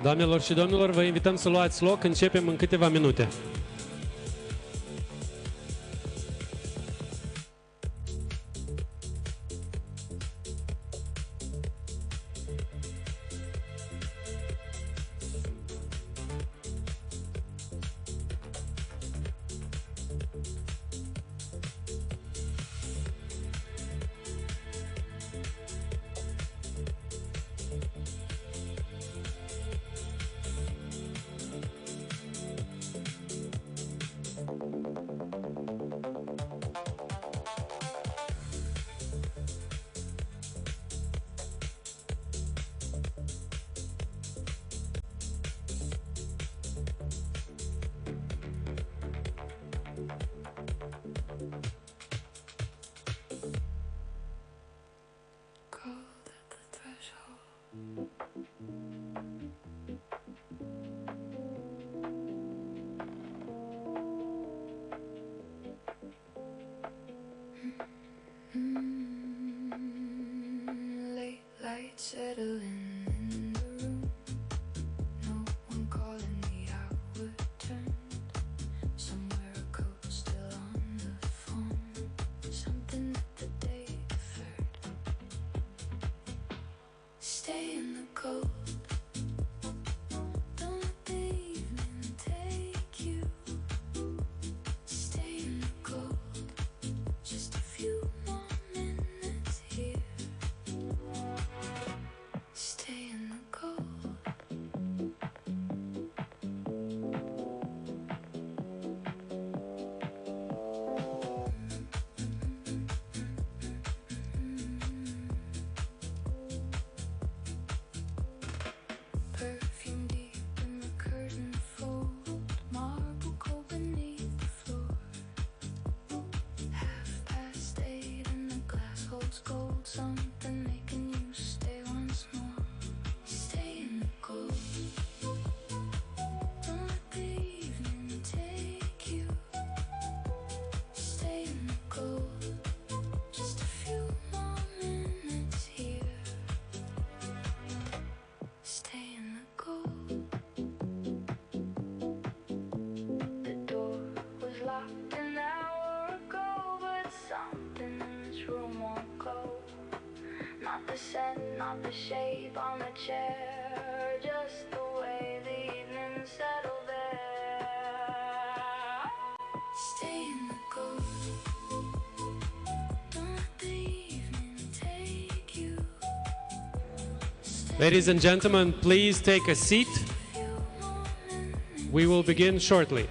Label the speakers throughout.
Speaker 1: Doamnelor și domnilor, vă invităm să luați loc. Începem în câteva minute.
Speaker 2: Late light settling in the room. No one calling the outward turn. Somewhere a coat still on the phone. Something that the day deferred. Stay in the cold. Don't let the evening take you. Stay in the cold. Just a few more minutes here. Stay in the cold. Perfume deep in the curtain fold. Marble cold beneath the floor. 8:30 and the glass holds gold. Something making you stay once more. Stay in the cold. Don't let the evening take you. Stay in the cold. Just a few more minutes here. Stay in the cold. The door was locked an hour ago, but something in this room won't go. Not the scent, not the shape on the chair, just the way the evening settled there. Stay in the cold. Don't let the evening take you.
Speaker 1: Ladies and gentlemen, please take a seat.
Speaker 2: Few more minutes.
Speaker 1: We will begin shortly.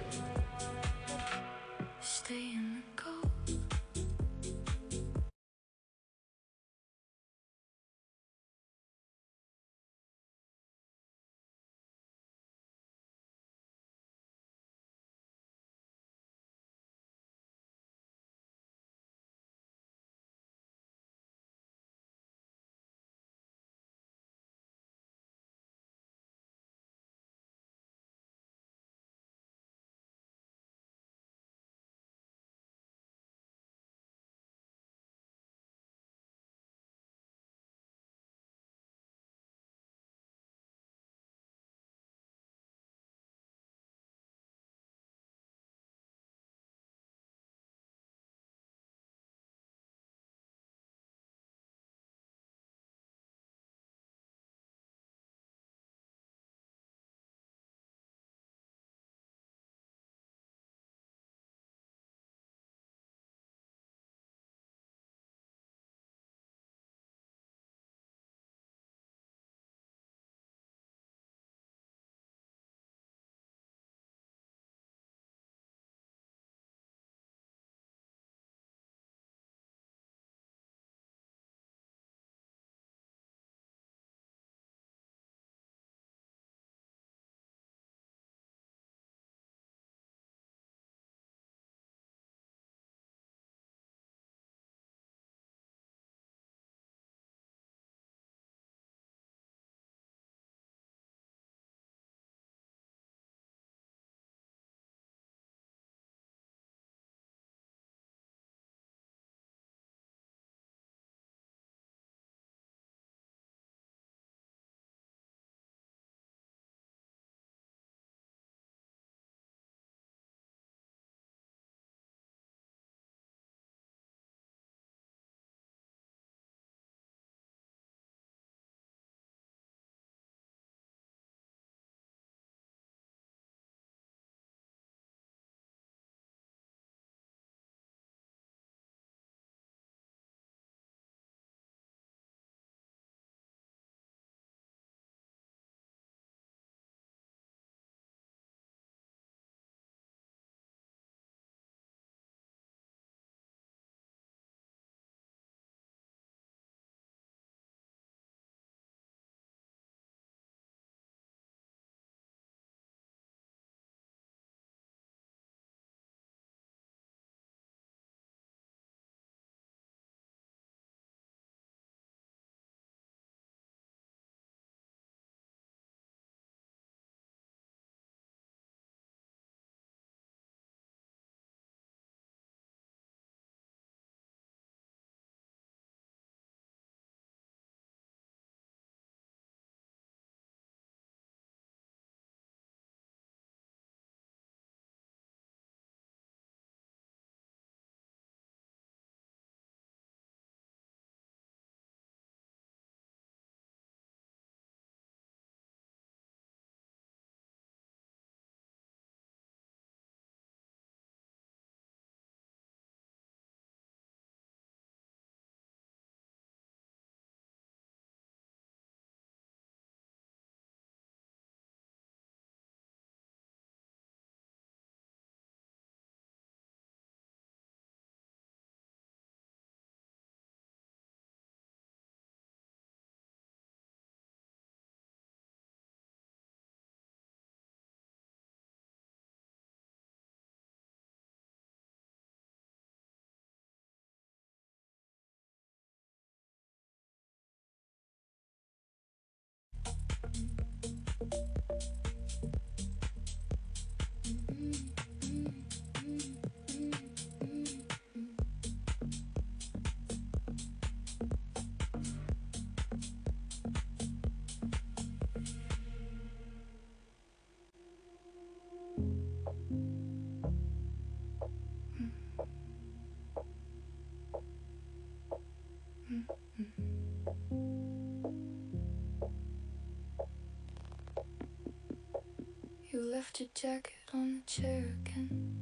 Speaker 2: left your jacket on the chair again.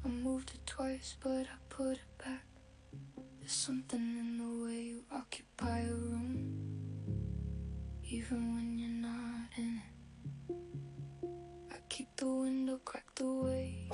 Speaker 2: I moved it twice, but I put it back. There's something in the way you occupy a room, even when you're not in it. I keep the window cracked away.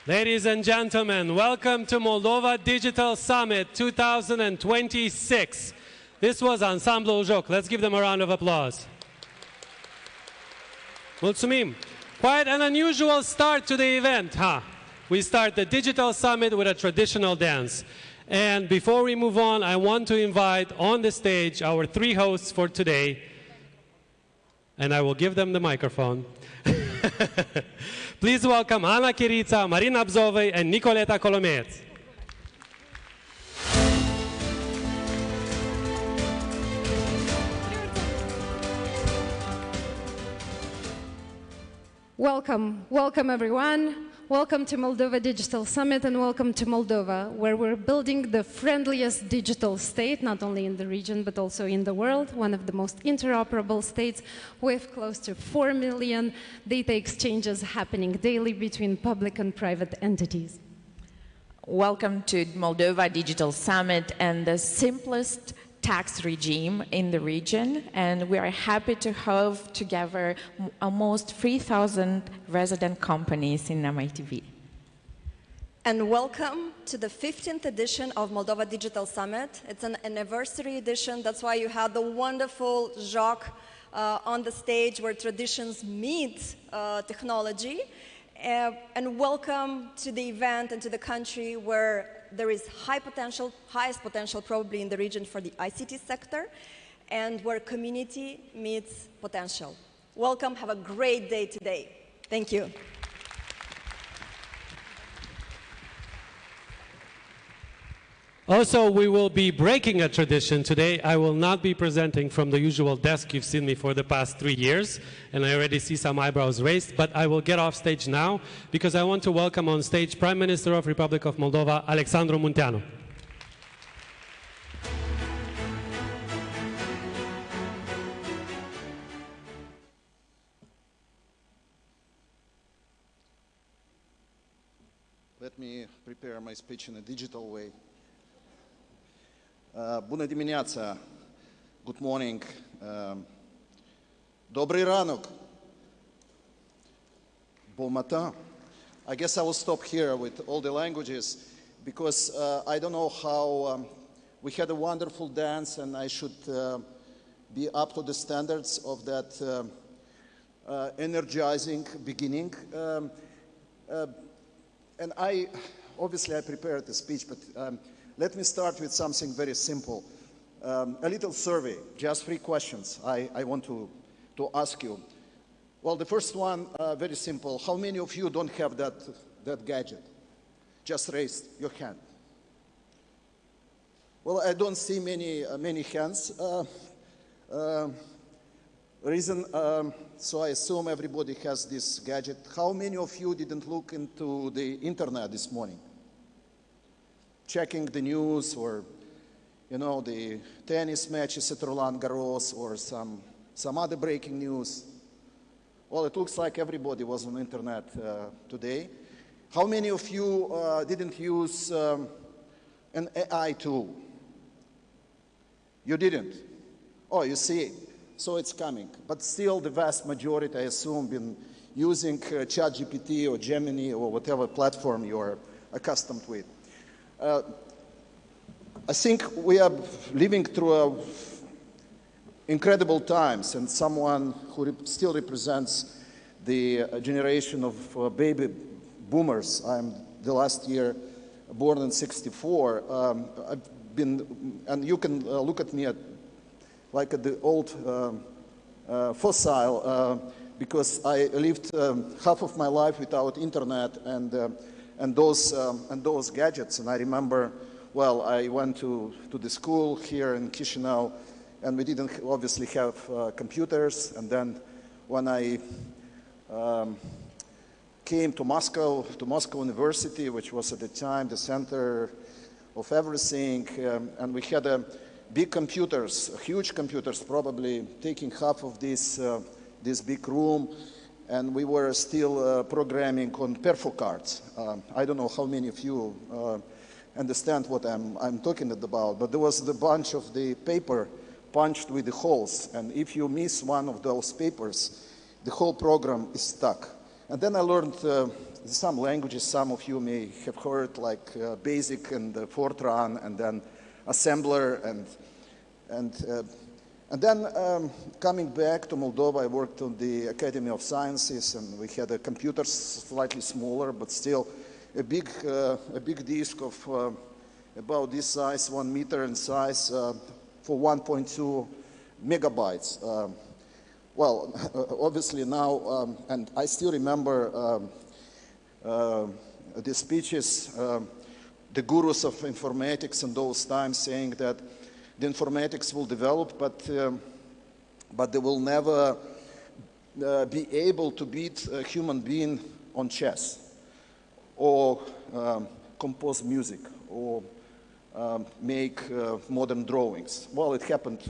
Speaker 1: Ladies and gentlemen, welcome to Moldova Digital Summit 2026. This was Ensemble Joc. Let's give them a round of applause. Mulțumim. Quite an unusual start to the event, huh? We start the Digital Summit with a traditional dance. And before we move on, I want to invite on the stage our three hosts for today. And I will give them the microphone. Please welcome Ana Chirița, Marina Bzovei, and Nicoleta Colomeț.
Speaker 3: Welcome, welcome everyone. Welcome to Moldova Digital Summit and welcome to Moldova, where we're building the friendliest digital state, not only in the region but also in the world, one of the most interoperable states with close to 4 million data exchanges happening daily between public and private entities.
Speaker 4: Welcome to Moldova Digital Summit and the simplest tax regime in the region, and we are happy to have together almost 3,000 resident companies in MITV.
Speaker 5: And welcome to the 15th edition of Moldova Digital Summit. It's an anniversary edition, that's why you had the wonderful Joc on the stage where traditions meet technology. And welcome to the event and to the country where there is high potential, highest potential probably in the region for the ICT sector, and where community meets potential. Welcome, have a great day today. Thank you.
Speaker 1: Also, we will be breaking a tradition today. I will not be presenting from the usual desk you've seen me for the past 3 years, and I already see some eyebrows raised, but I will get off stage now because I want to welcome on stage Prime Minister of Republic of Moldova, Alexandru Munteanu.
Speaker 6: Let me prepare my speech in a digital way. Bună dimineața. Good morning. Добрий ранок. Bon matin. I guess I will stop here with all the languages because I don't know how we had a wonderful dance and I should be up to the standards of that energizing beginning. And obviously I prepared the speech, but let me start with something very simple. A little survey, just 3 questions I want to ask you. Well, the first one, very simple. How many of you don't have that gadget? Just raise your hand. Well, I don't see many hands. Reason, so I assume everybody has this gadget. How many of you didn't look into the internet this morning? Checking the news or, you know, the tennis matches at Roland Garros or some other breaking news. Well, it looks like everybody was on the internet today. How many of you didn't use an AI tool? You didn't? Oh, you see, so it's coming. But still, the vast majority, I assume, been using ChatGPT or Gemini or whatever platform you're accustomed with. I think we are living through incredible times, and someone who still represents the generation of baby boomers. I'm the last year born in '64. I've been, and you can look at me like at the old fossil, because I lived half of my life without internet and those gadgets. And I remember, well, I went to the school here in Chisinau, and we didn't obviously have computers. And then when I came to Moscow University, which was at the time the center of everything, and we had big computers, huge computers, probably taking half of this big room, and we were still programming on perfo cards. I don't know how many of you understand what I'm talking about, but there was the bunch of the paper punched with the holes, and if you miss one of those papers, the whole program is stuck. And then I learned some languages some of you may have heard, like BASIC and Fortran, and then assembler, and then coming back to Moldova, I worked on the Academy of Sciences, and we had a computer slightly smaller, but still a big disk of about this size, 1 meter in size, for 1.2 megabytes. Well, obviously now, and I still remember the speeches, the gurus of informatics in those times saying that the informatics will develop, but they will never be able to beat a human being on chess, or compose music, or make modern drawings. Well, it happened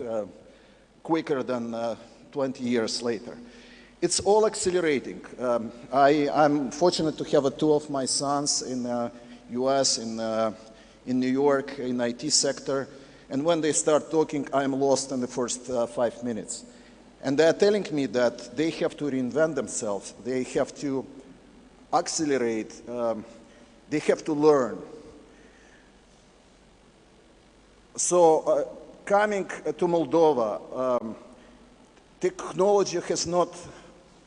Speaker 6: quicker than 20 years later. It's all accelerating. I'm fortunate to have 2 of my sons in US, in New York, in IT sector, and when they start talking, I'm lost in the first 5 minutes. And they're telling me that they have to reinvent themselves, they have to accelerate, they have to learn. So coming to Moldova, technology has not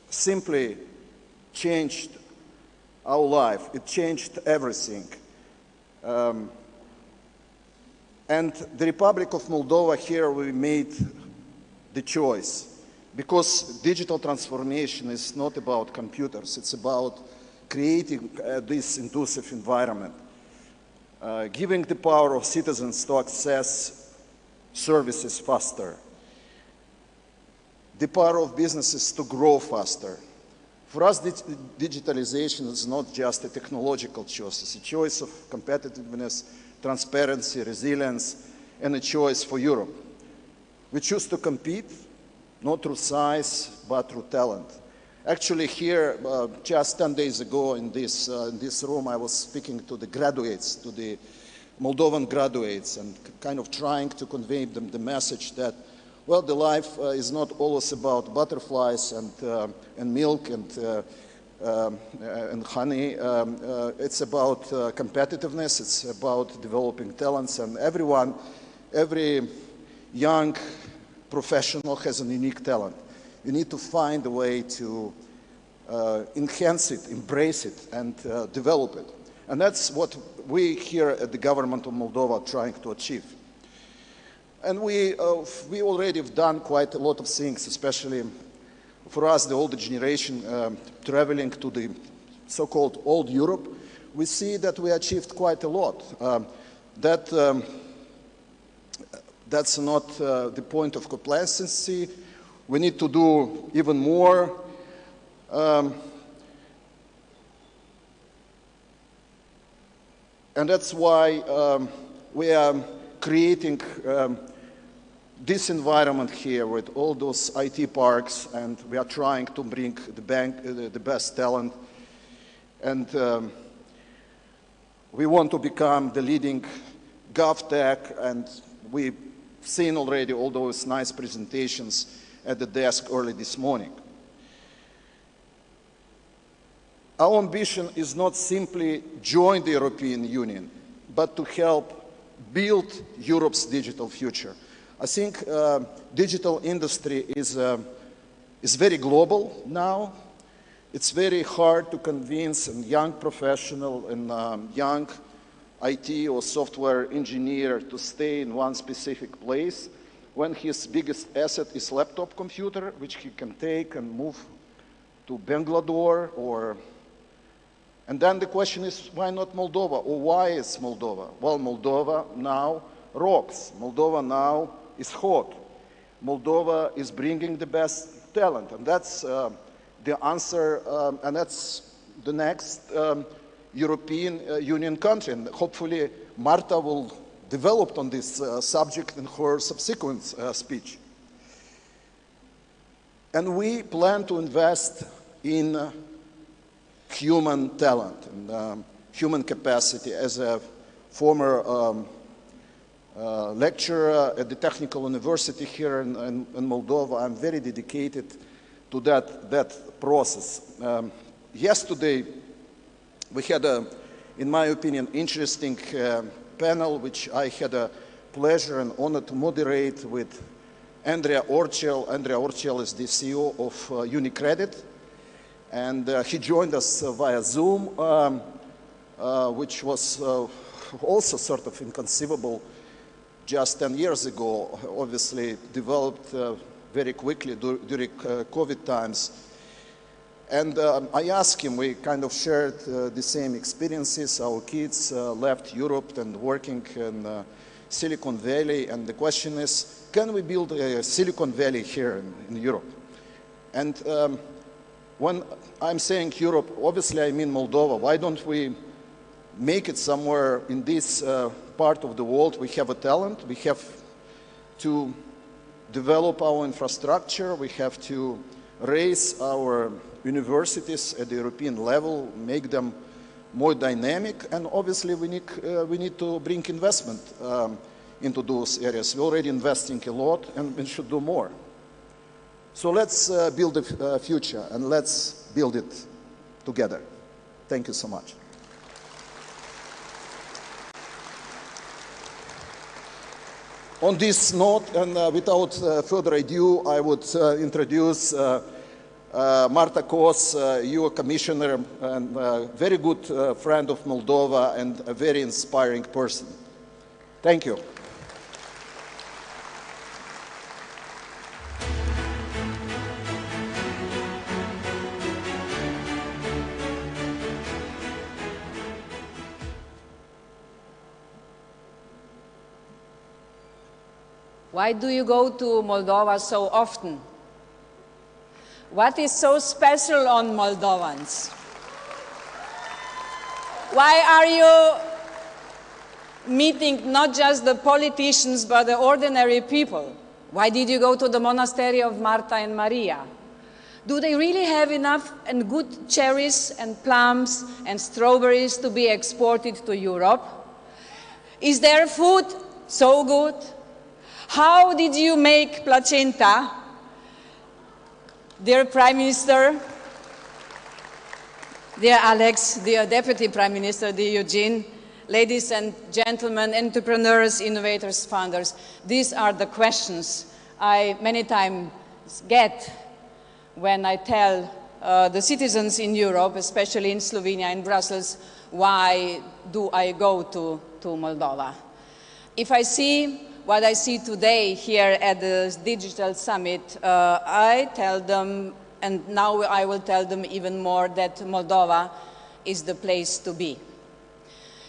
Speaker 6: simply changed our life, it changed everything. And the Republic of Moldova, here we made the choice, because digital transformation is not about computers, it's about creating this inclusive environment, giving the power of citizens to access services faster, the power of businesses to grow faster. For us, digitalization is not just a technological choice, it's a choice of competitiveness, transparency, resilience, and a choice for Europe. We choose to compete, not through size, but through talent. Actually, here, just 10 days ago in this room, I was speaking to the graduates, to the Moldovan graduates, and kind of trying to convey them the message that, well, the life is not always about butterflies and milk and honey. It's about competitiveness. It's about developing talents, and every young professional has a unique talent. You need to find a way to enhance it, embrace it, and develop it. And that's what we here at the government of Moldova are trying to achieve. And we already have done quite a lot of things, especially for us, the older generation, traveling to the so-called old Europe. We see that we achieved quite a lot. That's not the point of complacency. We need to do even more. And that's why we are creating this environment here with all those IT parks, and we are trying to bring the best talent. And we want to become the leading GovTech, and we've seen already all those nice presentations at the desk early this morning. Our ambition is not simply join the European Union, but to help build Europe's digital future. I think digital industry is very global now. It's very hard to convince a young professional and young IT or software engineer to stay in one specific place when his biggest asset is laptop computer, which he can take and move to Bangalore or... And then the question is, why not Moldova? Or why is Moldova? Well, Moldova now rocks. Moldova now is hot. Moldova is bringing the best talent. And that's the answer, and that's the next European Union country. And hopefully Marta will develop on this subject in her subsequent speech. And we plan to invest in human talent and human capacity. As a former lecturer at the Technical University here in Moldova, I'm very dedicated to that process. Yesterday, we had in my opinion, interesting panel, which I had a pleasure and honor to moderate with Andrea Orchel. Andrea Orchel is the CEO of UniCredit. And he joined us via Zoom, which was also sort of inconceivable just 10 years ago, obviously developed very quickly during COVID times. And I asked him, we kind of shared the same experiences. Our kids left Europe and working in Silicon Valley. And the question is, can we build a Silicon Valley here in Europe? And when I'm saying Europe, obviously I mean Moldova. Why don't we make it somewhere in this part of the world? We have a talent. We have to develop our infrastructure. We have to raise our universities at the European level, make them more dynamic, and obviously we need to bring investment into those areas. We're already investing a lot, and we should do more. So let's build a future, and let's build it together. Thank you so much. On this note, and without further ado, I would introduce Marta Kos, EU Commissioner, and a very good friend of Moldova, and a very inspiring person. Thank you.
Speaker 7: Why do you go to Moldova so often? What is so special on Moldovans? Why are you meeting not just the politicians, but the ordinary people? Why did you go to the monastery of Marta and Maria? Do they really have enough and good cherries and plums and strawberries to be exported to Europe? Is their food so good? How did you make placenta? Dear Prime Minister, dear Alex, dear Deputy Prime Minister, dear Eugene, ladies and gentlemen, entrepreneurs, innovators, founders, these are the questions I many times get when I tell the citizens in Europe, especially in Slovenia and Brussels, why do I go to Moldova? If I see what I see today here at the Digital Summit, I tell them, and now I will tell them even more, that Moldova is the place to be.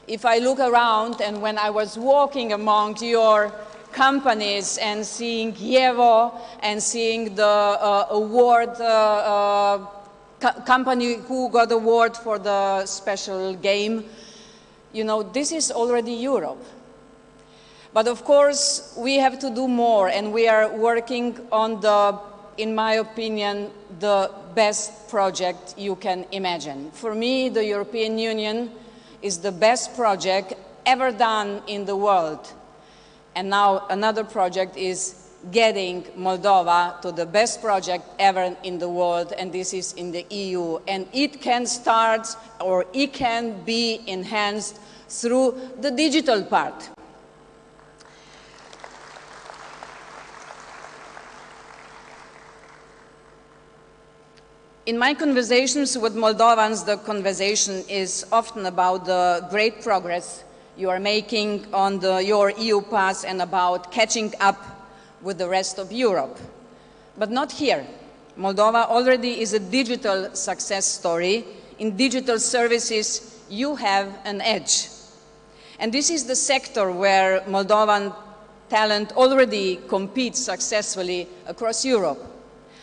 Speaker 7: If I look around, and when I was walking among your companies and seeing Yevo and seeing the award company who got award for the special game, you know, this is already Europe. But of course, we have to do more, and we are working on the, in my opinion, the best project you can imagine. For me, the European Union is the best project ever done in the world. And now another project is getting Moldova to the best project ever in the world, and this is in the EU. And it can start, or it can be enhanced through the digital part. In my conversations with Moldovans, the conversation is often about the great progress you are making on your EU path and about catching up with the rest of Europe. But not here. Moldova already is a digital success story. In digital services, you have an edge. And this is the sector where Moldovan talent already competes successfully across Europe.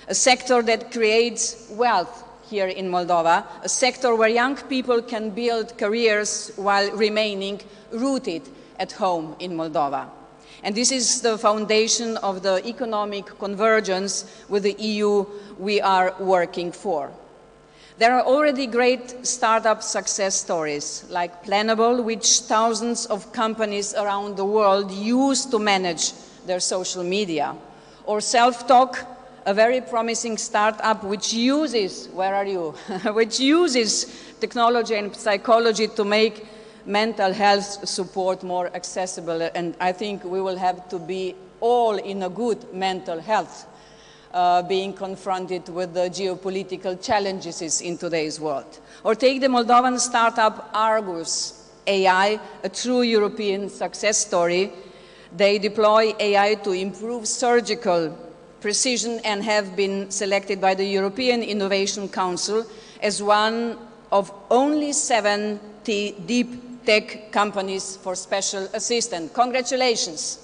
Speaker 7: A sector that creates wealth here in Moldova, a sector where young people can build careers while remaining rooted at home in Moldova. And this is the foundation of the economic convergence with the EU we are working for. There are already great startup success stories, like Planable, which thousands of companies around the world use to manage their social media, or Self-Talk, a very promising startup which uses, where are you, which uses technology and psychology to make mental health support more accessible. And I think we will have to be all in a good mental health, being confronted with the geopolitical challenges in today's world. Or take the Moldovan startup Argus AI, a true European success story. They deploy AI to improve surgical precision and have been selected by the European Innovation Council as one of only 70 deep tech companies for special assistance. Congratulations.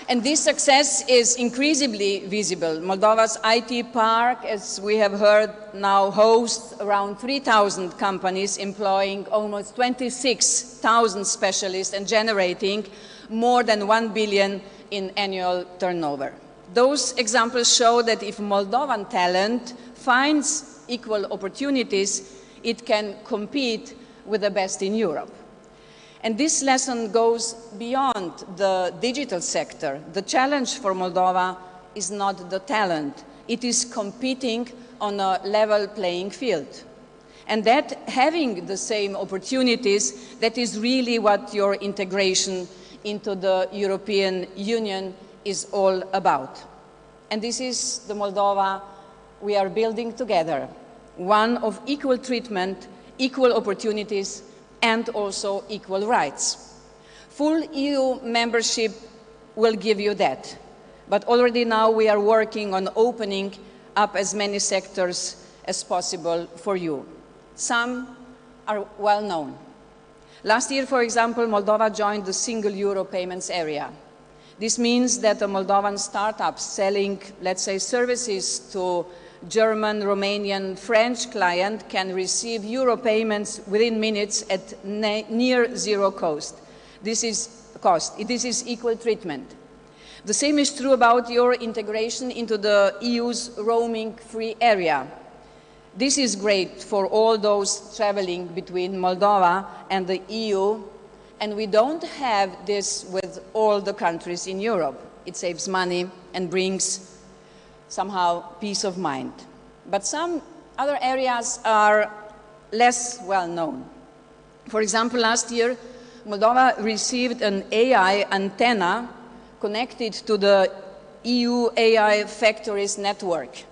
Speaker 7: And this success is increasingly visible. Moldova's IT park, as we have heard, now hosts around 3,000 companies employing almost 26,000 specialists and generating more than 1 billion in annual turnover. Those examples show that if Moldovan talent finds equal opportunities, it can compete with the best in Europe. And this lesson goes beyond the digital sector. The challenge for Moldova is not the talent. It is competing on a level playing field. And that having the same opportunities, that is really what your integration into the European Union is all about. And this is the Moldova we are building together, one of equal treatment, equal opportunities, and also equal rights. Full EU membership will give you that. But already now we are working on opening up as many sectors as possible for you. Some are well known. Last year, for example, Moldova joined the single euro payments area. This means that a Moldovan startup selling, let's say, services to German, Romanian, French client can receive euro payments within minutes at near zero cost. This is equal treatment. The same is true about your integration into the EU's roaming-free area. This is great for all those traveling between Moldova and the EU, and we don't have this with all the countries in Europe. It saves money and brings somehow peace of mind. But some other areas are less well known. For example, last year, Moldova received an AI antenna connected to the EU AI Factories network.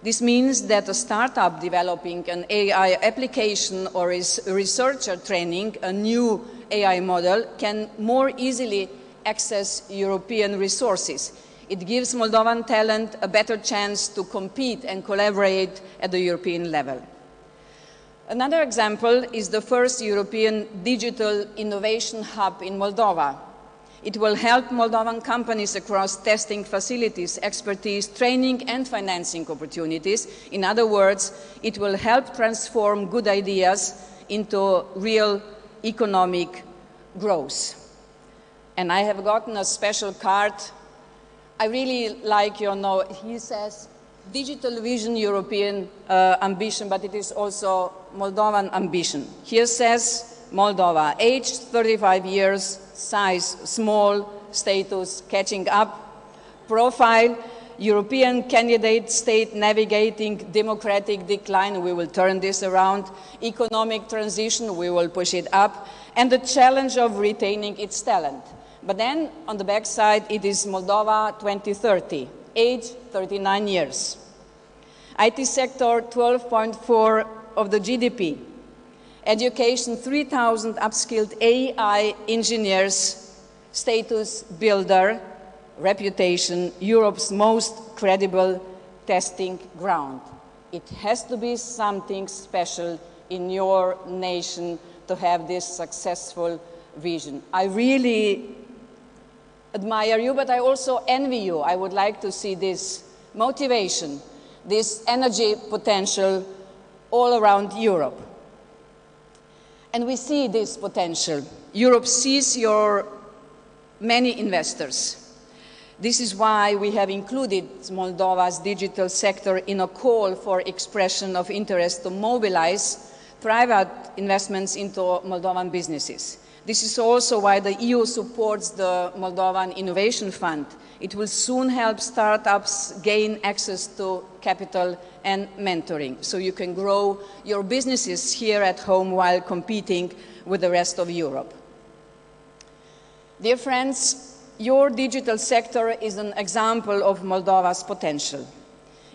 Speaker 7: This means that a startup developing an AI application or is a researcher training a new AI model can more easily access European resources. It gives Moldovan talent a better chance to compete and collaborate at the European level. Another example is the first European Digital Innovation Hub in Moldova. It will help Moldovan companies across testing facilities, expertise, training and financing opportunities. In other words, it will help transform good ideas into real economic growth. And I have gotten a special card. I really like your note. He says, Digital Vision European ambition, but it is also Moldovan ambition. Here says Moldova, age 35 years, size small, status catching up, profile European candidate state navigating democratic decline, we will turn this around, economic transition, we will push it up, and the challenge of retaining its talent. But then on the back side it is Moldova 2030, age 39 years. IT sector 12.4 of the GDP. Education 3,000 upskilled AI engineers, status builder, reputation, Europe's most credible testing ground. It has to be something special in your nation to have this successful vision. I really admire you, but I also envy you. I would like to see this motivation, this energy potential all around Europe. And we see this potential. Europe sees your many investors. This is why we have included Moldova's digital sector in a call for expression of interest to mobilize private investments into Moldovan businesses. This is also why the EU supports the Moldovan Innovation Fund. It will soon help startups gain access to capital and mentoring, so you can grow your businesses here at home while competing with the rest of Europe. Dear friends, your digital sector is an example of Moldova's potential.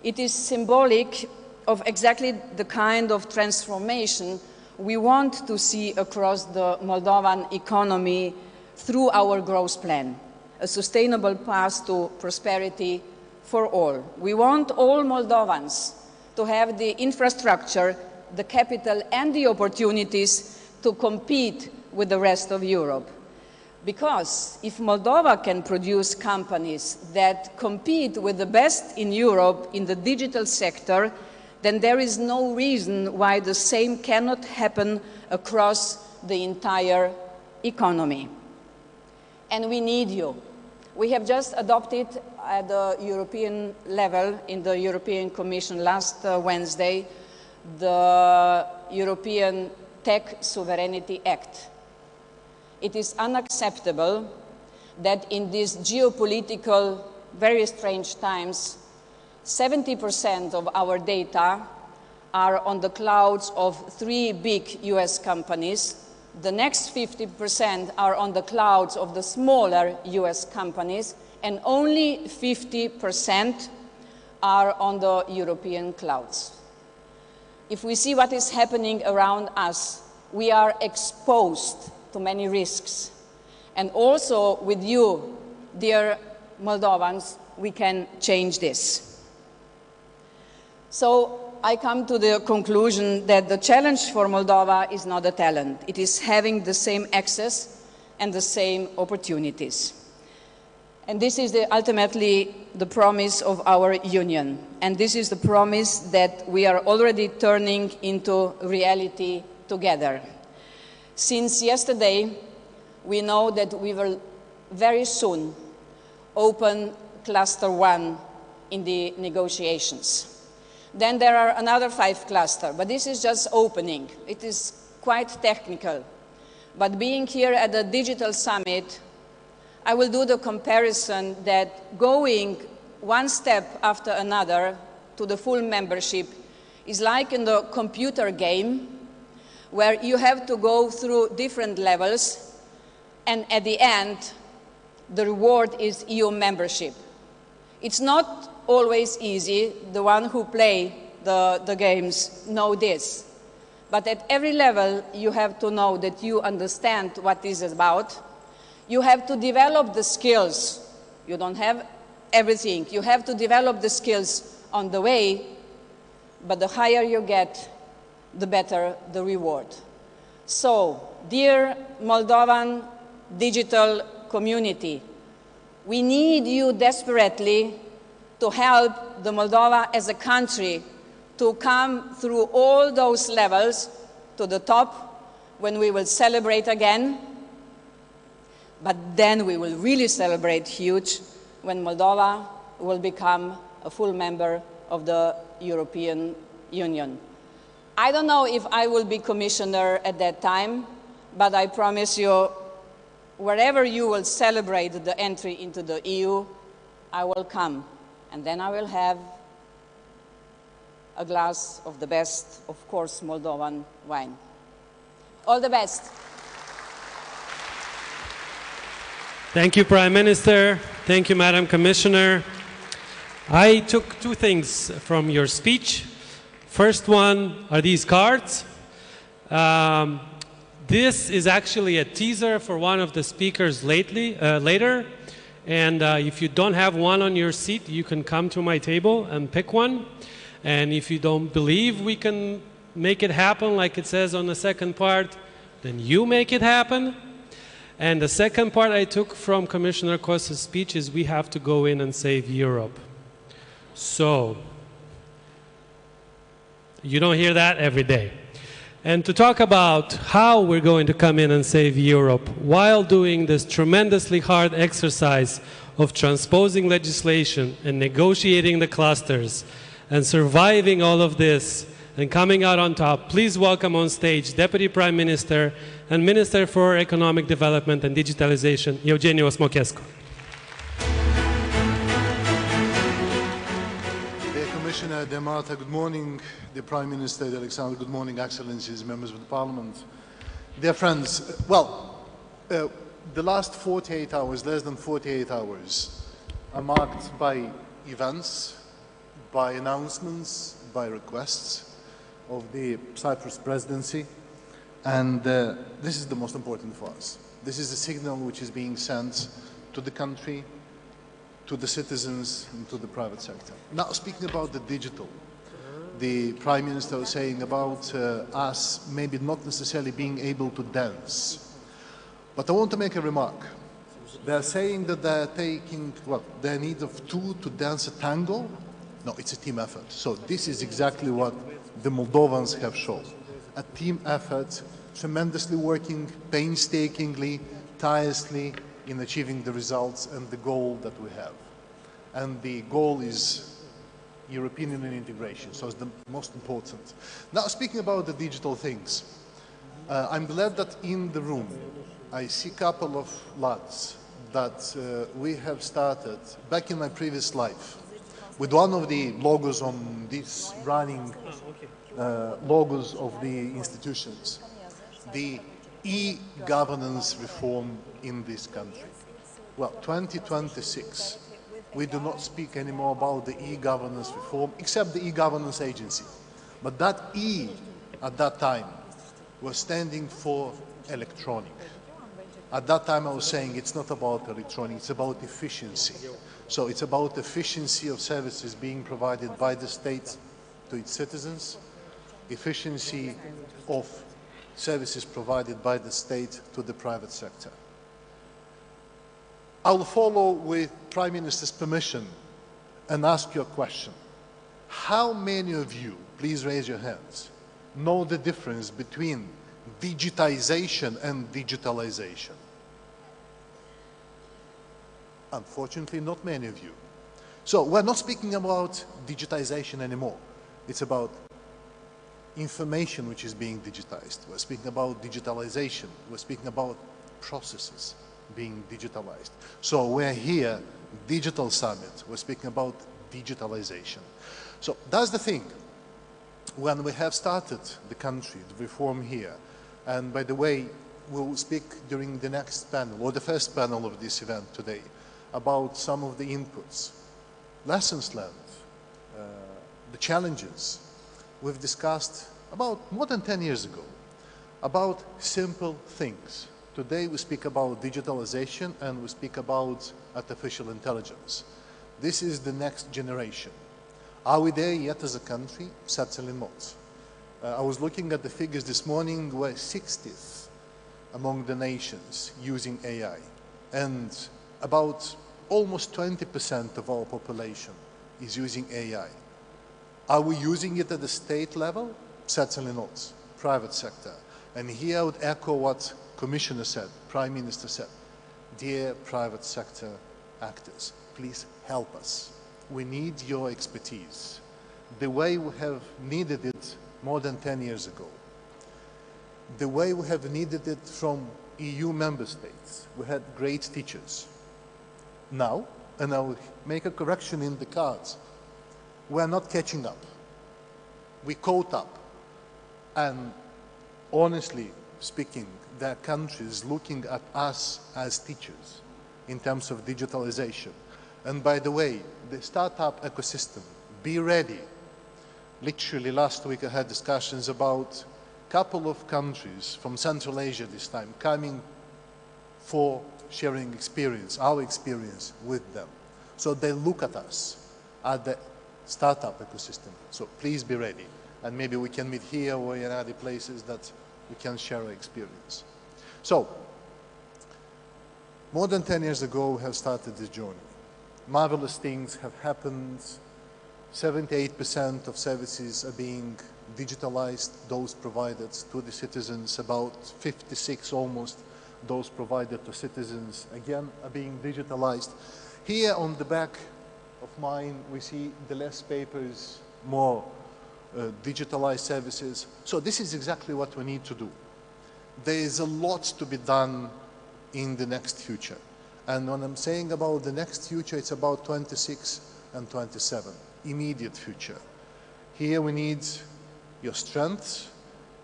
Speaker 7: It is symbolic of exactly the kind of transformation we want to see across the Moldovan economy through our growth plan, a sustainable path to prosperity for all. We want all Moldovans to have the infrastructure, the capital and the opportunities to compete with the rest of Europe. Because if Moldova can produce companies that compete with the best in Europe in the digital sector, then there is no reason why the same cannot happen across the entire economy. And we need you. We have just adopted at the European level, in the European Commission last Wednesday, the European Tech Sovereignty Act. It is unacceptable that in these geopolitical, very strange times, 70% of our data are on the clouds of 3 big US companies. The next 50% are on the clouds of the smaller US companies, and only 50% are on the European clouds. If we see what is happening around us, we are exposed to many risks. And also with you, dear Moldovans, we can change this. So I come to the conclusion that the challenge for Moldova is not the talent. It is having the same access and the same opportunities. And this is ultimately the promise of our union. And this is the promise that we are already turning into reality together. Since yesterday, we know that we will very soon open cluster 1 in the negotiations. Then there are another 5 clusters, but this is just opening. It is quite technical. But being here at the Digital Summit, I will do the comparison that going one step after another to the full membership is like in the computer game where you have to go through different levels, and at the end, the reward is EU membership. It's not always easy. The ones who play the games know this. But at every level, you have to know that you understand what this is about. You have to develop the skills. You don't have everything. You have to develop the skills on the way, but the higher you get, the better the reward. So, dear Moldovan digital community, we need you desperately to help the Moldova as a country to come through all those levels to the top when we will celebrate again. But then we will really celebrate huge when Moldova will become a full member of the European Union. I don't know if I will be commissioner at that time, but I promise you, wherever you will celebrate the entry into the EU, I will come. And then I will have a glass of the best, of course, Moldovan wine. All the best.
Speaker 1: Thank you, Prime Minister. Thank you, Madam Commissioner. I took 2 things from your speech. First one are these cards. This is actually a teaser for one of the speakers later. And if you don't have one on your seat, you can come to my table and pick one. And if you don't believe we can make it happen like it says on the second part, then you make it happen. And the second part I took from Commissioner Costa's speech is we have to go in and save Europe. So, you don't hear that every day. And to talk about how we're going to come in and save Europe while doing this tremendously hard exercise of transposing legislation and negotiating the clusters and surviving all of this and coming out on top, please welcome on stage Deputy Prime Minister and Minister for Economic Development and Digitalization, Eugenio Smochescu.
Speaker 8: Dear Commissioner De Marta, good morning. Dear Prime Minister De Alexander, good morning, Excellencies, members of the Parliament. Dear friends, the last 48 hours, less than 48 hours, are marked by events, by announcements, by requests of the Cyprus presidency, and this is the most important for us. This is the signal which is being sent to the country, to the citizens, and to the private sector. Now, speaking about the digital, the Prime Minister was saying about us maybe not necessarily being able to dance. But I want to make a remark. They're saying that they're taking, their need of 2 to dance a tango. No, it's a team effort. So this is exactly what the Moldovans have shown. A team effort, tremendously working painstakingly, tirelessly in achieving the results and the goal that we have. And the goal is European Union integration, so it's the most important. Now, speaking about the digital things, I'm glad that in the room I see a couple of lads that we have started back in my previous life with one of the logos on these running logos of the institutions, the e-governance reform in this country. Well, 2026, we do not speak anymore about the e-governance reform, except the e-governance agency. But that E at that time was standing for electronic. At that time I was saying it's not about electronic, it's about efficiency. So it's about efficiency of services being provided by the state to its citizens, efficiency of services provided by the state to the private sector. I will follow with Prime Minister's permission and ask you a question. How many of you, please raise your hands, know the difference between digitization and digitalization? Unfortunately, not many of you. So we're not speaking about digitization anymore. It's about information which is being digitized. We're speaking about digitalization. We're speaking about processes being digitalized. So we're here, Digital Summit. We're speaking about digitalization. So that's the thing. When we have started the country, the reform here, and by the way, we'll speak during the next panel, or the first panel of this event today, about some of the inputs, lessons learned, the challenges we've discussed about more than 10 years ago, about simple things. Today we speak about digitalization and we speak about artificial intelligence. This is the next generation. Are we there yet as a country? Certainly not. I was looking at the figures this morning. We're 60th among the nations using AI, and about almost 20% of our population is using AI. Are we using it at the state level? Certainly not. Private sector. And here I would echo what Commissioner said, Prime Minister said. Dear private sector actors, please help us. We need your expertise, the way we have needed it more than 10 years ago, the way we have needed it from EU member states. We had great teachers. Now, and I will make a correction in the cards, we are not catching up. We caught up, and honestly speaking, there are countries looking at us as teachers in terms of digitalization. And by the way, the startup ecosystem, be ready. Literally last week I had discussions about a couple of countries from Central Asia this time coming for sharing experience, our experience with them. So they look at us, at the startup ecosystem. So please be ready. And maybe we can meet here or in other places that we can share our experience. So, more than 10 years ago we have started this journey. Marvelous things have happened. 78% of services are being digitalized, those provided to the citizens, about 56 almost, those provided to citizens, again, are being digitalized. Here on the back of mine, we see the less papers, more digitalized services. So this is exactly what we need to do. There is a lot to be done in the next future. And when I'm saying about the next future, it's about 26 and 27, immediate future. Here we need your strength,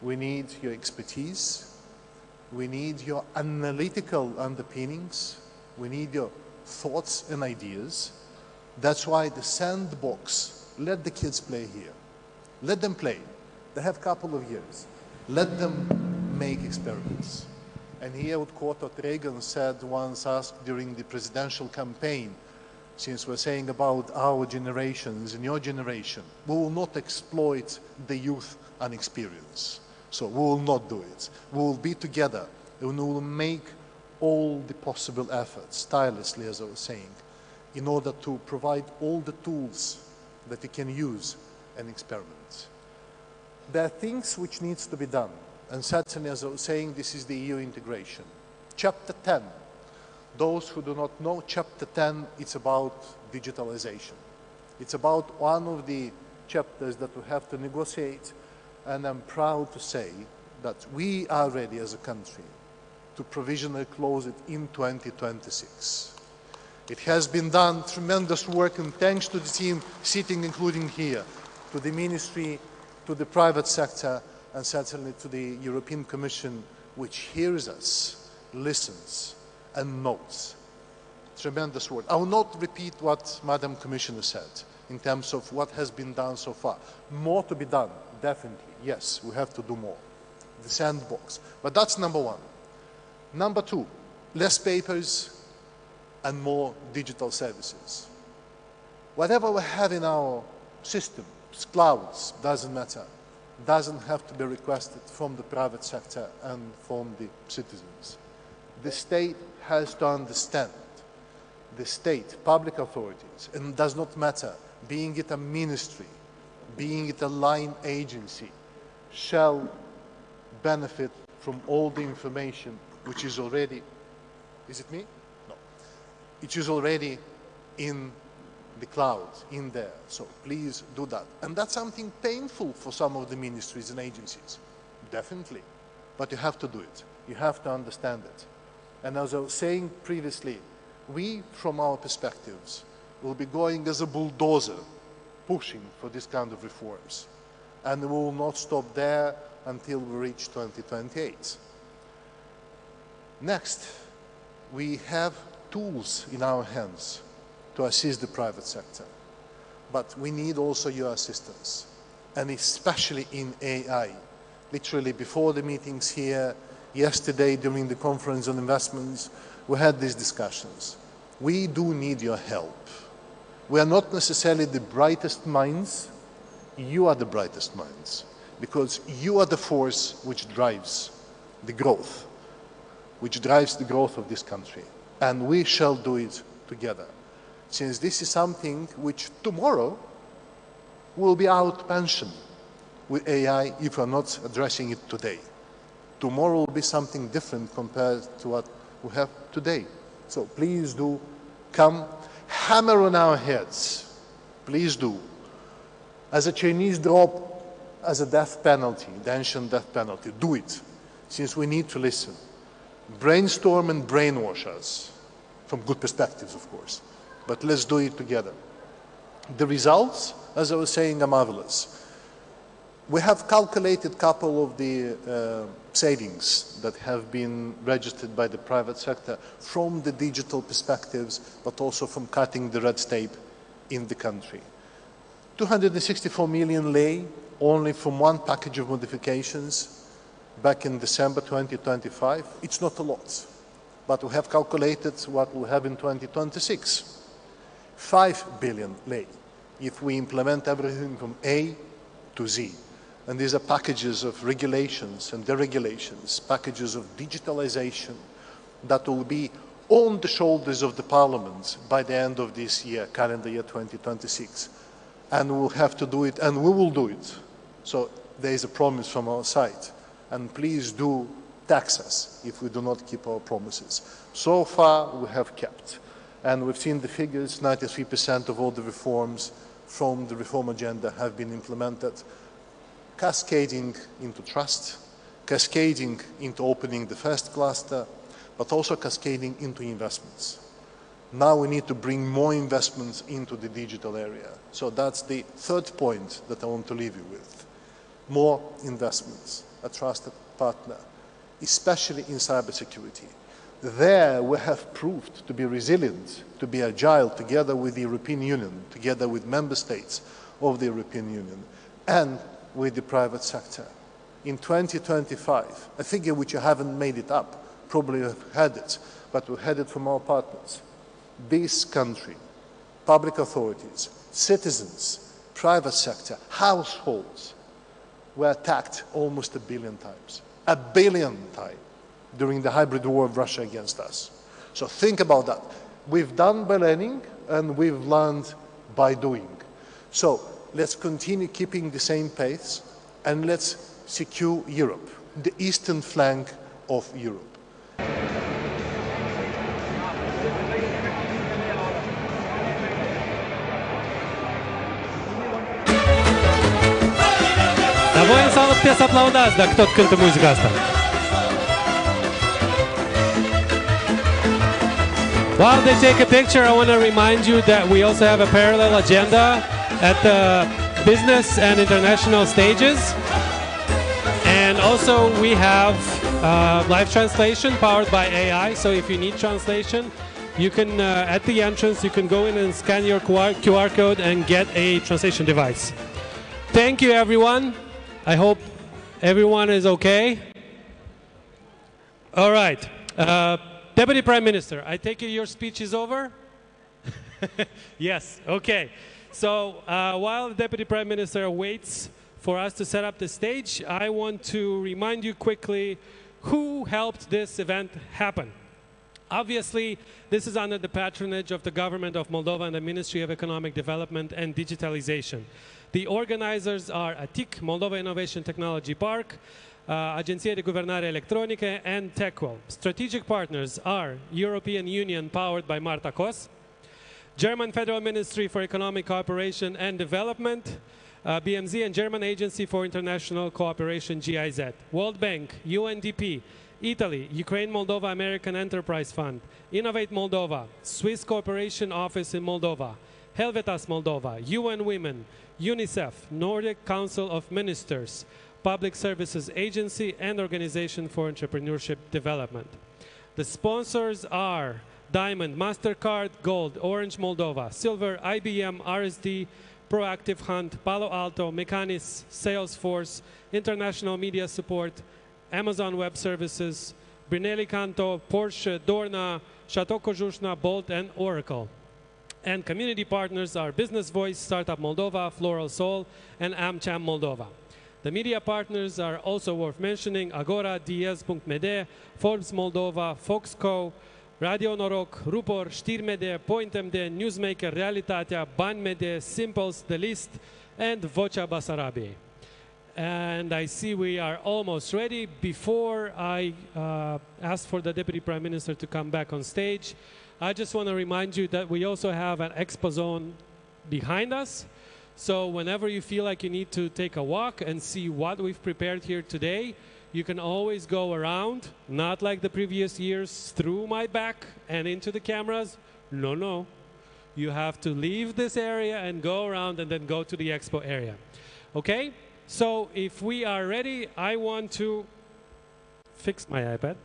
Speaker 8: we need your expertise, we need your analytical underpinnings, we need your thoughts and ideas. That's why the sandbox, let the kids play here. Let them play. They have a couple of years. Let them make experiments. And here I would quote what Reagan said once asked during the presidential campaign, since we're saying about our generations and your generation, we will not exploit the youth inexperience. So we will not do it. We will be together and we will make all the possible efforts, tirelessly as I was saying, in order to provide all the tools that you can use and experiment. There are things which needs to be done. And certainly, as I was saying, this is the EU integration. Chapter 10. Those who do not know, Chapter 10, it's about digitalization. It's about one of the chapters that we have to negotiate, and I'm proud to say that we are ready as a country to provisionally close it in 2026. It has been done tremendous work, and thanks to the team sitting, including here, to the ministry, to the private sector, and certainly to the European Commission, which hears us, listens, and notes. Tremendous work. I will not repeat what Madam Commissioner said in terms of what has been done so far. More to be done, definitely. Yes, we have to do more. The sandbox. But that's number one. Number two, less papers and more digital services. Whatever we have in our system, clouds, doesn't matter, doesn't have to be requested from the private sector and from the citizens. The state has to understand, the state, public authorities, and it does not matter, being it a ministry, being it a line agency, shall benefit from all the information which is already, is it me? No. it is already in the cloud, in there. So please do that. And that's something painful for some of the ministries and agencies, definitely. But you have to do it. You have to understand it. And as I was saying previously, we, from our perspectives, will be going as a bulldozer, pushing for this kind of reforms. And we will not stop there until we reach 2028. Next, we have tools in our hands to assist the private sector. But we need also your assistance, and especially in AI. Literally before the meetings here, yesterday during the conference on investments, we had these discussions. We do need your help. We are not necessarily the brightest minds. You are the brightest minds, because you are the force which drives the growth, of this country. And we shall do it together. Since this is something which tomorrow will be out pension with AI if we are not addressing it today. Tomorrow will be something different compared to what we have today. So please do come, hammer on our heads. Please do. As a Chinese drop, as a death penalty, the ancient death penalty, do it, since we need to listen. Brainstorm and brainwash us, from good perspectives, of course, but let's do it together. The results, as I was saying, are marvelous. We have calculated a couple of the savings that have been registered by the private sector from the digital perspectives, but also from cutting the red tape in the country. 264 million lei only from one package of modifications back in December 2025. It's not a lot, but we have calculated what we'll have in 2026. 5 billion lei if we implement everything from A to Z. And these are packages of regulations and deregulations, packages of digitalization that will be on the shoulders of the Parliament by the end of this year, calendar year 2026. And we'll have to do it, and we will do it. So there is a promise from our side. And please do tax us if we do not keep our promises. So far, we have kept. And we've seen the figures, 93% of all the reforms from the reform agenda have been implemented, cascading into trust, cascading into opening the first cluster, but also cascading into investments. Now we need to bring more investments into the digital area. So that's the third point that I want to leave you with. More investments, a trusted partner, especially in cybersecurity. There we have proved to be resilient, to be agile, together with the European Union, together with member states of the European Union, and with the private sector. In 2025, a figure which I haven't made it up, probably have had it, but we had it from our partners. This country, public authorities, citizens, private sector, households were attacked almost 1 billion times. 1 billion times during the hybrid war of Russia against us. So think about that. We've done by learning and we've learned by doing. So let's continue keeping the same pace and let's secure Europe, the eastern flank of Europe.
Speaker 1: Dar voi în sală puteți să aplaudați dacă tot cântă muzica asta. While they take a picture, I want to remind you that we also have a parallel agenda at the business and international stages. And also we have live translation powered by AI. So if you need translation, you can, at the entrance, you can go in and scan your QR code and get a translation device. Thank you, everyone. I hope everyone is okay. All right. Deputy Prime Minister, I take it your speech is over? Yes, okay. So while the Deputy Prime Minister waits for us to set up the stage, I want to remind you quickly who helped this event happen. Obviously, this is under the patronage of the Government of Moldova and the Ministry of Economic Development and Digitalization. The organizers are ATIC, Moldova Innovation Technology Park, Agenția de Guvernare Electronică, and TechWell. Strategic partners are European Union, powered by Marta Kos, German Federal Ministry for Economic Cooperation and Development, BMZ, and German Agency for International Cooperation, GIZ. World Bank, UNDP, Italy, Ukraine-Moldova American Enterprise Fund, Innovate Moldova, Swiss Cooperation Office in Moldova, Helvetas Moldova, UN Women, UNICEF, Nordic Council of Ministers, Public Services Agency, and Organization for Entrepreneurship Development. The sponsors are Diamond, MasterCard, Gold, Orange Moldova, Silver, IBM, RSD, Proactive Hunt, Palo Alto, Mecanis, Salesforce, International Media Support, Amazon Web Services, Brunelli Canto, Porsche, Dorna, Chateau Cojușna, Bolt, and Oracle. And community partners are Business Voice, Startup Moldova, Floral Soul, and AmCham Moldova. The media partners are also worth mentioning: Agora, Diez.md, Forbes Moldova, Foxco, Radio Noroc, Rupor, Știri.md, Point.md, Newsmaker, Realitatea, Bani.md, Simples, The List, and Vocea Basarabiei. And I see we are almost ready. Before I ask for the Deputy Prime Minister to come back on stage, I just want to remind you that we also have an expo zone behind us. So whenever you feel like you need to take a walk and see what we've prepared here today, you can always go around, not like the previous years, through my back and into the cameras. No, no. You have to leave this area and go around and then go to the expo area. Okay? So if we are ready, I want to fix my iPad.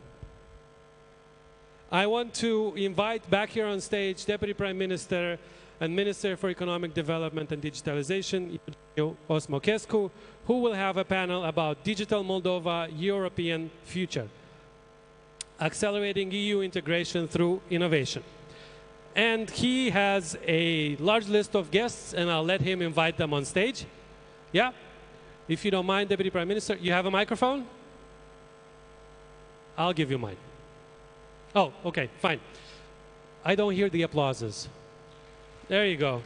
Speaker 1: I want to invite back here on stage Deputy Prime Minister and Minister for Economic Development and Digitalization, Osmochescu, who will have a panel about Digital Moldova, European Future, accelerating EU integration through innovation. And he has a large list of guests, and I'll let him invite them on stage. Yeah? If you don't mind, Deputy Prime Minister, you have a microphone? I'll give you mine. Oh, okay, fine. I don't hear the applauses. There you go.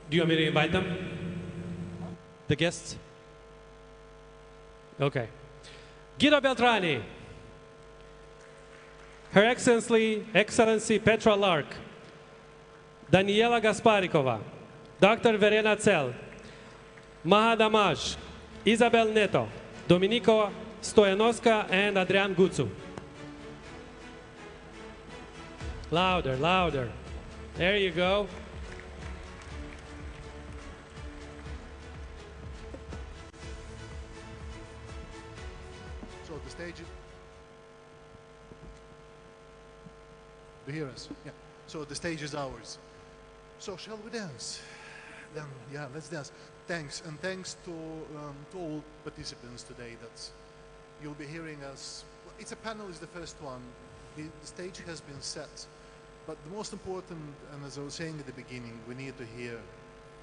Speaker 1: Do you want me to invite them? The guests? Okay. Guido Beltrani. Her Excellency Petra Lark. Daniela Gasparikova. Dr. Verena Tsel. Maha Damaj. Isabel Neto. Domenico Stoyanovska and Adrian Gutsu. Louder, louder. There you go.
Speaker 8: So the stage is... Do you hear us? Yeah. So the stage is ours. So shall we dance? Then, yeah, let's dance. Thanks, and thanks to all participants today that you'll be hearing us. Well, it's a panel, is the first one. The stage has been set. But the most important, and as I was saying at the beginning, we need to hear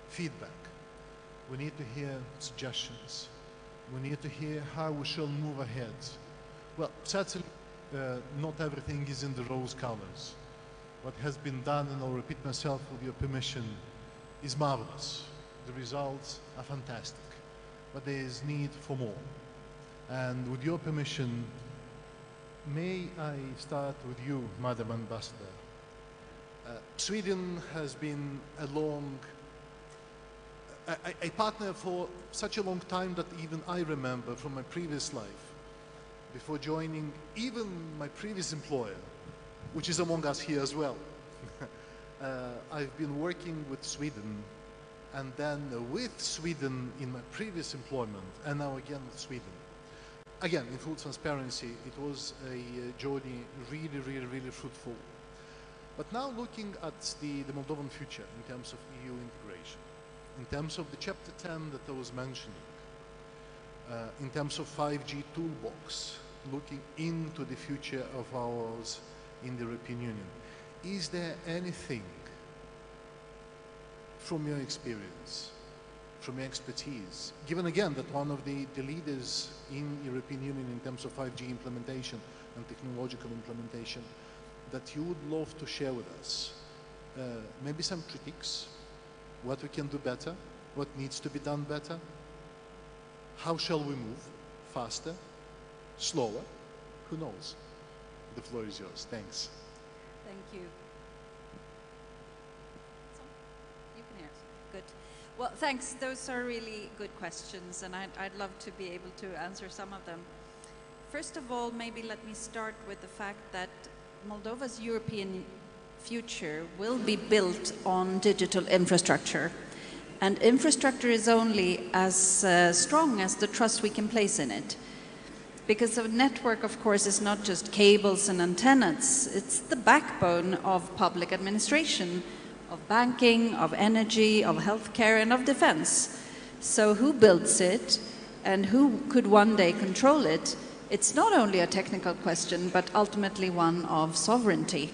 Speaker 8: feedback. We need to hear suggestions. We need to hear how we shall move ahead. Well, certainly not everything is in the rose colors. What has been done, and I'll repeat myself with your permission, is marvelous. The results are fantastic, but there is need for more. And with your permission, may I start with you, Madam Ambassador. Sweden has been a partner for such a long time that even I remember from my previous life, before joining even my previous employer, which is among us here as well. I've been working with Sweden, and then with Sweden in my previous employment, and now again with Sweden. Again, in full transparency, it was a journey really, really, really fruitful. But now looking at the Moldovan future in terms of EU integration, in terms of the Chapter 10 that I was mentioning, in terms of 5G toolbox, looking into the future of ours in the European Union, is there anything from your experience, from your expertise, given again that one of the leaders in European Union in terms of 5G implementation and technological implementation, that you would love to share with us? Maybe some critiques, what we can do better, What needs to be done better? How shall we move? Faster? Slower? Who knows? The floor is yours. Thanks.
Speaker 9: Thank you. You can answer. Good. Well, thanks. Those are really good questions, and I'd love to be able to answer some of them. First of all, maybe let me start with the fact that Moldova's European future will be built on digital infrastructure. And infrastructure is only as strong as the trust we can place in it. Because a network, of course, is not just cables and antennas. It's the backbone of public administration, of banking, of energy, of healthcare, and of defense. So who builds it and who could one day control it? It's not only a technical question, but ultimately one of sovereignty.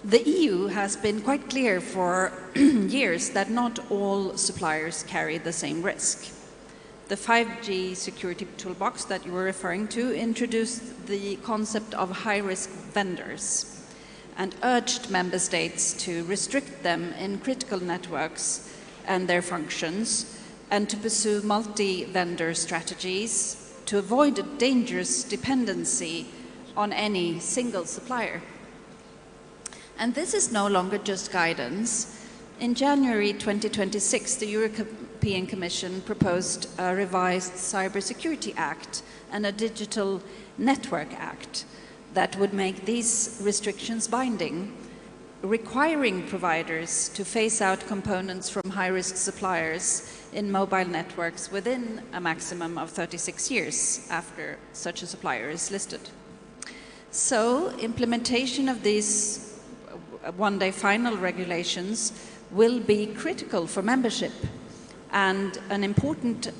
Speaker 9: The EU has been quite clear for years that not all suppliers carry the same risk. The 5G security toolbox that you were referring to introduced the concept of high-risk vendors and urged member states to restrict them in critical networks and their functions, and to pursue multi-vendor strategies to avoid a dangerous dependency on any single supplier. And this is no longer just guidance. In January 2026, the European Commission proposed a revised Cybersecurity Act and a Digital Network Act that would make these restrictions binding, requiring providers to phase out components from high-risk suppliers in mobile networks within a maximum of 36 years after such a supplier is listed. So, implementation of these one-day final regulations will be critical for membership and an important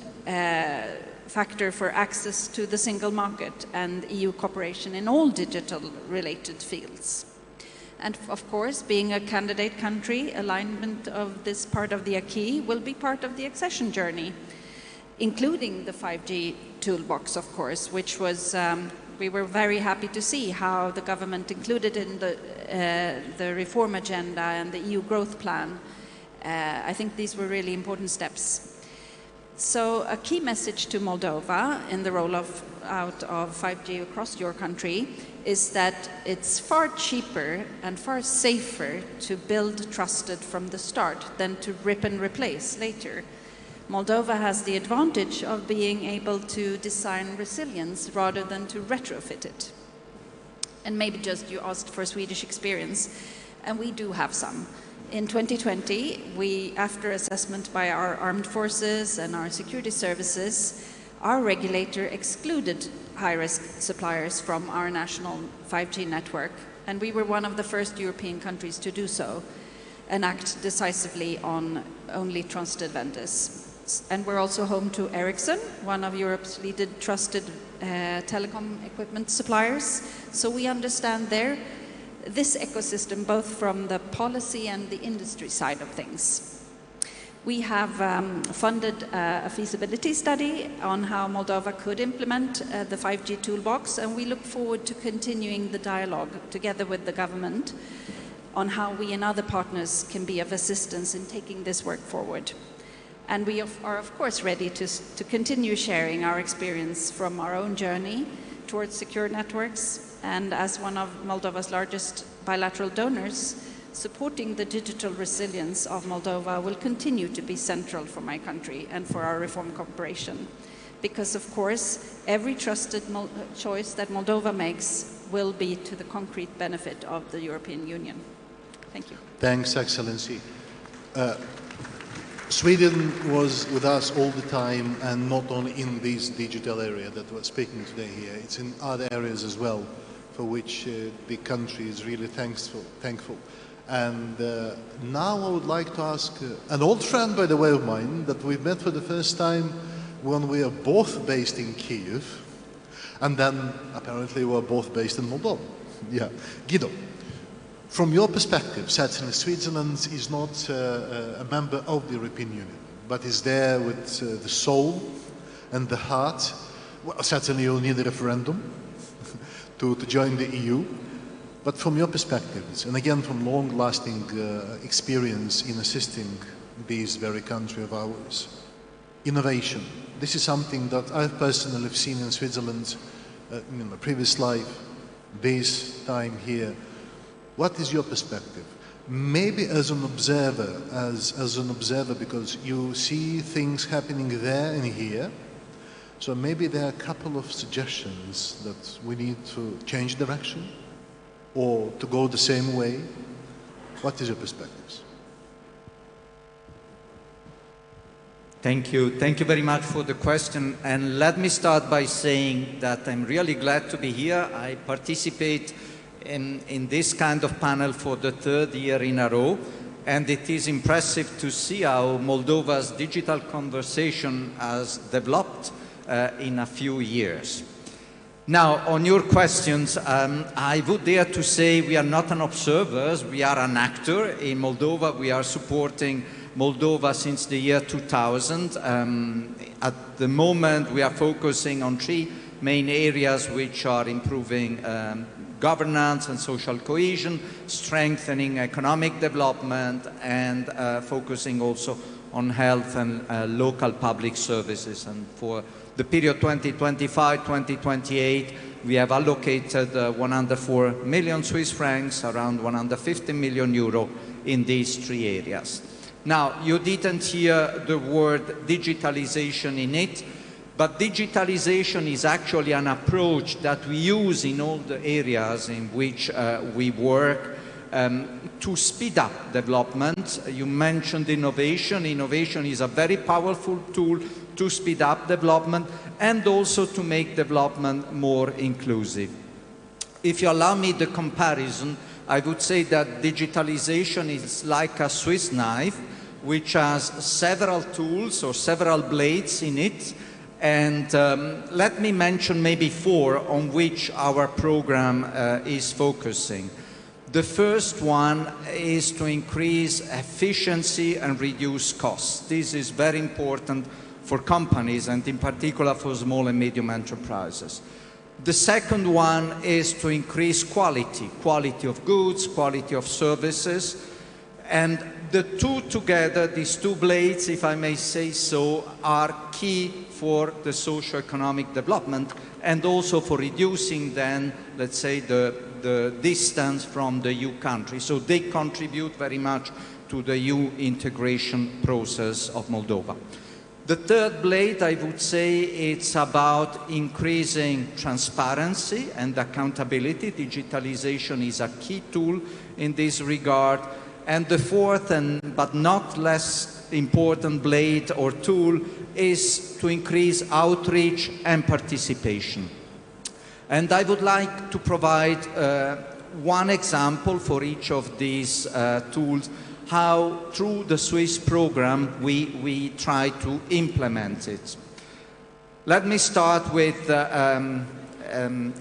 Speaker 9: factor for access to the single market and EU cooperation in all digital-related fields. And of course, being a candidate country, alignment of this part of the acquis will be part of the accession journey, including the 5G toolbox, of course, which was, we were very happy to see how the government included in the reform agenda and the EU growth plan. I think these were really important steps. So a key message to Moldova in the rollout of 5G across your country is that it's far cheaper and far safer to build trusted from the start than to rip and replace later. Moldova has the advantage of being able to design resilience rather than to retrofit it. And maybe just you asked for Swedish experience, and we do have some. In 2020, we, after assessment by our armed forces and our security services, our regulator excluded high-risk suppliers from our national 5G network, and we were one of the first European countries to do so and act decisively on only trusted vendors. And we're also home to Ericsson, one of Europe's leading trusted telecom equipment suppliers, so we understand this ecosystem both from the policy and the industry side of things. We have funded a feasibility study on how Moldova could implement the 5G toolbox, and we look forward to continuing the dialogue together with the government on how we and other partners can be of assistance in taking this work forward. And we are, of course, ready to continue sharing our experience from our own journey towards secure networks, and as one of Moldova's largest bilateral donors, supporting the digital resilience of Moldova will continue to be central for my country and for our reform cooperation. Because, of course, every trusted choice that Moldova makes will be to the concrete benefit of the European Union. Thank you.
Speaker 8: Thanks, Excellency. Sweden was with us all the time, and not only in this digital area that we're speaking today here, it's in other areas as well, for which the country is really thankful. And now I would like to ask an old friend, by the way, of mine, that we've met for the first time when we are both based in Kyiv, and then apparently we're both based in Moldova. Yeah, Guido. From your perspective, certainly Switzerland is not a member of the European Union, but is there with the soul and the heart. Well, certainly you'll need a referendum to join the EU. But from your perspectives, and again from long-lasting experience in assisting this very country of ours. Innovation. This is something that I've personally seen in Switzerland in my previous life, this time here. What is your perspective? Maybe as an observer, because you see things happening there and here. So maybe there are a couple of suggestions that we need to change direction or to go the same way. What is your perspectives?
Speaker 10: Thank you. Thank you very much for the question. And let me start by saying that I'm really glad to be here. I participate in this kind of panel for the third year in a row. And it is impressive to see how Moldova's digital conversation has developed in a few years. Now, on your questions, I would dare to say we are not an observer, we are an actor. In Moldova, we are supporting Moldova since the year 2000. At the moment, we are focusing on three main areas which are improving governance and social cohesion, strengthening economic development, and focusing also on health and local public services. And for the period 2025-2028, we have allocated 104 million Swiss francs, around 150 million euro in these three areas. Now, you didn't hear the word digitalization in it, but digitalization is actually an approach that we use in all the areas in which we work to speed up development. You mentioned innovation. Innovation is a very powerful tool to speed up development and also to make development more inclusive. If you allow me the comparison, I would say that digitalization is like a Swiss knife, which has several tools or several blades in it. And let me mention maybe four on which our program is focusing. The first one is to increase efficiency and reduce costs. This is very important for companies and in particular for small and medium enterprises. The second one is to increase quality of goods, quality of services. And the two together, these two blades, if I may say so, are key for the socio-economic development and also for reducing then, let's say, the distance from the EU country. So they contribute very much to the EU integration process of Moldova. The third blade, I would say, it's about increasing transparency and accountability. Digitalization is a key tool in this regard. And the fourth, but not less important blade or tool is to increase outreach and participation. And I would like to provide one example for each of these tools, how through the Swiss program we try to implement it. Let me start with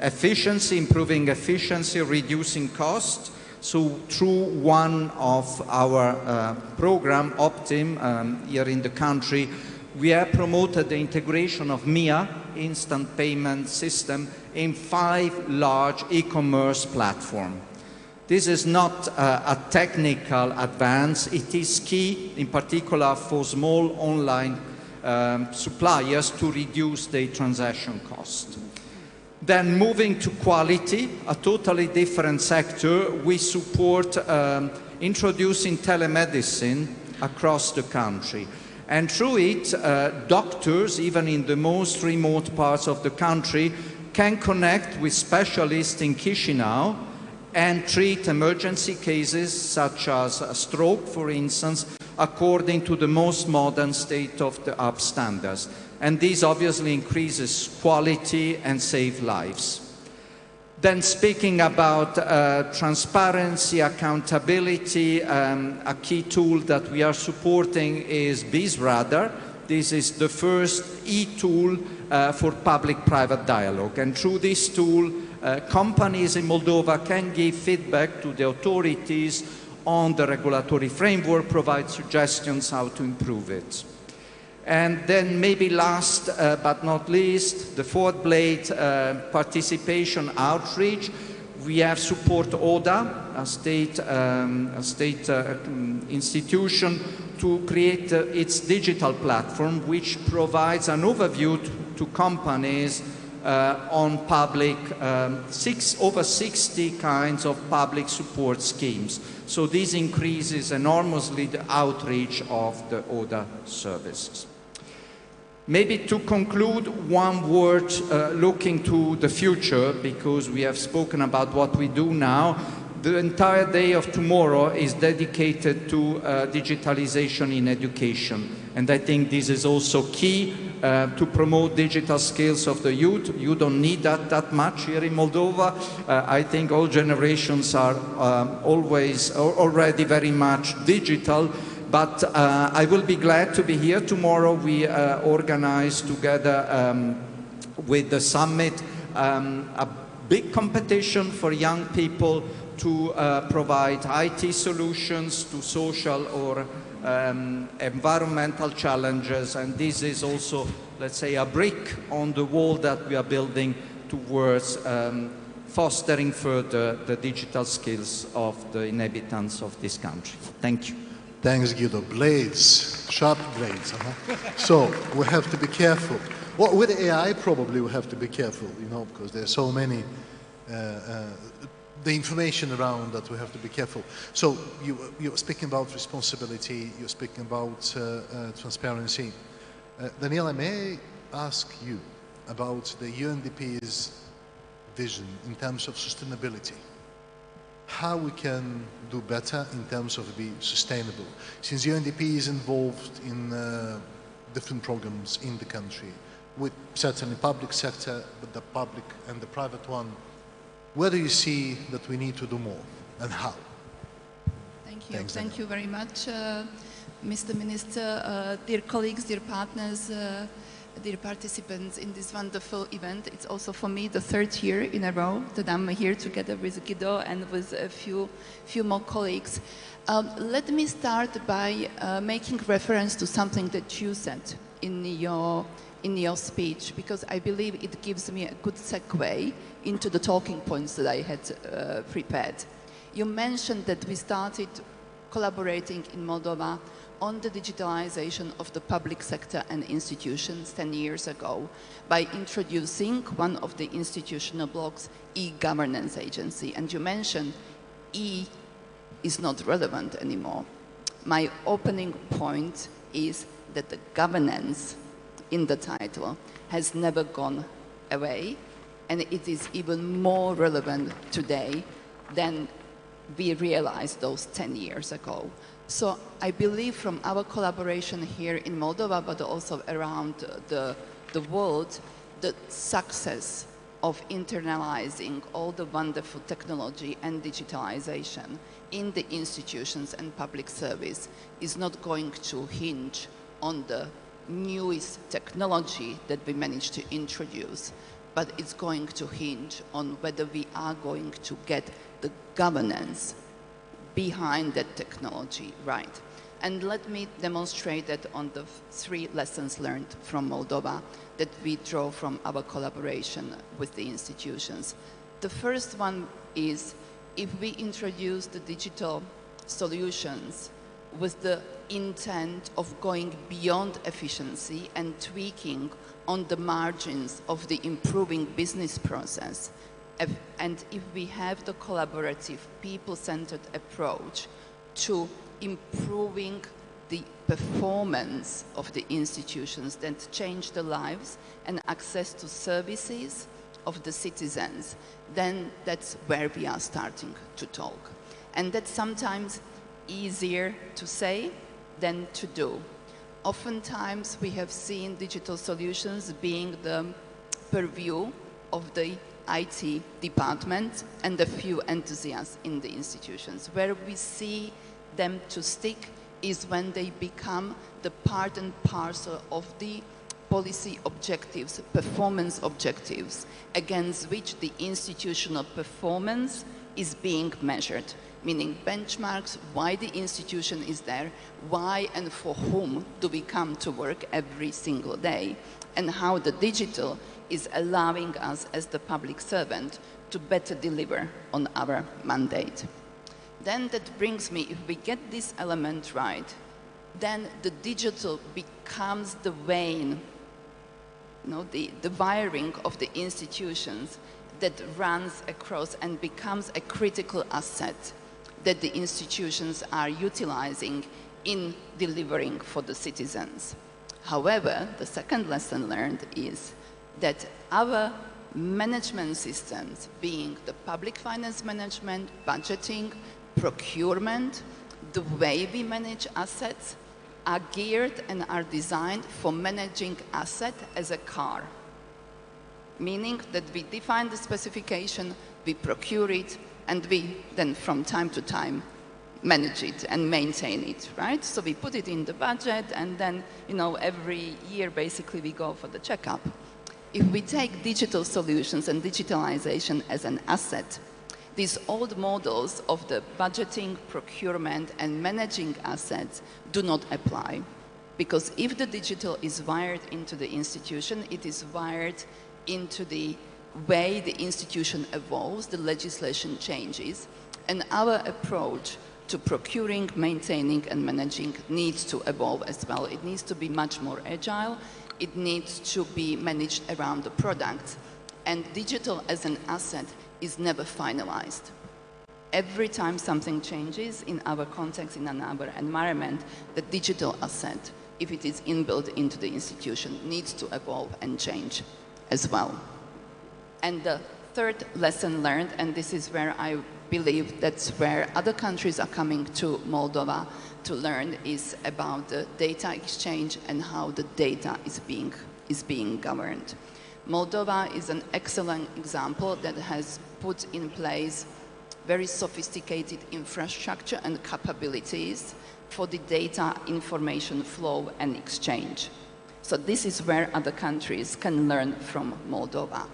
Speaker 10: efficiency, improving efficiency, reducing cost. So through one of our program, Optim, here in the country, we have promoted the integration of MIA, instant payment system, in 5 large e-commerce platforms. This is not a technical advance. It is key, in particular, for small online suppliers to reduce their transaction cost. Then moving to quality, a totally different sector, we support introducing telemedicine across the country. And through it, doctors, even in the most remote parts of the country, can connect with specialists in Chisinau and treat emergency cases such as a stroke, for instance, according to the most modern state-of-the-art standards. And this obviously increases quality and saves lives. Then speaking about transparency, accountability, a key tool that we are supporting is BizRadar. This is the first e-tool for public-private dialogue. And through this tool, companies in Moldova can give feedback to the authorities on the regulatory framework, provide suggestions how to improve it. And then maybe last but not least, the fourth blade, participation outreach. We have support ODA, a state institution, to create its digital platform, which provides an overview to companies on public, over 60 kinds of public support schemes. So this increases enormously the outreach of the ODA services. Maybe to conclude, one word looking to the future, because we have spoken about what we do now. The entire day of tomorrow is dedicated to digitalization in education. And I think this is also key to promote digital skills of the youth. You don't need that much here in Moldova. I think all generations are already very much digital. But I will be glad to be here tomorrow. We organize together with the summit a big competition for young people to provide IT solutions to social or environmental challenges. And this is also, let's say, a brick on the wall that we are building towards fostering further the digital skills of the inhabitants of this country. Thank you.
Speaker 8: Thanks, Guido. Blades, sharp blades. So we have to be careful. Well, with AI, probably we have to be careful, you know, because there's so many, the information around that we have to be careful. So you're speaking about responsibility, you're speaking about transparency. Daniela, may I ask you about the UNDP's vision in terms of sustainability? How we can do better in terms of being sustainable. Since UNDP is involved in different programs in the country, with certainly public sector, but the public and the private one, where do you see that we need to do more and how?
Speaker 11: Thank you.
Speaker 8: Thanks,
Speaker 11: Thank you very much, Mr. Minister, dear colleagues, dear partners, dear participants in this wonderful event. It's also for me the third year in a row that I'm here together with Guido and with a few more colleagues. Let me start by making reference to something that you said in your speech, because I believe it gives me a good segue into the talking points that I had prepared. You mentioned that we started collaborating in Moldova on the digitalization of the public sector and institutions 10 years ago by introducing one of the institutional blocks, e-governance agency. And you mentioned E is not relevant anymore. My opening point is that the governance in the title has never gone away, and it is even more relevant today than we realized those 10 years ago. So I believe from our collaboration here in Moldova, but also around the world, the success of internalizing all the wonderful technology and digitalization in the institutions and public service is not going to hinge on the newest technology that we managed to introduce, but it's going to hinge on whether we are going to get the governance behind that technology right. And let me demonstrate that on the 3 lessons learned from Moldova that we draw from our collaboration with the institutions. The first one is, if we introduce the digital solutions with the intent of going beyond efficiency and tweaking on the margins of the improving business process, and if we have the collaborative, people-centered approach to improving the performance of the institutions that change the lives and access to services of the citizens, then that's where we are starting to talk. And that's sometimes easier to say than to do. Oftentimes we have seen digital solutions being the purview of the IT department and a few enthusiasts in the institutions. Where we see them to stick is when they become the part and parcel of the policy objectives, performance objectives, against which the institutional performance is being measured, meaning benchmarks, why the institution is there, why and for whom do we come to work every single day, and how the digital is allowing us as the public servant to better deliver on our mandate. Then that brings me, if we get this element right, then the digital becomes the vein, the wiring of the institutions that runs across and becomes a critical asset that the institutions are utilizing in delivering for the citizens. However, the second lesson learned is that our management systems, being the public finance management, budgeting, procurement, the way we manage assets, are geared and are designed for managing asset as a car. Meaning that we define the specification, we procure it, and we then from time to time manage it and maintain it, right? So we put it in the budget, and then, every year basically we go for the checkup. If we take digital solutions and digitalization as an asset, these old models of the budgeting, procurement, and managing assets do not apply. Because if the digital is wired into the institution, it is wired into the way the institution evolves, the legislation changes, and our approach to procuring, maintaining, and managing needs to evolve as well. It needs to be much more agile. It needs to be managed around the product. And digital as an asset is never finalized. Every time something changes in our context, in our environment, the digital asset, if it is inbuilt into the institution, needs to evolve and change as well. And the third lesson learned, and this is where I believe that's where other countries are coming to Moldova to learn, is about the data exchange and how the data is being governed. Moldova is an excellent example that has put in place very sophisticated infrastructure and capabilities for the data information flow and exchange. So this is where other countries can learn from Moldova.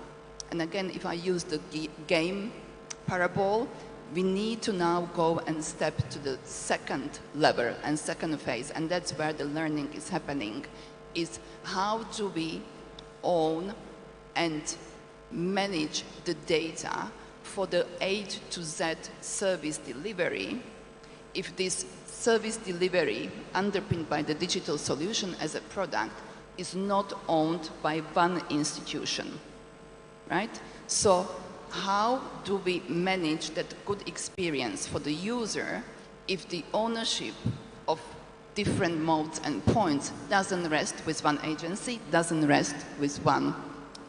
Speaker 11: And again, if I use the game parable, we need to now go and step to the second level and second phase, and that's where the learning is happening, is how do we own and manage the data for the A to Z service delivery, if this service delivery underpinned by the digital solution as a product is not owned by one institution, right? So how do we manage that good experience for the user if the ownership of different modes and points doesn't rest with one agency, doesn't rest with one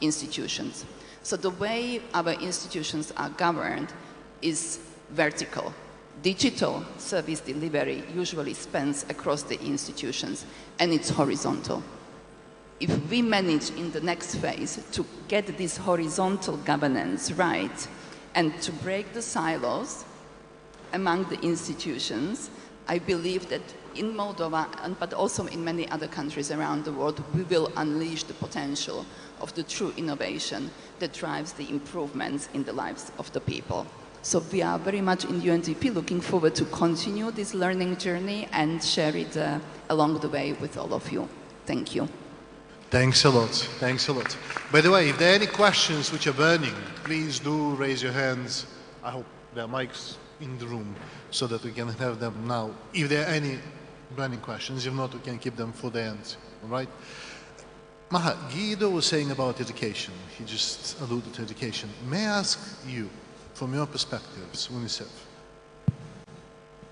Speaker 11: institution? So the way our institutions are governed is vertical. Digital service delivery usually spans across the institutions, and it's horizontal. If we manage in the next phase to get this horizontal governance right and to break the silos among the institutions, I believe that in Moldova, but also in many other countries around the world, we will unleash the potential of the true innovation that drives the improvements in the lives of the people. So we are very much in UNDP looking forward to continue this learning journey and share it along the way with all of you. Thank you.
Speaker 8: Thanks a lot. Thanks a lot. By the way, if there are any questions which are burning, please do raise your hands. I hope there are mics in the room so that we can have them now. If there are any burning questions, if not, we can keep them for the end. All right? Maha, Guido was saying about education. He just alluded to education. May I ask you, from your perspectives, UNICEF,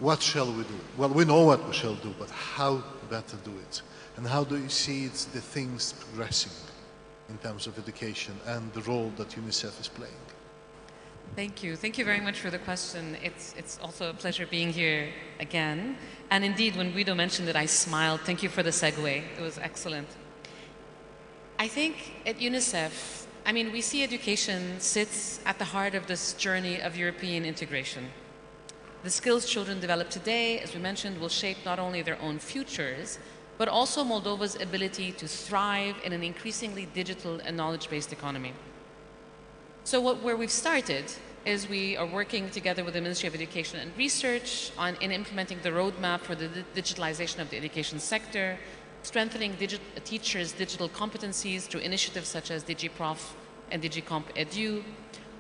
Speaker 8: what shall we do? Well, we know what we shall do, but how better do it? And how do you see the things progressing in terms of education and the role that UNICEF is playing?
Speaker 12: Thank you. Thank you very much for the question. It's also a pleasure being here again. And indeed, when Guido mentioned it, I smiled. Thank you for the segue. It was excellent. I think at UNICEF, we see education sits at the heart of this journey of European integration. The skills children develop today, as we mentioned, will shape not only their own futures, but also Moldova's ability to thrive in an increasingly digital and knowledge-based economy. So where we've started is we are working together with the Ministry of Education and Research in implementing the roadmap for the digitalization of the education sector, strengthening teachers' digital competencies through initiatives such as DigiProf and DigiComp Edu,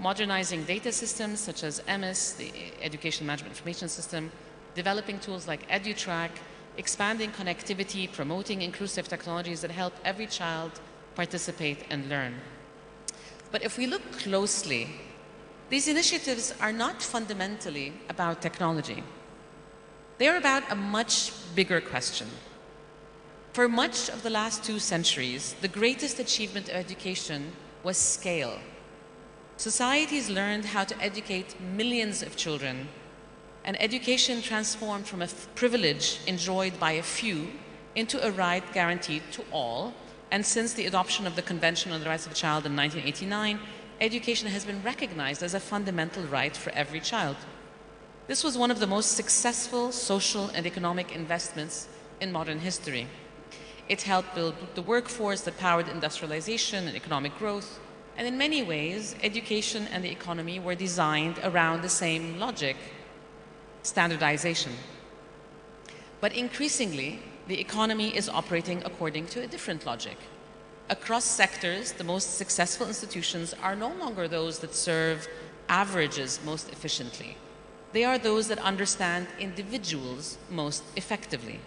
Speaker 12: modernizing data systems such as EMIS, the Education Management Information System, developing tools like EduTrack, expanding connectivity, promoting inclusive technologies that help every child participate and learn. But if we look closely, these initiatives are not fundamentally about technology. They're about a much bigger question. For much of the last 2 centuries, the greatest achievement of education was scale. Societies learned how to educate millions of children, and education transformed from a privilege enjoyed by a few into a right guaranteed to all. And since the adoption of the Convention on the Rights of the Child in 1989, education has been recognized as a fundamental right for every child. This was one of the most successful social and economic investments in modern history. It helped build the workforce that powered industrialization and economic growth, and in many ways, education and the economy were designed around the same logic: standardization. But increasingly, the economy is operating according to a different logic. Across sectors, the most successful institutions are no longer those that serve averages most efficiently. They are those that understand individuals most effectively.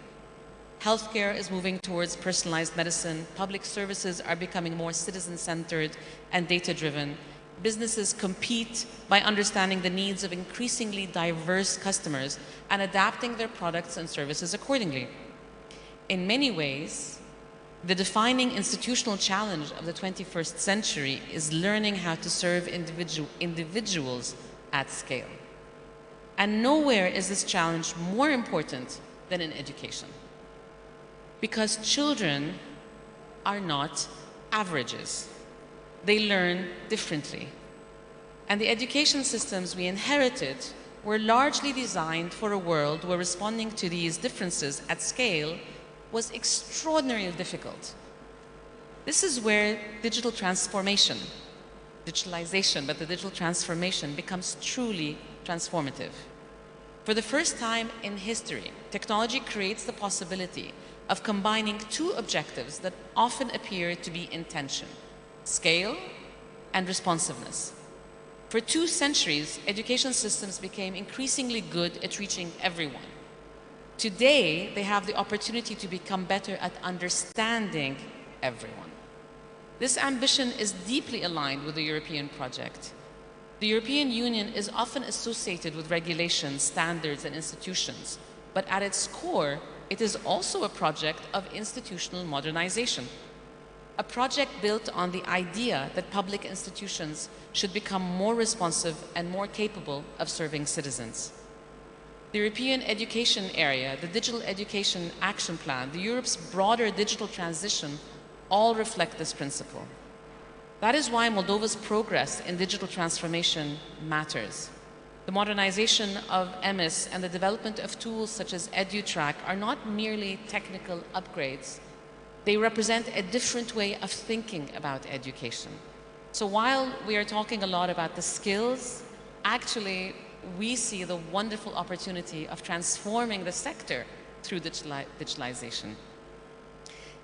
Speaker 12: Healthcare is moving towards personalized medicine. Public services are becoming more citizen-centered and data-driven. Businesses compete by understanding the needs of increasingly diverse customers and adapting their products and services accordingly. In many ways, the defining institutional challenge of the 21st century is learning how to serve individuals at scale. And nowhere is this challenge more important than in education. Because children are not averages. They learn differently. And the education systems we inherited were largely designed for a world where responding to these differences at scale was extraordinarily difficult. This is where digital transformation, digitalization, but the digital transformation becomes truly transformative. For the first time in history, technology creates the possibility of combining 2 objectives that often appear to be in tension: scale and responsiveness. For 2 centuries, education systems became increasingly good at reaching everyone. Today, they have the opportunity to become better at understanding everyone. This ambition is deeply aligned with the European project. The European Union is often associated with regulations, standards, and institutions, but at its core, it is also a project of institutional modernization. A project built on the idea that public institutions should become more responsive and more capable of serving citizens. The European education area, the Digital Education Action Plan, Europe's broader digital transition all reflect this principle. That is why Moldova's progress in digital transformation matters. The modernization of EMIS and the development of tools such as EduTrack are not merely technical upgrades. They represent a different way of thinking about education. So while we are talking a lot about the skills, actually we see the wonderful opportunity of transforming the sector through digitalization.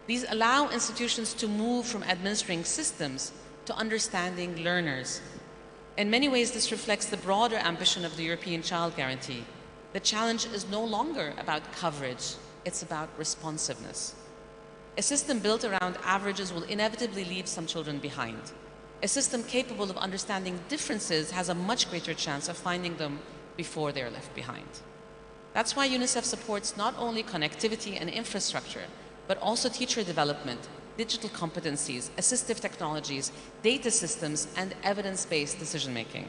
Speaker 12: These allow institutions to move from administering systems to understanding learners. In many ways, this reflects the broader ambition of the European Child Guarantee. The challenge is no longer about coverage, it's about responsiveness. A system built around averages will inevitably leave some children behind. A system capable of understanding differences has a much greater chance of finding them before they're left behind. That's why UNICEF supports not only connectivity and infrastructure, but also teacher development, digital competencies, assistive technologies, data systems, and evidence-based decision-making.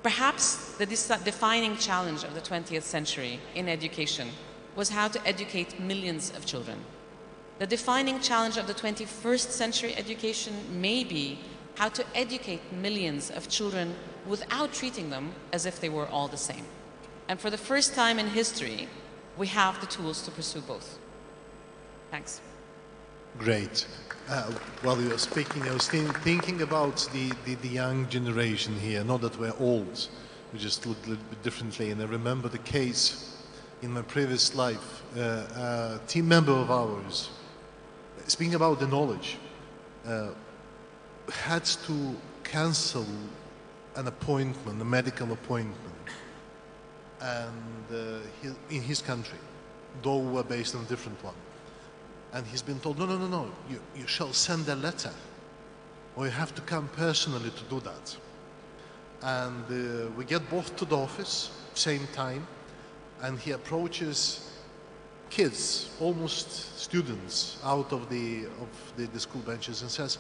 Speaker 12: Perhaps the defining challenge of the 20th century in education was how to educate millions of children. The defining challenge of the 21st century education may be how to educate millions of children without treating them as if they were all the same. And for the first time in history, we have the tools to pursue both. Thanks.
Speaker 8: Great. While you were speaking, I was thinking about the young generation here, not that we're old, we just look a little bit differently. And I remember the case in my previous life, a team member of ours, speaking about the knowledge, had to cancel an appointment, a medical appointment, and in his country. though we were based on a different one. And he's been told, no, you shall send a letter, or you have to come personally to do that. And we get both to the office, same time, and he approaches kids, almost students, out of the school benches and says,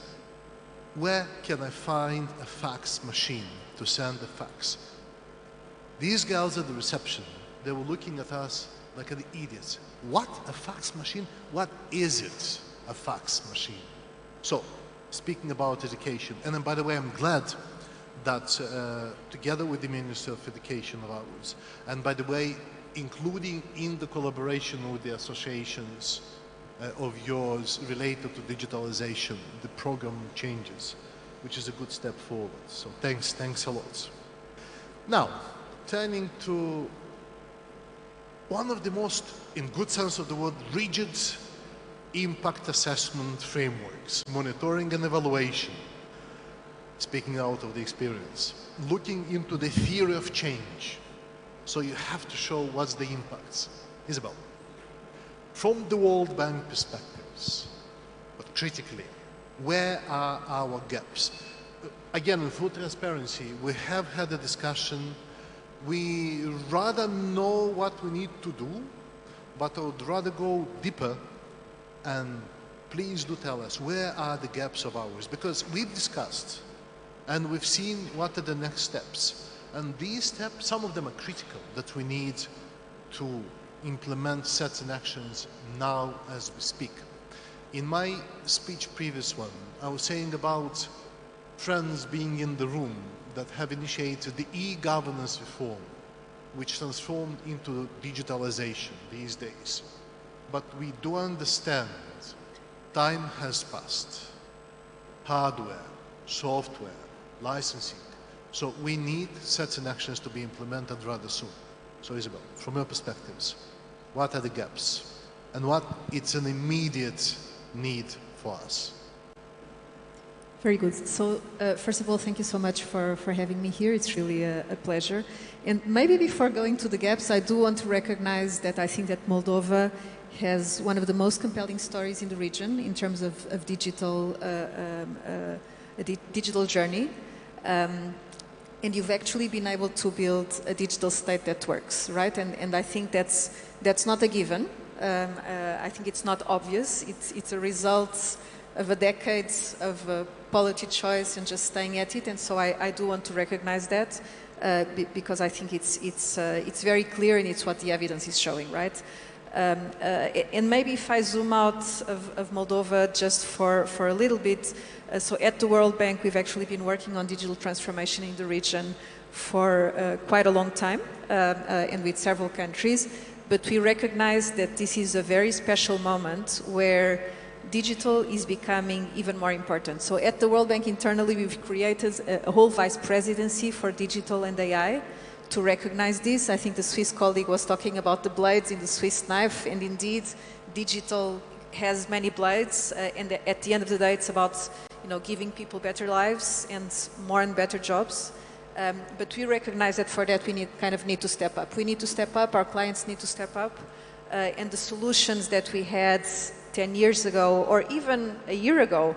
Speaker 8: where can I find a fax machine to send a fax? These girls at the reception, they were looking at us like an idiots. What, a fax machine? What is it, a fax machine? So, speaking about education, and then by the way, I'm glad that together with the Minister of Education of ours, and by the way, including in the collaboration with the associations of yours related to digitalization, the program changes, which is a good step forward. So thanks a lot. Now, turning to one of the most, in good sense of the word, rigid impact assessment frameworks, monitoring and evaluation, speaking out of the experience, looking into the theory of change. So you have to show what's the impacts. Isabel, from the World Bank perspectives, but critically, where are our gaps? Again, in full transparency, we have had a discussion. We rather know what we need to do, but I would rather go deeper, and please do tell us, where are the gaps of ours? Because we've discussed, and we've seen what are the next steps. And these steps, some of them are critical, that we need to implement certain actions now as we speak. In my speech, previous one, I was saying about friends being in the room that have initiated the e-governance reform, which transformed into digitalization these days. But we do understand time has passed. Hardware, software, licensing. So we need certain actions to be implemented rather soon. So Isabel, from your perspectives, what are the gaps? And what is an immediate need for us?
Speaker 13: Very good. So first of all, thank you so much for having me here. It's really a pleasure. And maybe before going to the gaps, I do want to recognize that I think that Moldova has one of the most compelling stories in the region in terms of digital journey. And you've actually been able to build a digital state that works, right? And I think that's not a given. I think it's not obvious. It's a result of a decade of policy choice and just staying at it. And so I do want to recognize that because I think it's very clear and it's what the evidence is showing, right? And maybe if I zoom out of Moldova just for a little bit, so at the World Bank we've actually been working on digital transformation in the region for quite a long time and with several countries, but we recognize that this is a very special moment where digital is becoming even more important. So at the World Bank internally we've created a whole vice presidency for digital and AI to recognize this. I think the Swiss colleague was talking about the blades in the Swiss knife, and indeed digital has many blades and at the end of the day it's about giving people better lives and more and better jobs. But we recognize that for that we need to step up. We need to step up, our clients need to step up, and the solutions that we had 10 years ago or even a year ago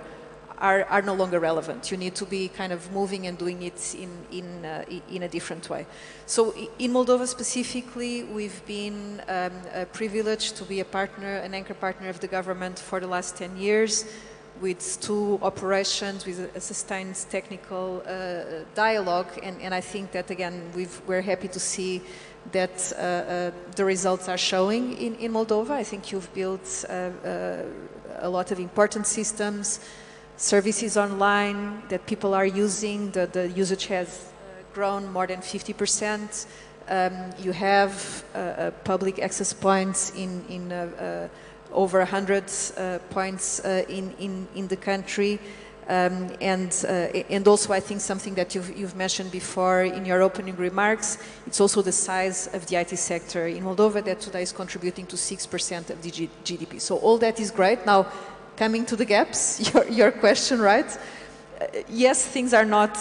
Speaker 13: are no longer relevant. You need to be kind of moving and doing it in a different way. So in Moldova specifically, we've been privileged to be a partner, an anchor partner of the government for the last 10 years with 2 operations, with a sustained technical dialogue. And I think that, again, we're happy to see that the results are showing in Moldova. I think you've built a lot of important systems, services online that people are using. The usage has grown more than 50%. You have public access points in over 100 points in the country. And also I think something that you've mentioned before in your opening remarks, it's also the size of the IT sector in Moldova that today is contributing to 6% of the GDP. So all that is great. Now, coming to the gaps, your question, right? Yes, things are not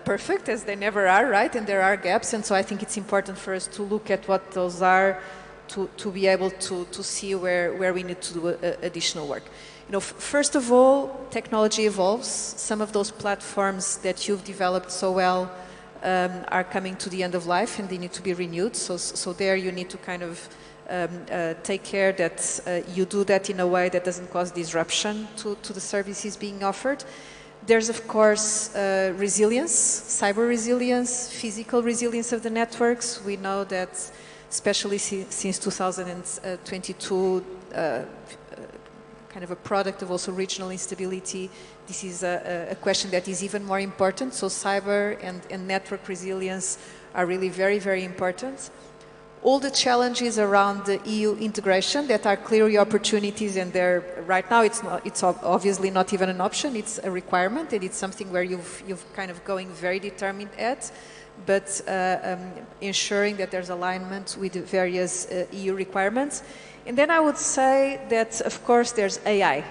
Speaker 13: perfect, as they never are, right? And there are gaps, and so I think it's important for us to look at what those are, to be able to see where we need to do additional work. You know, first of all, technology evolves. Some of those platforms that you've developed so well are coming to the end of life and they need to be renewed. So there you need to kind of take care that you do that in a way that doesn't cause disruption to the services being offered. There's, of course, resilience, cyber resilience, physical resilience of the networks. We know that, especially since 2022, kind of a product of also regional instability, this is a question that is even more important. So cyber and network resilience are really very, very important. All the challenges around the EU integration that are clearly opportunities, and they're right now it's obviously not even an option, it's a requirement, and it's something where you've kind of going very determined at, but ensuring that there's alignment with the various EU requirements. And then I would say that, of course, there's AI,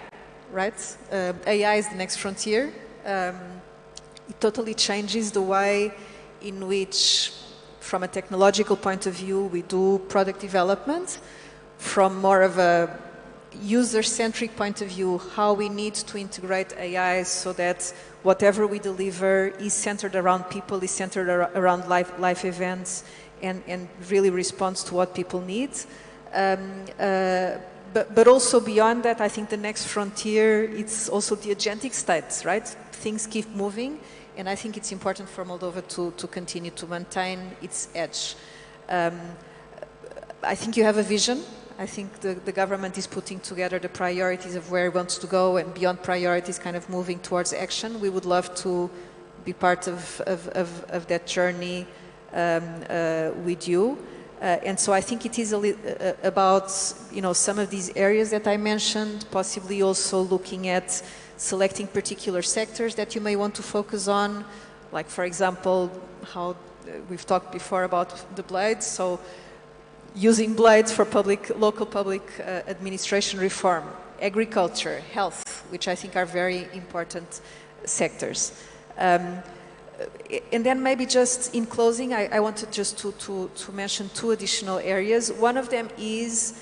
Speaker 13: right? AI is the next frontier. It totally changes the way in which, from a technological point of view, we do product development. From more of a user-centric point of view, how we need to integrate AI so that whatever we deliver is centered around people, is centered around life events, and really responds to what people need. But also beyond that, I think the next frontier, it's also the agentic states, right? Things keep moving, and I think it's important for Moldova to continue to maintain its edge. I think you have a vision. I think the government is putting together the priorities of where it wants to go, and beyond priorities, kind of moving towards action. We would love to be part of that journey with you. And so I think it is about, you know, some of these areas that I mentioned, possibly also looking at selecting particular sectors that you may want to focus on, like, for example, how we've talked before about the blades, so using blades for local public administration reform, agriculture, health, which I think are very important sectors. And then maybe just in closing, I wanted just to mention two additional areas. One of them is,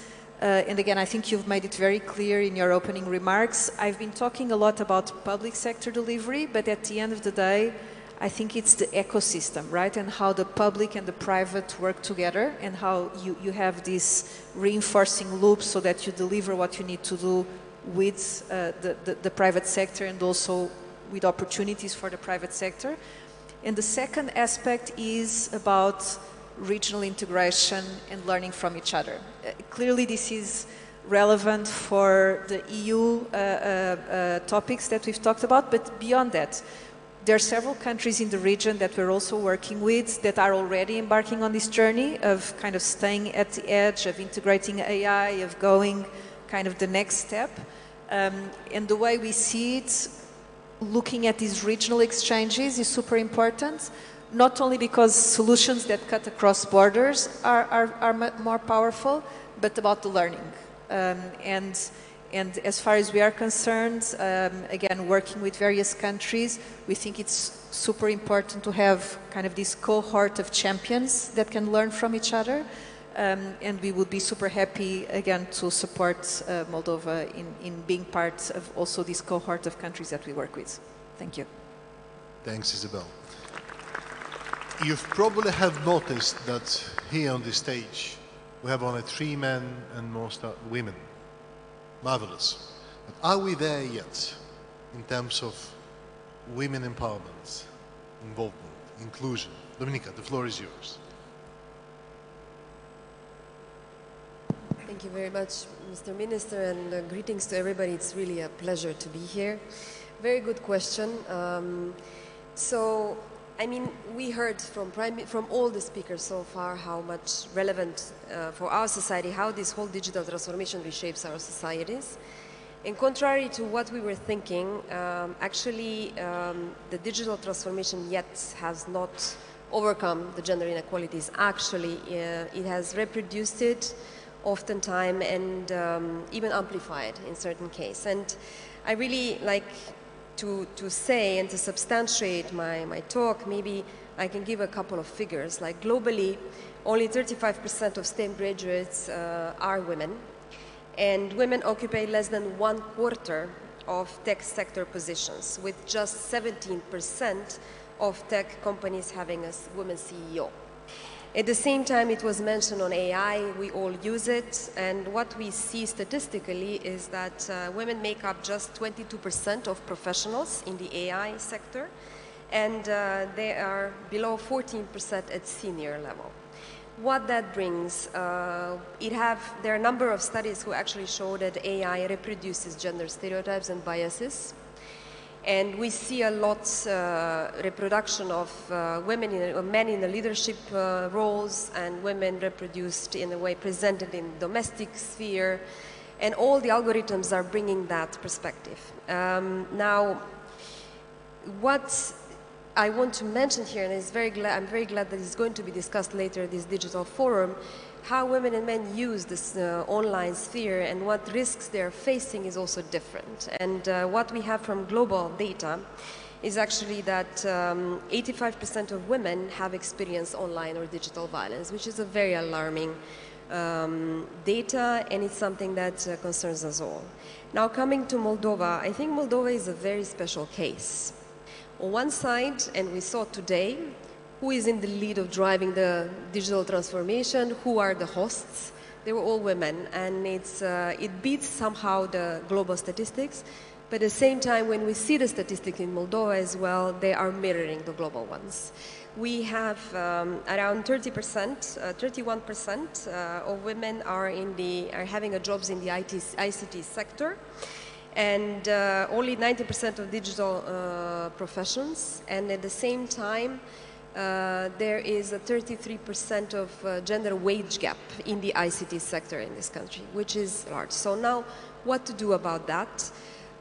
Speaker 13: and again, I think you've made it very clear in your opening remarks, I've been talking a lot about public sector delivery, but at the end of the day, I think it's the ecosystem, right? And how the public and the private work together, and how you have this reinforcing loop so that you deliver what you need to do with the private sector, and also with opportunities for the private sector. And the second aspect is about regional integration and learning from each other. Clearly, this is relevant for the EU topics that we've talked about, but beyond that, there are several countries in the region that we're also working with that are already embarking on this journey of kind of staying at the edge, of integrating AI, of going kind of the next step. And the way we see it, looking at these regional exchanges is super important, not only because solutions that cut across borders are more powerful, but about the learning. And as far as we are concerned, again, working with various countries, we think it's super important to have kind of this cohort of champions that can learn from each other. And we would be super happy, again, to support Moldova in being part of also this cohort of countries that we work with. Thank you.
Speaker 8: Thanks, Isabel. You probably have noticed that here on the stage, we have only 3 men and most women. Marvelous. But are we there yet in terms of women empowerment, involvement, inclusion? Dominika, the floor is yours.
Speaker 14: Thank you very much, Mr. Minister, and greetings to everybody. It's really a pleasure to be here. Very good question. So, I mean, we heard from all the speakers so far how much relevant for our society, how this whole digital transformation reshapes our societies. And contrary to what we were thinking, actually the digital transformation yet has not overcome the gender inequalities. Actually, it has reproduced it oftentimes and even amplified in certain cases. And I really like to say and to substantiate my talk, maybe I can give a couple of figures. Like globally, only 35% of STEM graduates are women, and women occupy less than 1/4 of tech sector positions, with just 17% of tech companies having a woman CEO. At the same time, it was mentioned on AI, we all use it, and what we see statistically is that women make up just 22% of professionals in the AI sector, and they are below 14% at senior level. What that brings, there are a number of studies who actually show that AI reproduces gender stereotypes and biases. And we see a lot reproduction of men in the leadership roles, and women reproduced in a way presented in domestic sphere, and all the algorithms are bringing that perspective. Now, what I want to mention here, and I'm very glad that it's going to be discussed later at this digital forum, how women and men use this online sphere and what risks they're facing is also different. And what we have from global data is actually that 85% of women have experienced online or digital violence, which is a very alarming data, and it's something that concerns us all. Now, coming to Moldova, I think Moldova is a very special case. On one side, and we saw today, who is in the lead of driving the digital transformation, who are the hosts. They were all women, and it beats somehow the global statistics, but at the same time, when we see the statistics in Moldova as well, they are mirroring the global ones. We have around 31% of women are having jobs in the ICT sector, and only 90% of digital professions, and at the same time, there is a 33% of gender wage gap in the ICT sector in this country, which is large. So now, what to do about that?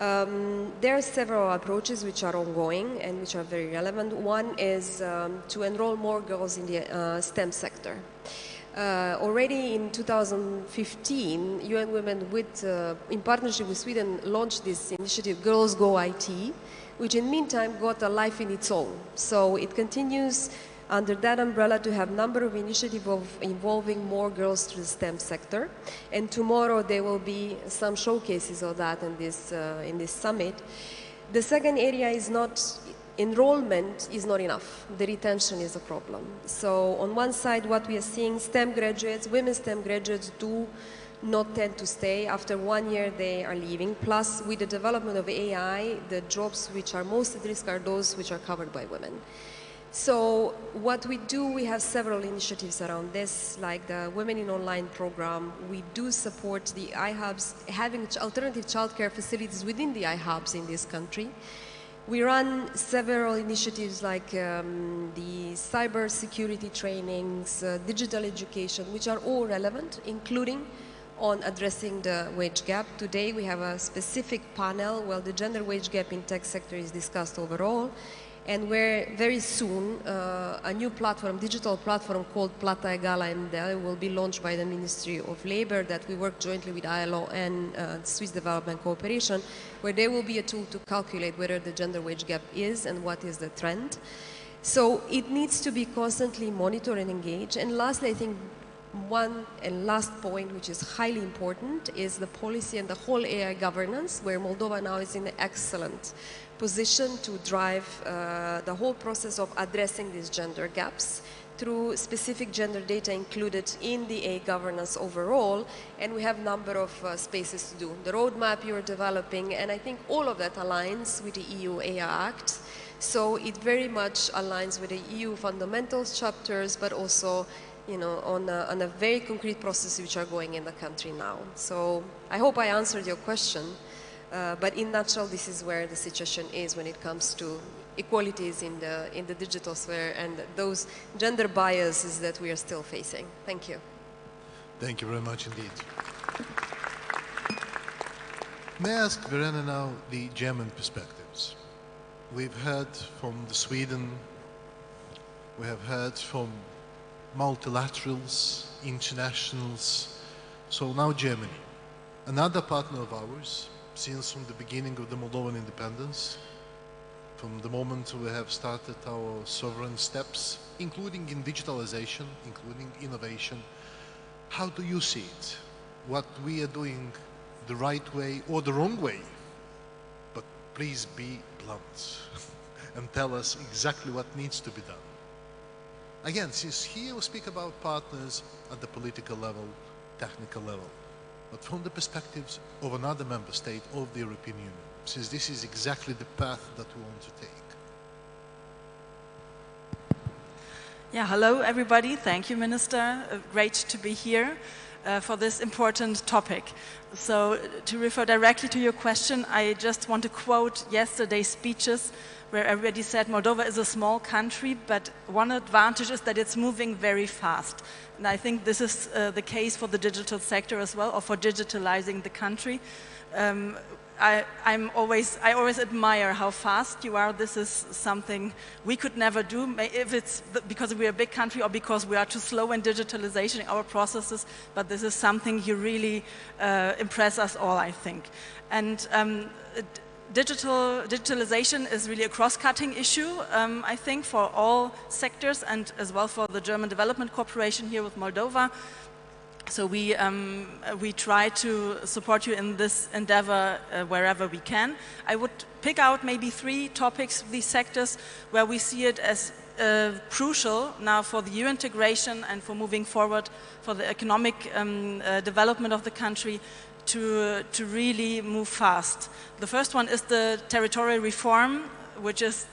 Speaker 14: There are several approaches which are ongoing and which are very relevant. One is to enroll more girls in the STEM sector. Already in 2015, UN Women, in partnership with Sweden, launched this initiative, Girls Go IT, which in the meantime got a life in its own. So it continues under that umbrella to have a number of initiatives involving more girls to the STEM sector. And tomorrow there will be some showcases of that in this summit. The second area is enrollment is not enough. The retention is a problem. So on one side, what we are seeing, STEM graduates, women STEM graduates do not tend to stay. After 1 year, they are leaving. Plus, with the development of AI, the jobs which are most at risk are those which are covered by women. So what we do, we have several initiatives around this, like the Women in Online program. We do support the iHubs, having alternative childcare facilities within the iHubs in this country. We run several initiatives like the cyber security trainings, digital education, which are all relevant, including on addressing the wage gap. Today we have a specific panel where the gender wage gap in tech sector is discussed overall, and where very soon a new platform, digital platform called Plata Egala MDL will be launched by the Ministry of Labor that we work jointly with ILO and Swiss Development Cooperation, where there will be a tool to calculate whether the gender wage gap is and what is the trend. So it needs to be constantly monitored and engaged. And lastly, I think one and last point, which is highly important, is the policy and the whole AI governance, where Moldova now is in an excellent position to drive the whole process of addressing these gender gaps through specific gender data included in the AI governance overall, and we have a number of spaces to do. The roadmap you're developing, and I think all of that aligns with the EU AI Act, so it very much aligns with the EU fundamentals chapters, but also on a very concrete process which are going in the country now. So I hope I answered your question, but in a nutshell, this is where the situation is when it comes to equalities in the digital sphere and those gender biases that we are still facing. Thank you.
Speaker 8: Thank you very much indeed. May I ask Verena now the German perspectives? We've heard from Sweden, we have heard from multilaterals, internationals, so now Germany, another partner of ours since from the beginning of the Moldovan independence, from the moment we have started our sovereign steps, including in digitalization, including innovation. How do you see it? What we are doing the right way or the wrong way? But please be blunt and tell us exactly what needs to be done. Again, since here we speak about partners at the political level, technical level, but from the perspectives of another member state of the European Union, since this is exactly the path that we want to take.
Speaker 15: Yeah, hello everybody. Thank you, Minister. Great to be here for this important topic. So to refer directly to your question, I just want to quote yesterday's speeches where everybody said Moldova is a small country, but one advantage is that it's moving very fast. And I think this is the case for the digital sector as well, or for digitalizing the country. I always admire how fast you are. This is something we could never do, if it's because we're a big country or because we are too slow in digitalization our processes, but this is something you really impress us all, I think. And digitalization is really a cross-cutting issue, I think, for all sectors and as well for the German Development Corporation here with Moldova. So we try to support you in this endeavor wherever we can. I would pick out maybe 3 topics, these sectors, where we see it as crucial now for the EU integration and for moving forward for the economic development of the country to really move fast. The first one is the territorial reform, which is,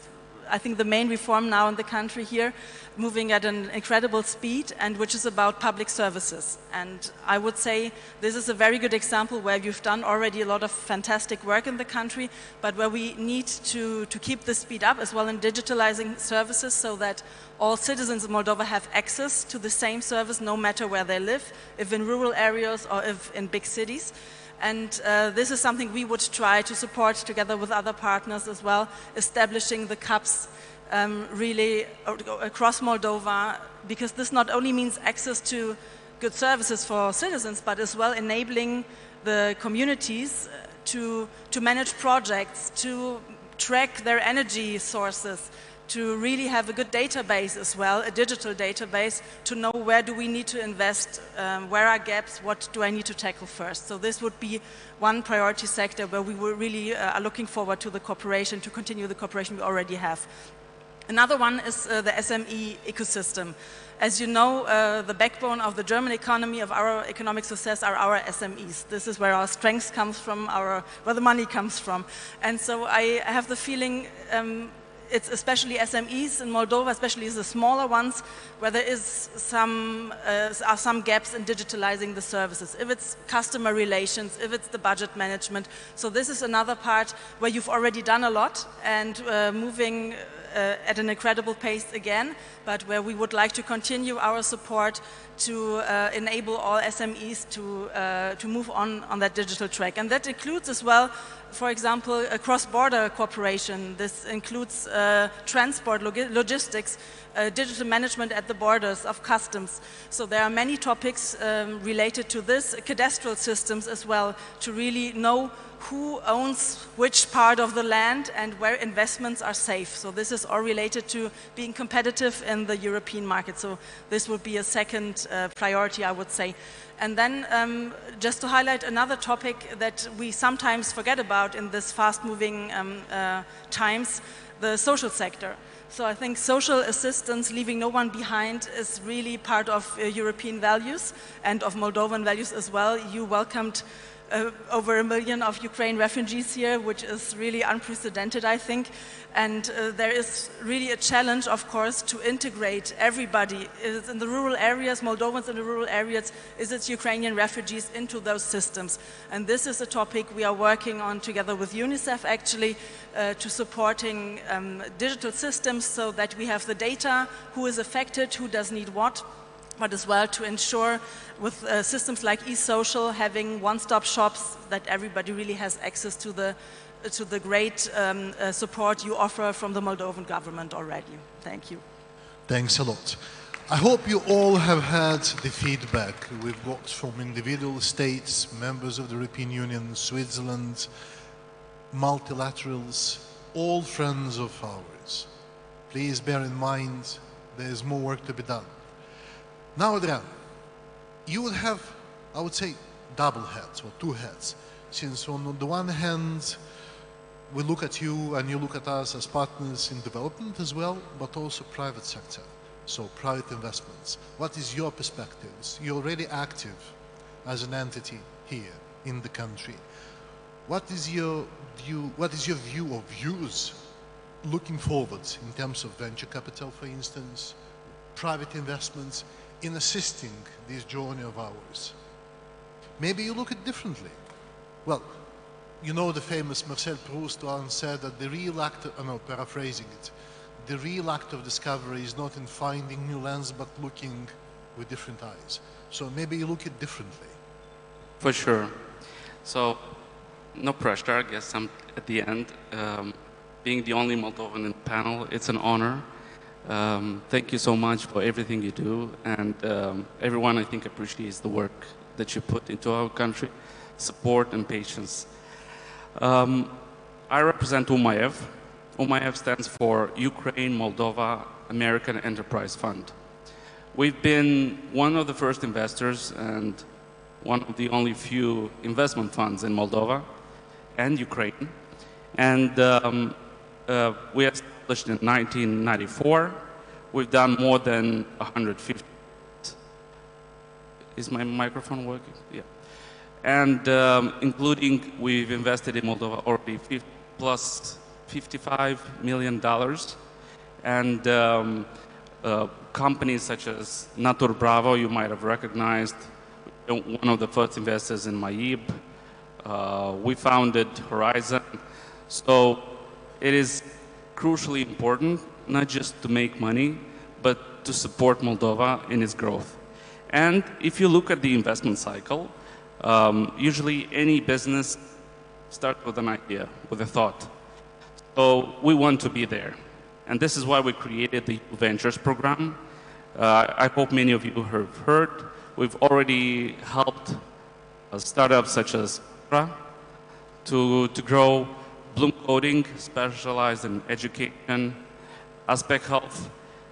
Speaker 15: I think, the main reform now in the country here, moving at an incredible speed, and which is about public services. And I would say this is a very good example where you've done already a lot of fantastic work in the country, but where we need to keep the speed up as well in digitalizing services so that all citizens of Moldova have access to the same service no matter where they live, if in rural areas or if in big cities. And this is something we would try to support together with other partners as well, establishing the CAPs really across Moldova, because this not only means access to good services for citizens, but as well enabling the communities to manage projects, to track their energy sources, to really have a good database as well, a digital database, to know where do we need to invest, where are gaps, what do I need to tackle first. So this would be one priority sector where we really are looking forward to the cooperation, to continue the cooperation we already have. Another one is the SME ecosystem. As you know, the backbone of the German economy, of our economic success, are our SMEs. This is where our strength comes from, where the money comes from. And so I have the feeling it's especially SMEs in Moldova, especially the smaller ones, where there is are some gaps in digitalizing the services. If it's customer relations, if it's the budget management. So this is another part where you've already done a lot and moving at an incredible pace again, but where we would like to continue our support to enable all SMEs to move on that digital track. And that includes as well, for example, a cross-border cooperation. This includes transport, logistics, digital management at the borders of customs. So there are many topics related to this, cadastral systems as well, to really know who owns which part of the land and where investments are safe. So this is all related to being competitive in the European market. So this would be a second priority, I would say. And then just to highlight another topic that we sometimes forget about in this fast-moving times, the social sector. So I think social assistance, leaving no one behind, is really part of European values and of Moldovan values as well. You welcomed over 1 million of Ukraine refugees here, which is really unprecedented, I think. And there is really a challenge, of course, to integrate everybody. Is in the rural areas, Moldovans in the rural areas, is it Ukrainian refugees into those systems? And this is a topic we are working on together with UNICEF, actually, to supporting digital systems so that we have the data, who is affected, who does need what, but as well to ensure with systems like e-social, having one-stop shops, that everybody really has access to the great support you offer from the Moldovan government already. Thank you.
Speaker 8: Thanks a lot. I hope you all have had the feedback we've got from individual states, members of the European Union, Switzerland, multilaterals, all friends of ours, please bear in mind there is more work to be done. Now, Adrian, you would have, I would say, double hats or two hats, since on the one hand, we look at you and you look at us as partners in development as well, but also private sector, so private investments. What is your perspectives? You're already active as an entity here in the country. What is your view or views looking forward in terms of venture capital, for instance, private investments in assisting this journey of ours? Maybe you look at it differently. Well, you know the famous Marcel Proust once said that the real act, paraphrasing it, the real act of discovery is not in finding new lands, but looking with different eyes. So maybe you look at it differently.
Speaker 16: For sure. So, no pressure, I guess I'm at the end. Being the only Moldovan in the panel, it's an honor. Thank you so much for everything you do, and everyone I think appreciates the work that you put into our country, support and patience. I represent UMAEV. UMAEV stands for Ukraine Moldova American Enterprise Fund. We've been one of the first investors and one of the only few investment funds in Moldova and Ukraine. And we established in 1994. We've done more than 150. Is my microphone working? Yeah. And including, we've invested in Moldova already plus $55 million. And companies such as Natur Bravo, you might have recognized, one of the first investors in MAIB. We founded Horizon. So it is crucially important, not just to make money, but to support Moldova in its growth. And if you look at the investment cycle, usually any business starts with an idea, with a thought. So we want to be there. And this is why we created the Ventures program. I hope many of you have heard. We've already helped startups such as to grow, Bloom Coding, specialized in education, Aspect Health,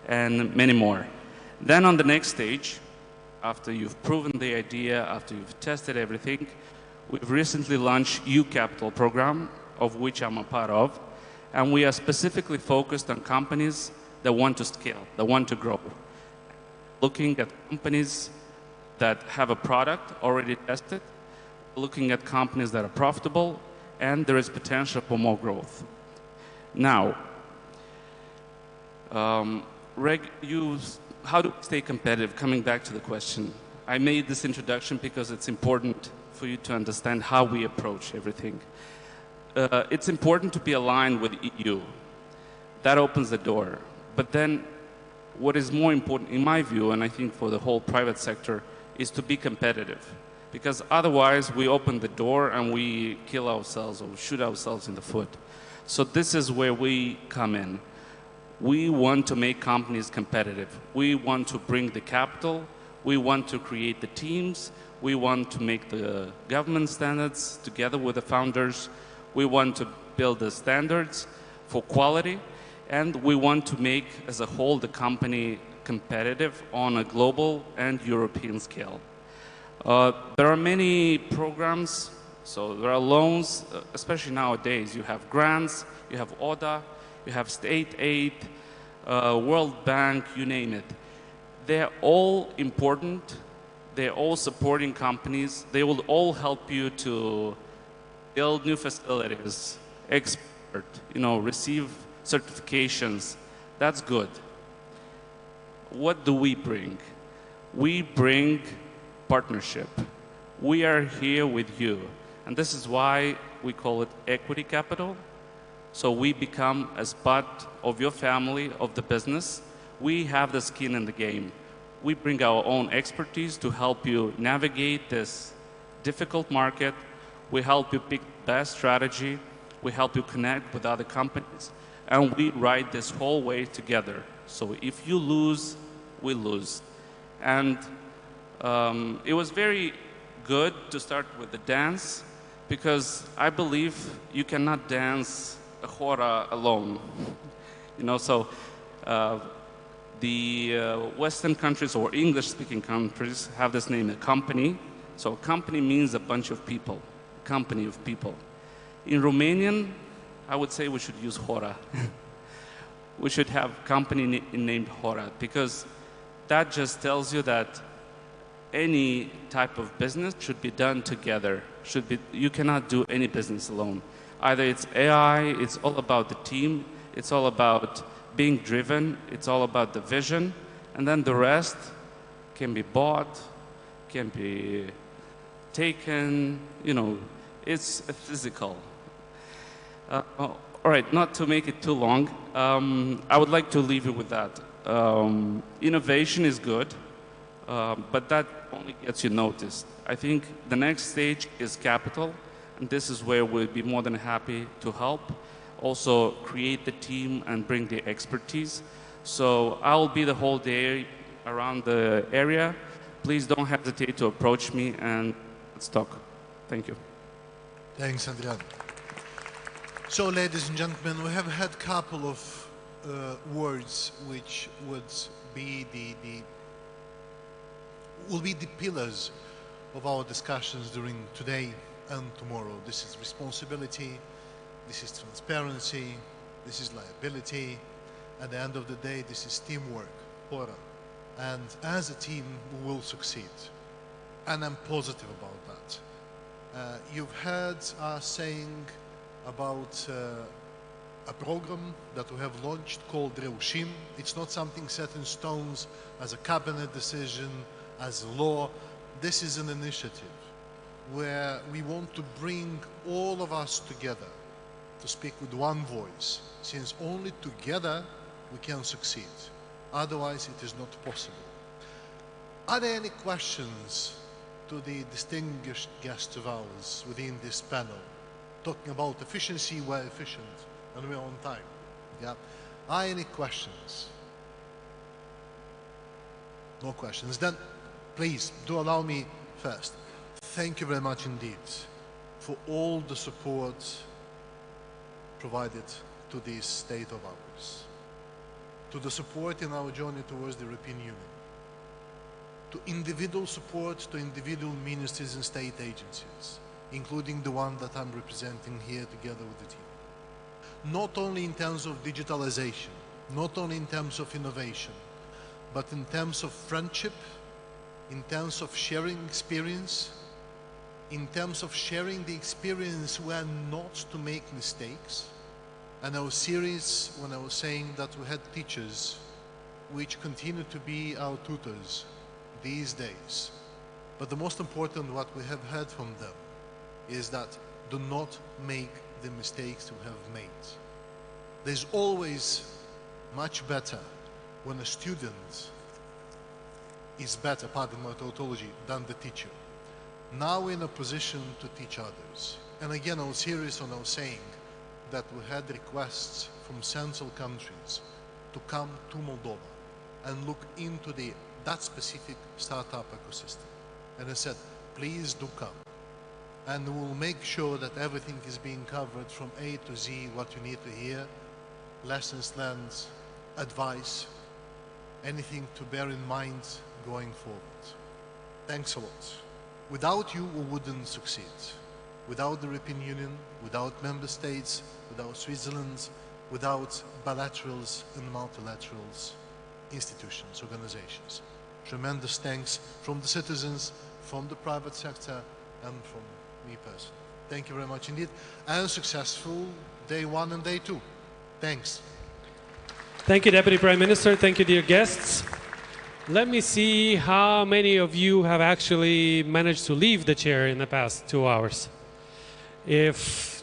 Speaker 16: and many more. Then on the next stage, after you've proven the idea, after you've tested everything, we've recently launched U-Capital program, of which I'm a part of, and we are specifically focused on companies that want to scale, that want to grow. Looking at companies that have a product already tested, looking at companies that are profitable, and there is potential for more growth. Now, how do we stay competitive? Coming back to the question, I made this introduction because it's important for you to understand how we approach everything. It's important to be aligned with EU. That opens the door. But then what is more important, in my view, and I think for the whole private sector, is to be competitive. Because otherwise we open the door and we kill ourselves or shoot ourselves in the foot. So this is where we come in. We want to make companies competitive. We want to bring the capital. We want to create the teams. We want to make the government standards together with the founders. We want to build the standards for quality. And we want to make, as a whole, the company competitive on a global and European scale. There are many programs, so there are loans, especially nowadays. You have grants, you have ODA, you have state aid, World Bank, you name it. They're all important. They're all supporting companies. They will all help you to build new facilities, export, receive certifications. That's good. What do we bring? We bring partnership. We are here with you. And this is why we call it equity capital. So we become as part of your family, of the business. We have the skin in the game. We bring our own expertise to help you navigate this difficult market. We help you pick the best strategy. We help you connect with other companies. And we ride this whole way together. So if you lose, we lose. And it was very good to start with the dance, because I believe you cannot dance Hora alone. You know, so the Western countries or English-speaking countries have this name, a company. So a company means a bunch of people, a company of people. In Romanian, I would say we should use Hora. We should have company named Hora, because that just tells you that any type of business should be done together. You cannot do any business alone. Either it's AI, it's all about the team, it's all about being driven, it's all about the vision, and then the rest can be bought, can be taken, you know, it's physical. All right, not to make it too long, I would like to leave you with that. Innovation is good, but that only gets you noticed. I think the next stage is capital, and this is where we'll be more than happy to help. Also create the team and bring the expertise. So I'll be the whole day around the area. Please don't hesitate to approach me and let's talk. Thank you.
Speaker 8: Thanks, Adrian. So, ladies and gentlemen, we have had a couple of words which would be will be the pillars of our discussions during today and tomorrow. This is responsibility, this is transparency, this is liability. At the end of the day, this is teamwork, Hora. And as a team, we will succeed. And I'm positive about that. You've heard us saying about a program that we have launched called Reushim. It's not something set in stones as a cabinet decision, as a law. This is an initiative where we want to bring all of us together to speak with one voice, since only together we can succeed. Otherwise, it is not possible. Are there any questions to the distinguished guests of ours within this panel? Talking about efficiency, we're efficient and we're on time. Yeah. Are any questions? No questions. Then, please, do allow me first. Thank you very much indeed for all the support provided to this state of ours, to the support in our journey towards the European Union, to individual support to individual ministries and state agencies, including the one that I'm representing here together with the team. Not only in terms of digitalization, not only in terms of innovation, but in terms of friendship, in terms of sharing experience, in terms of sharing the experience where not to make mistakes. And I was serious when I was saying that we had teachers which continue to be our tutors these days. But the most important what we have heard from them is that do not make the mistakes you have made. There's always much better when a student is better, pardon my tautology, than the teacher. Now we're in a position to teach others. And again, I was serious when I was saying that we had requests from central countries to come to Moldova and look into that specific startup ecosystem. And I said, please do come. And we'll make sure that everything is being covered from A to Z, what you need to hear, lessons learned, advice, anything to bear in mind going forward. Thanks a lot. Without you, we wouldn't succeed. Without the European Union, without member states, without Switzerland, without bilaterals and multilaterals, institutions, organizations. Tremendous thanks from the citizens, from the private sector, and from me personally. Thank you very much indeed, and successful day one and day two. Thanks.
Speaker 1: Thank you, Deputy Prime Minister. Thank you, dear guests. Let me see how many of you have actually managed to leave the chair in the past 2 hours. If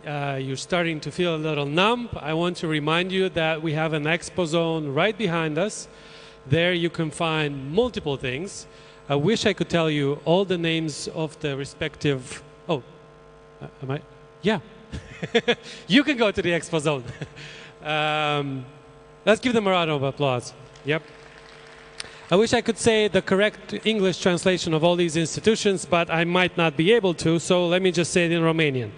Speaker 1: you're starting to feel a little numb, I want to remind you that we have an expo zone right behind us. There you can find multiple things. I wish I could tell you all the names of the respective... Oh, am I? Yeah. You can go to the expo zone. Let's give them a round of applause. Yep. I wish I could say the correct English translation of all these institutions, but I might not be able to, so let me just say it in Romanian.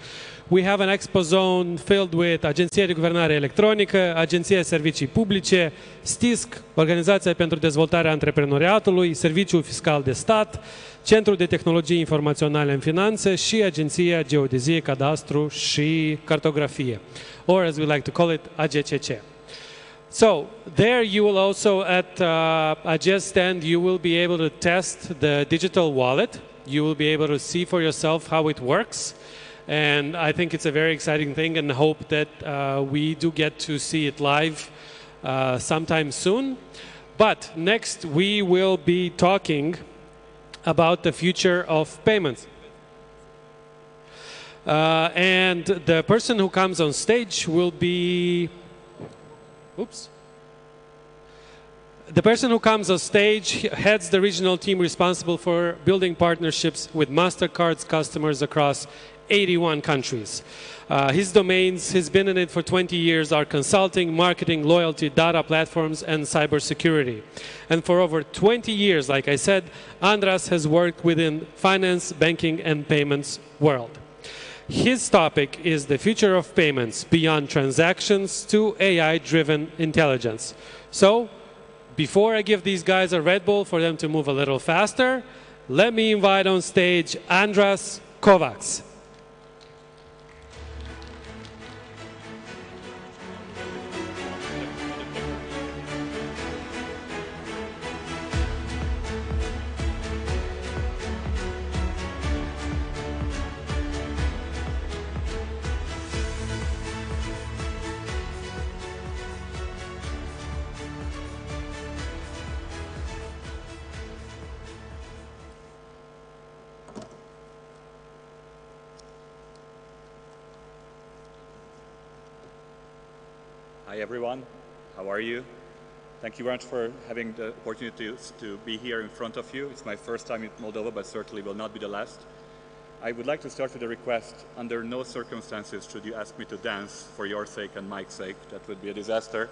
Speaker 1: We have an expo zone filled with Agenția de Guvernare Electronică, Agenția Servicii Publice, STISC, Organizația pentru Dezvoltarea Antreprenoriatului, Serviciul Fiscal de Stat, Centrul de Tehnologii Informaționale în Finanțe și Agenția Geodezie, Cadastru și Cartografie, or as we like to call it, AGCC. So there you will also, at AGE's stand, you will be able to test the digital wallet. You will be able to see for yourself how it works. And I think it's a very exciting thing, and hope that we do get to see it live sometime soon. But next we will be talking about the future of payments. And the person who comes on stage will be... Oops. The person who comes on stage heads the regional team responsible for building partnerships with MasterCard's customers across 81 countries. His domains, he's been in it for 20 years, are consulting, marketing, loyalty, data platforms, and cybersecurity. And for over 20 years, like I said, Andras has worked within finance, banking, and payments world. His topic is the future of payments beyond transactions to AI-driven intelligence. So, before I give these guys a Red Bull for them to move a little faster, let me invite on stage Andras Kovacs.
Speaker 17: Hi everyone, how are you? Thank you very much for having the opportunity to be here in front of you. It's my first time in Moldova, but certainly will not be the last. I would like to start with a request. Under no circumstances should you ask me to dance for your sake and Mike's sake. That would be a disaster.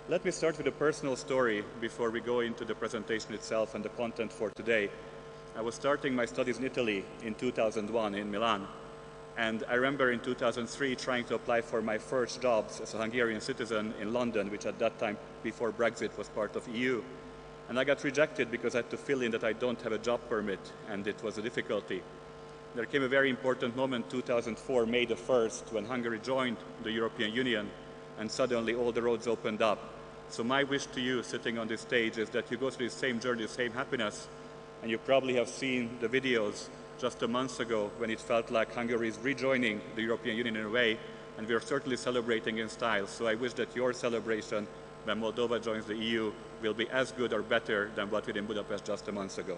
Speaker 17: Let me start with a personal story before we go into the presentation itself and the content for today. I was starting my studies in Italy in 2001 in Milan. And I remember in 2003 trying to apply for my first jobs as a Hungarian citizen in London, which at that time, before Brexit, was part of EU. And I got rejected because I had to fill in that I don't have a job permit, and it was a difficulty. There came a very important moment, 2004, May the 1st, when Hungary joined the European Union, and suddenly all the roads opened up. So my wish to you, sitting on this stage, is that you go through the same journey, the same happiness, and you probably have seen the videos just a month ago when it felt like Hungary is rejoining the European Union in a way, and we are certainly celebrating in style. So I wish that your celebration when Moldova joins the EU will be as good or better than what we did in Budapest just a month ago.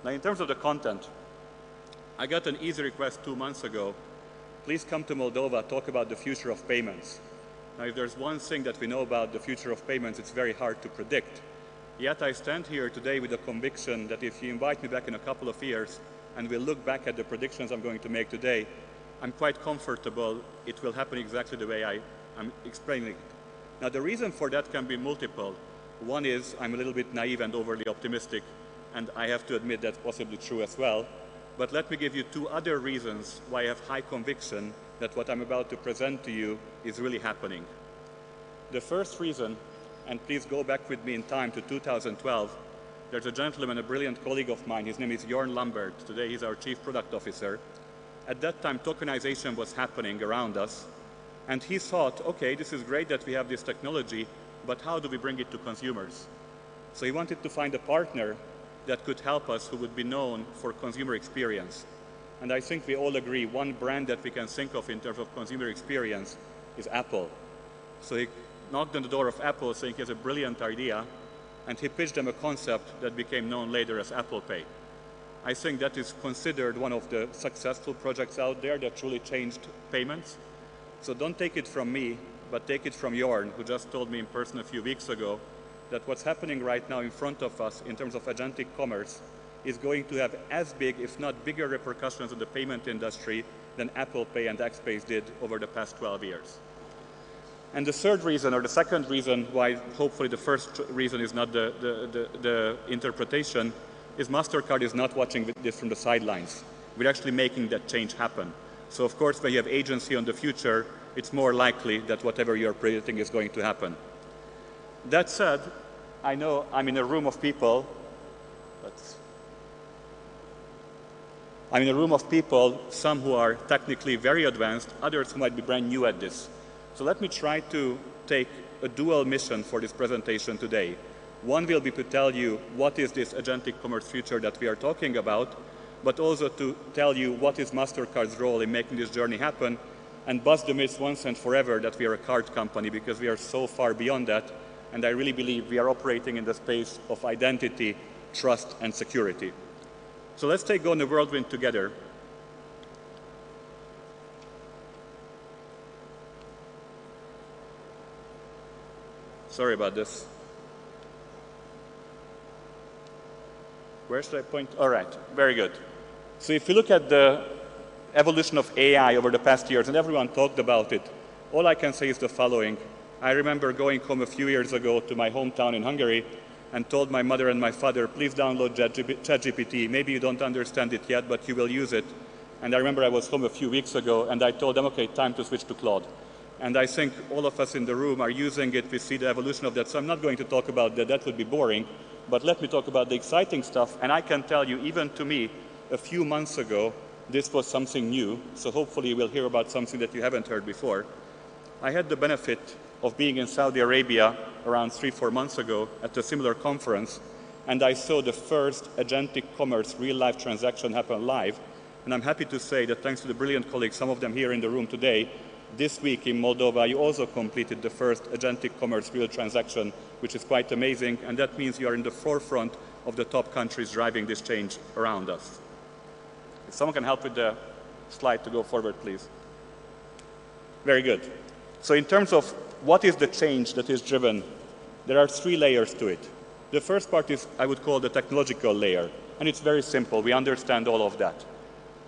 Speaker 17: Now in terms of the content, I got an easy request 2 months ago. Please come to Moldova, talk about the future of payments. Now if there's one thing that we know about the future of payments, it's very hard to predict. Yet I stand here today with the conviction that if you invite me back in a couple of years, and we'll look back at the predictions I'm going to make today, I'm quite comfortable it will happen exactly the way I'm explaining it. Now the reason for that can be multiple. One is I'm a little bit naive and overly optimistic, and I have to admit that's possibly true as well. But let me give you 2 other reasons why I have high conviction that what I'm about to present to you is really happening. The first reason, and please go back with me in time to 2012, there's a gentleman, a brilliant colleague of mine, his name is Jorn Lambert. Today he's our Chief Product Officer. At that time, tokenization was happening around us, and he thought, okay, this is great that we have this technology, but how do we bring it to consumers? So he wanted to find a partner that could help us who would be known for consumer experience. And I think we all agree one brand that we can think of in terms of consumer experience is Apple. So he knocked on the door of Apple saying he has a brilliant idea, and he pitched them a concept that became known later as Apple Pay. I think that is considered one of the successful projects out there that truly changed payments. So don't take it from me, but take it from Jorn, who just told me in person a few weeks ago that what's happening right now in front of us in terms of agentic commerce is going to have as big, if not bigger, repercussions in the payment industry than Apple Pay and XPay did over the past 12 years. And the third reason, or the second reason why hopefully the first reason is not the interpretation, is MasterCard is not watching this from the sidelines. We're actually making that change happen. So of course, when you have agency on the future, it's more likely that whatever you're predicting is going to happen. That said, I know I'm in a room of people, some who are technically very advanced, others who might be brand new at this. So let me try to take a dual mission for this presentation today. One will be to tell you what is this agentic commerce future that we are talking about, but also to tell you what is MasterCard's role in making this journey happen, and bust the myth once and forever that we are a card company, because we are so far beyond that, and I really believe we are operating in the space of identity, trust, and security. So let's take Go on the Whirlwind together. Sorry about this. Where should I point? All right, very good. So if you look at the evolution of AI over the past years, and everyone talked about it, all I can say is the following. I remember going home a few years ago to my hometown in Hungary and told my mother and my father, please download ChatGPT. Maybe you don't understand it yet, but you will use it. And I remember I was home a few weeks ago, and I told them, okay, time to switch to Claude. And I think all of us in the room are using it. We see the evolution of that. So I'm not going to talk about that. That would be boring. But let me talk about the exciting stuff. And I can tell you, even to me, a few months ago, this was something new. So hopefully we'll hear about something that you haven't heard before. I had the benefit of being in Saudi Arabia around 3-4 months ago at a similar conference. And I saw the first agentic commerce real-life transaction happen live. And I'm happy to say that thanks to the brilliant colleagues, some of them here in the room today, this week in Moldova, you also completed the first agentic commerce real transaction, which is quite amazing. And that means you are in the forefront of the top countries driving this change around us. If someone can help with the slide to go forward, please. Very good. So in terms of what is the change that is driven, there are 3 layers to it. The first part is, I would call the technological layer. And it's very simple. We understand all of that.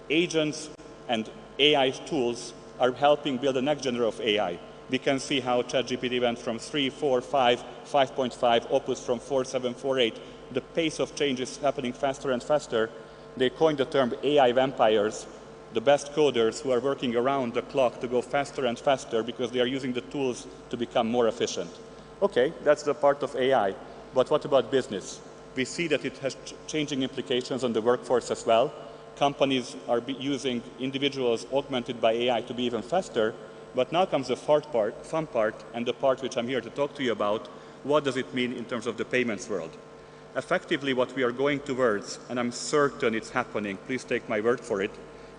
Speaker 17: Agents and AI tools are helping build the next generation of AI. We can see how ChatGPT went from 3, 4, 5, 5.5, Opus from 4, 7, 4, 8. The pace of change is happening faster and faster. They coined the term AI vampires, the best coders who are working around the clock to go faster and faster because they are using the tools to become more efficient. Okay, that's the part of AI. But what about business? We see that it has changing implications on the workforce as well. Companies are using individuals augmented by AI to be even faster. But now comes the fun part, and the part which I'm here to talk to you about. What does it mean in terms of the payments world? Effectively, what we are going towards, and I'm certain it's happening, please take my word for it,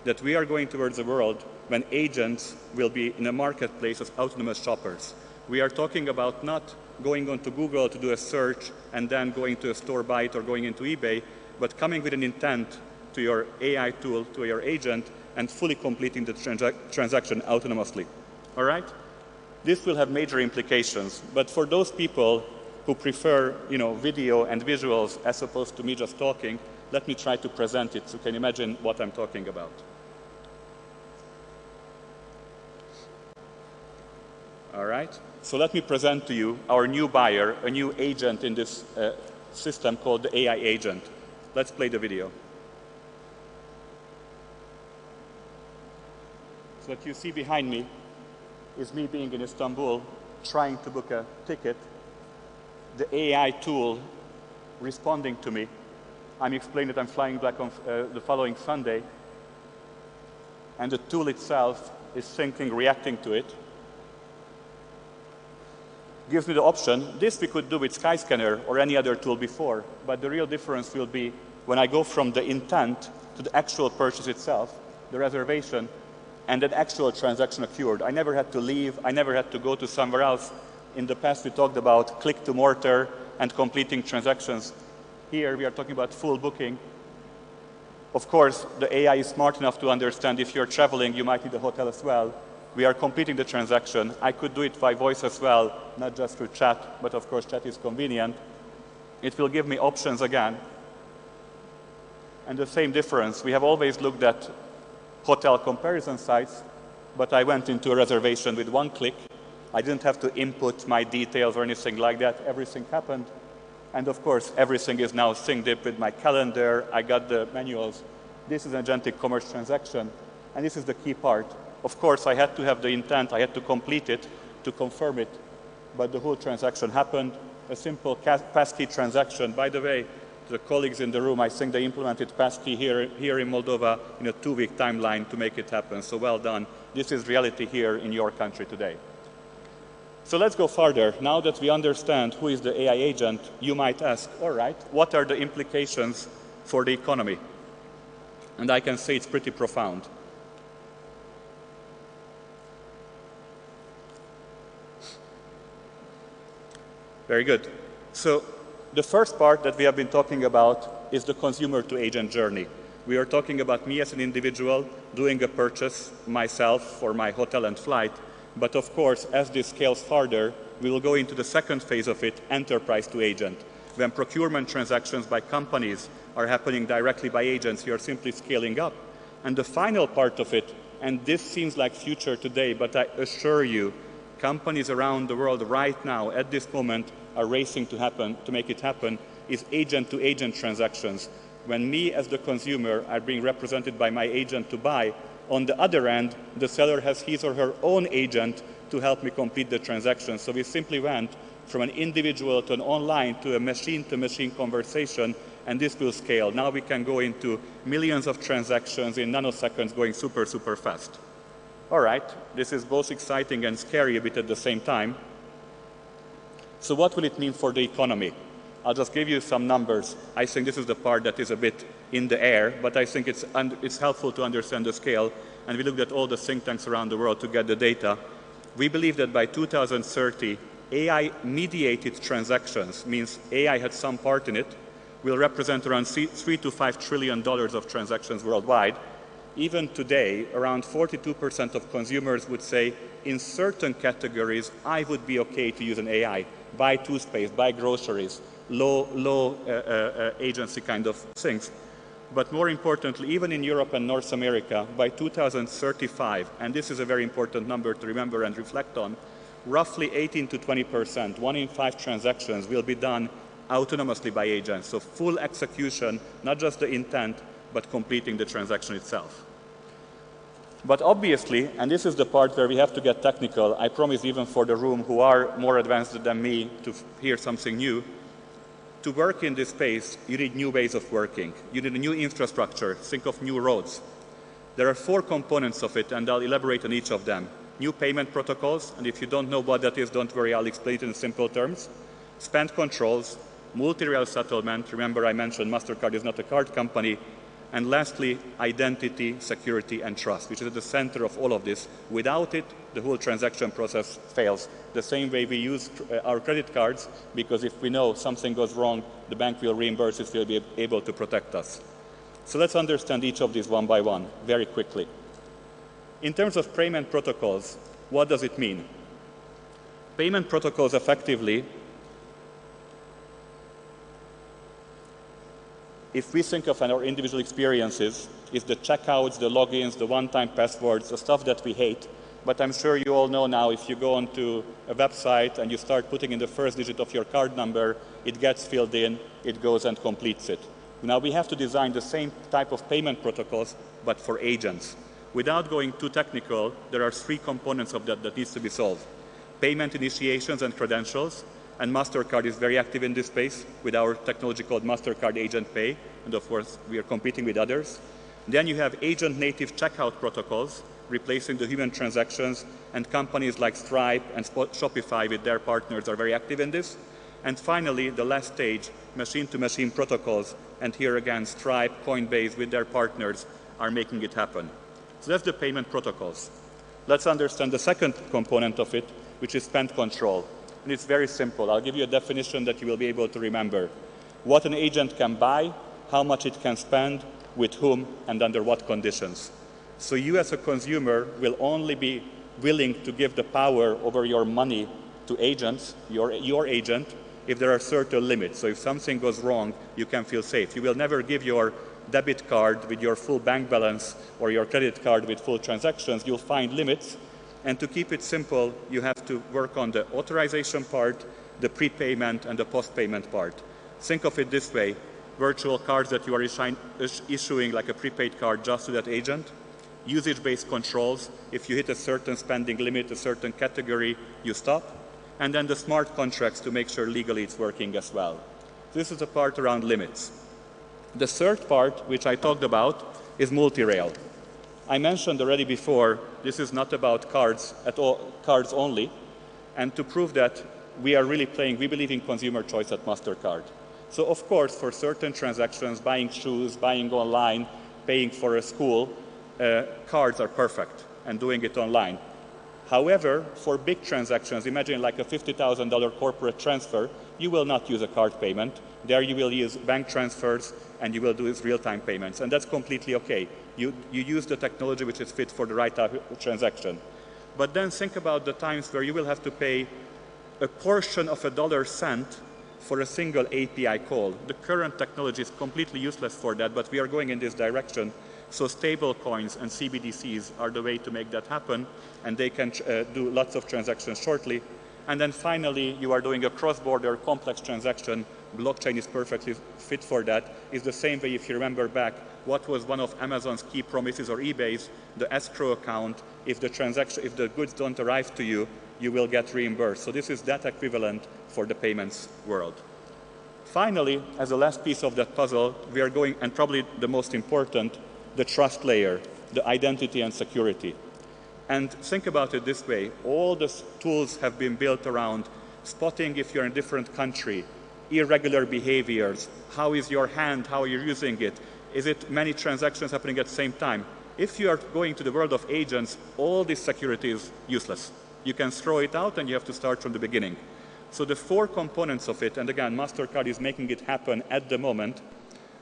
Speaker 17: that we are going towards a world when agents will be in a marketplace as autonomous shoppers. We are talking about not going onto Google to do a search and then going to a store, buy it, or going into eBay, but coming with an intent to your AI tool, to your agent, and fully completing the transaction autonomously. All right? This will have major implications, but for those people who prefer, video and visuals as opposed to me just talking, let me try to present it so you can imagine what I'm talking about. All right? So let me present to you our new buyer, a new agent in this system called the AI agent. Let's play the video. So what you see behind me is me being in Istanbul, trying to book a ticket. The AI tool responding to me. I'm explaining that I'm flying back on the following Sunday. And the tool itself is thinking, reacting to it. Gives me the option. This we could do with Skyscanner or any other tool before. But the real difference will be when I go from the intent to the actual purchase itself, the reservation, and an actual transaction occurred. I never had to leave. I never had to go to somewhere else. In the past, we talked about click to mortar and completing transactions. Here, we are talking about full booking. Of course, the AI is smart enough to understand if you're traveling, you might need a hotel as well. We are completing the transaction. I could do it by voice as well, not just through chat, but of course, chat is convenient. It will give me options again. And the same difference. We have always looked at hotel comparison sites, but I went into a reservation with one click. I didn't have to input my details or anything like that. Everything happened. And of course, everything is now synced up with my calendar. I got the manuals. This is an agentic commerce transaction. And this is the key part. Of course, I had to have the intent, I had to complete it, to confirm it, but the whole transaction happened. A simple passkey transaction. By the way, to the colleagues in the room, I think they implemented passkey here in Moldova in a 2-week timeline to make it happen. So well done. This is reality here in your country today. So let's go further. Now that we understand who is the AI agent, you might ask, all right, what are the implications for the economy? And I can say it's pretty profound. Very good. So the first part that we have been talking about is the consumer to agent journey. We are talking about me as an individual doing a purchase myself for my hotel and flight. But of course, as this scales further, we will go into the second phase of it, enterprise to agent. When procurement transactions by companies are happening directly by agents, you are simply scaling up. And the final part of it, and this seems like future today, but I assure you, companies around the world right now, at this moment, are racing to make it happen, is agent-to-agent transactions. When me as the consumer are being represented by my agent to buy, on the other end, the seller has his or her own agent to help me complete the transaction. So we simply went from an individual to an online to a machine-to-machine conversation, and this will scale. Now we can go into millions of transactions in nanoseconds going super, super fast. All right, this is both exciting and scary a bit at the same time. So what will it mean for the economy? I'll just give you some numbers. I think this is the part that is a bit in the air, but I think it's helpful to understand the scale. And we looked at all the think tanks around the world to get the data. We believe that by 2030, AI-mediated transactions, means AI had some part in it, will represent around $3 to $5 trillion of transactions worldwide. Even today, around 42% of consumers would say, in certain categories, I would be okay to use an AI. Buy toothpaste, buy groceries, low agency kind of things. But more importantly, even in Europe and North America, by 2035, and this is a very important number to remember and reflect on, roughly 18 to 20%, 1 in 5 transactions will be done autonomously by agents. So full execution, not just the intent, but completing the transaction itself. But obviously, and this is the part where we have to get technical, I promise even for the room who are more advanced than me to hear something new, to work in this space, you need new ways of working. You need a new infrastructure. Think of new roads. There are 4 components of it, and I'll elaborate on each of them. New payment protocols, and if you don't know what that is, don't worry, I'll explain it in simple terms. Spend controls, multi-rail settlement. Remember, I mentioned MasterCard is not a card company. And lastly, identity, security, and trust, which is at the center of all of this. Without it, the whole transaction process fails. The same way we use our credit cards, because if we know something goes wrong, the bank will reimburse it, will be able to protect us. So let's understand each of these one by one, very quickly. In terms of payment protocols, what does it mean? Payment protocols effectively, if we think of our individual experiences, is the checkouts, the logins, the one-time passwords, the stuff that we hate. But I'm sure you all know now, if you go onto a website and you start putting in the first digit of your card number, it gets filled in, it goes and completes it. Now we have to design the same type of payment protocols, but for agents. Without going too technical, there are 3 components of that needs to be solved. Payment initiations and credentials. And MasterCard is very active in this space with our technology called MasterCard Agent Pay. And of course, we are competing with others. Then you have agent-native checkout protocols, replacing the human transactions. And companies like Stripe and Shopify with their partners are very active in this. And finally, the last stage, machine-to-machine protocols. And here again, Stripe, Coinbase with their partners are making it happen. So that's the payment protocols. Let's understand the second component of it, which is spend control. And it's very simple. I'll give you a definition that you will be able to remember. What an agent can buy, how much it can spend, with whom, and under what conditions. So you as a consumer will only be willing to give the power over your money to agents, your agent, if there are certain limits. So if something goes wrong, you can feel safe. You will never give your debit card with your full bank balance or your credit card with full transactions. You'll find limits. And to keep it simple, you have to work on the authorization part, the prepayment, and the post-payment part. Think of it this way. Virtual cards that you are issuing like a prepaid card just to that agent. usage-based controls. If you hit a certain spending limit, a certain category, you stop. And then the smart contracts to make sure legally it's working as well. This is the part around limits. The third part, which I talked about, is multi-rail. I mentioned already before, this is not about cards at all, cards only. And to prove that, we are really playing, we believe in consumer choice at MasterCard. So of course, for certain transactions, buying shoes, buying online, paying for a school, cards are perfect and doing it online. However, for big transactions, imagine like a $50,000 corporate transfer, you will not use a card payment. There you will use bank transfers and you will do real-time payments. And that's completely okay. You use the technology which is fit for the right type of transaction. But then think about the times where you will have to pay a portion of $0.01 for a single API call. The current technology is completely useless for that, but we are going in this direction. So stable coins and CBDCs are the way to make that happen, and they can do lots of transactions shortly. And then finally, you are doing a cross-border complex transaction. Blockchain is perfectly fit for that. It's the same way, if you remember back, what was one of Amazon's key promises or eBay's, the escrow account. If the goods don't arrive to you, you will get reimbursed. So this is that equivalent for the payments world. Finally, as a last piece of that puzzle, we are going, and probably the most important, the trust layer, the identity and security. And think about it this way. All the tools have been built around spotting if you're in a different country, irregular behaviors, how is your hand, how are you using it, is it many transactions happening at the same time? If you are going to the world of agents, all this security is useless. You can throw it out and you have to start from the beginning. So the four components of it, and again, MasterCard is making it happen at the moment.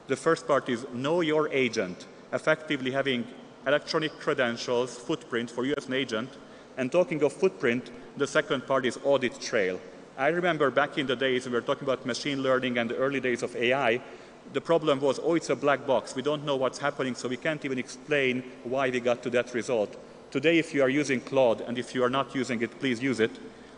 Speaker 17: The first part is know your agent, effectively having electronic credentials, footprint for you as an agent. And talking of footprint, the second part is audit trail. I remember back in the days we were talking about machine learning and the early days of AI, the problem was, oh, it's a black box. We don't know what's happening, so we can't even explain why we got to that result. Today, if you are using Claude, and if you are not using it, please use it,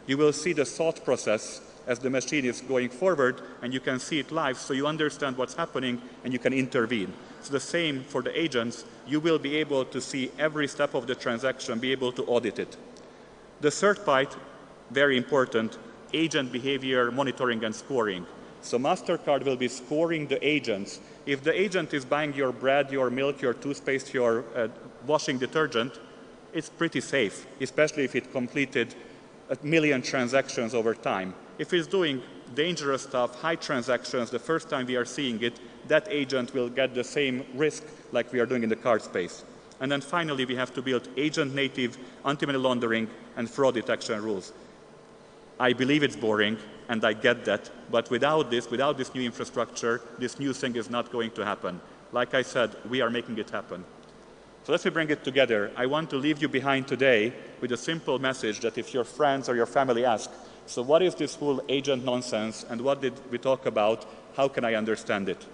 Speaker 17: you will see the thought process as the machine is going forward, and you can see it live, so you understand what's happening, and you can intervene. So the same for the agents. You will be able to see every step of the transaction, be able to audit it. The third part, very important, agent behavior monitoring and scoring. So MasterCard will be scoring the agents. If the agent is buying your bread, your milk, your toothpaste, your washing detergent, it's pretty safe, especially if it completed 1 million transactions over time. If it's doing dangerous stuff, high transactions, the first time we are seeing it, that agent will get the same risk like we are doing in the card space. And then finally, we have to build agent-native anti-money laundering and fraud detection rules. I believe it's boring, and I get that, but without this new infrastructure, this new thing is not going to happen. Like I said, we are making it happen. So let me bring it together. I want to leave you behind today with a simple message that if your friends or your family ask, so what is this whole agent nonsense and what did we talk about? How can I understand it?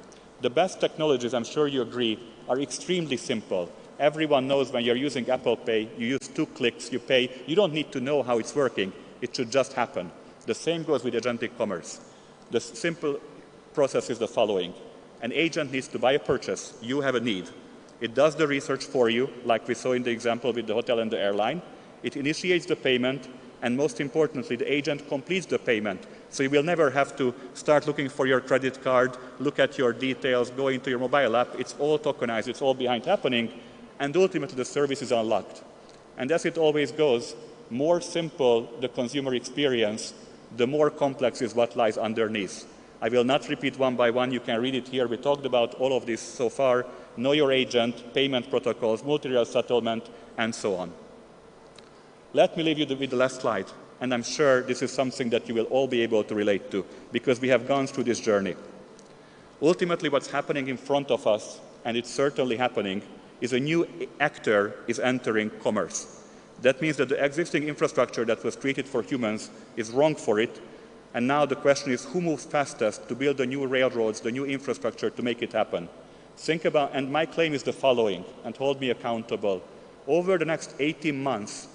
Speaker 17: The best technologies, I'm sure you agree, are extremely simple. Everyone knows when you're using Apple Pay, you use 2 clicks, you pay. You don't need to know how it's working. It should just happen. The same goes with agentic commerce. The simple process is the following. An agent needs to buy a purchase. You have a need. It does the research for you, like we saw in the example with the hotel and the airline. It initiates the payment, and most importantly, the agent completes the payment. So you will never have to start looking for your credit card, look at your details, go into your mobile app. It's all tokenized. It's all behind happening. And ultimately, the service is unlocked. And as it always goes, more simple the consumer experience, the more complex is what lies underneath. I will not repeat one by one. You can read it here. We talked about all of this so far. Know your agent, payment protocols, multi-rail settlement, and so on. Let me leave you with the last slide. And I'm sure this is something that you will all be able to relate to, because we have gone through this journey. Ultimately, what's happening in front of us, and it's certainly happening, is a new actor is entering commerce. That means that the existing infrastructure that was created for humans is wrong for it. And now the question is, who moves fastest to build the new railroads, the new infrastructure to make it happen? Think about, and my claim is the following, and hold me accountable. Over the next 18 months,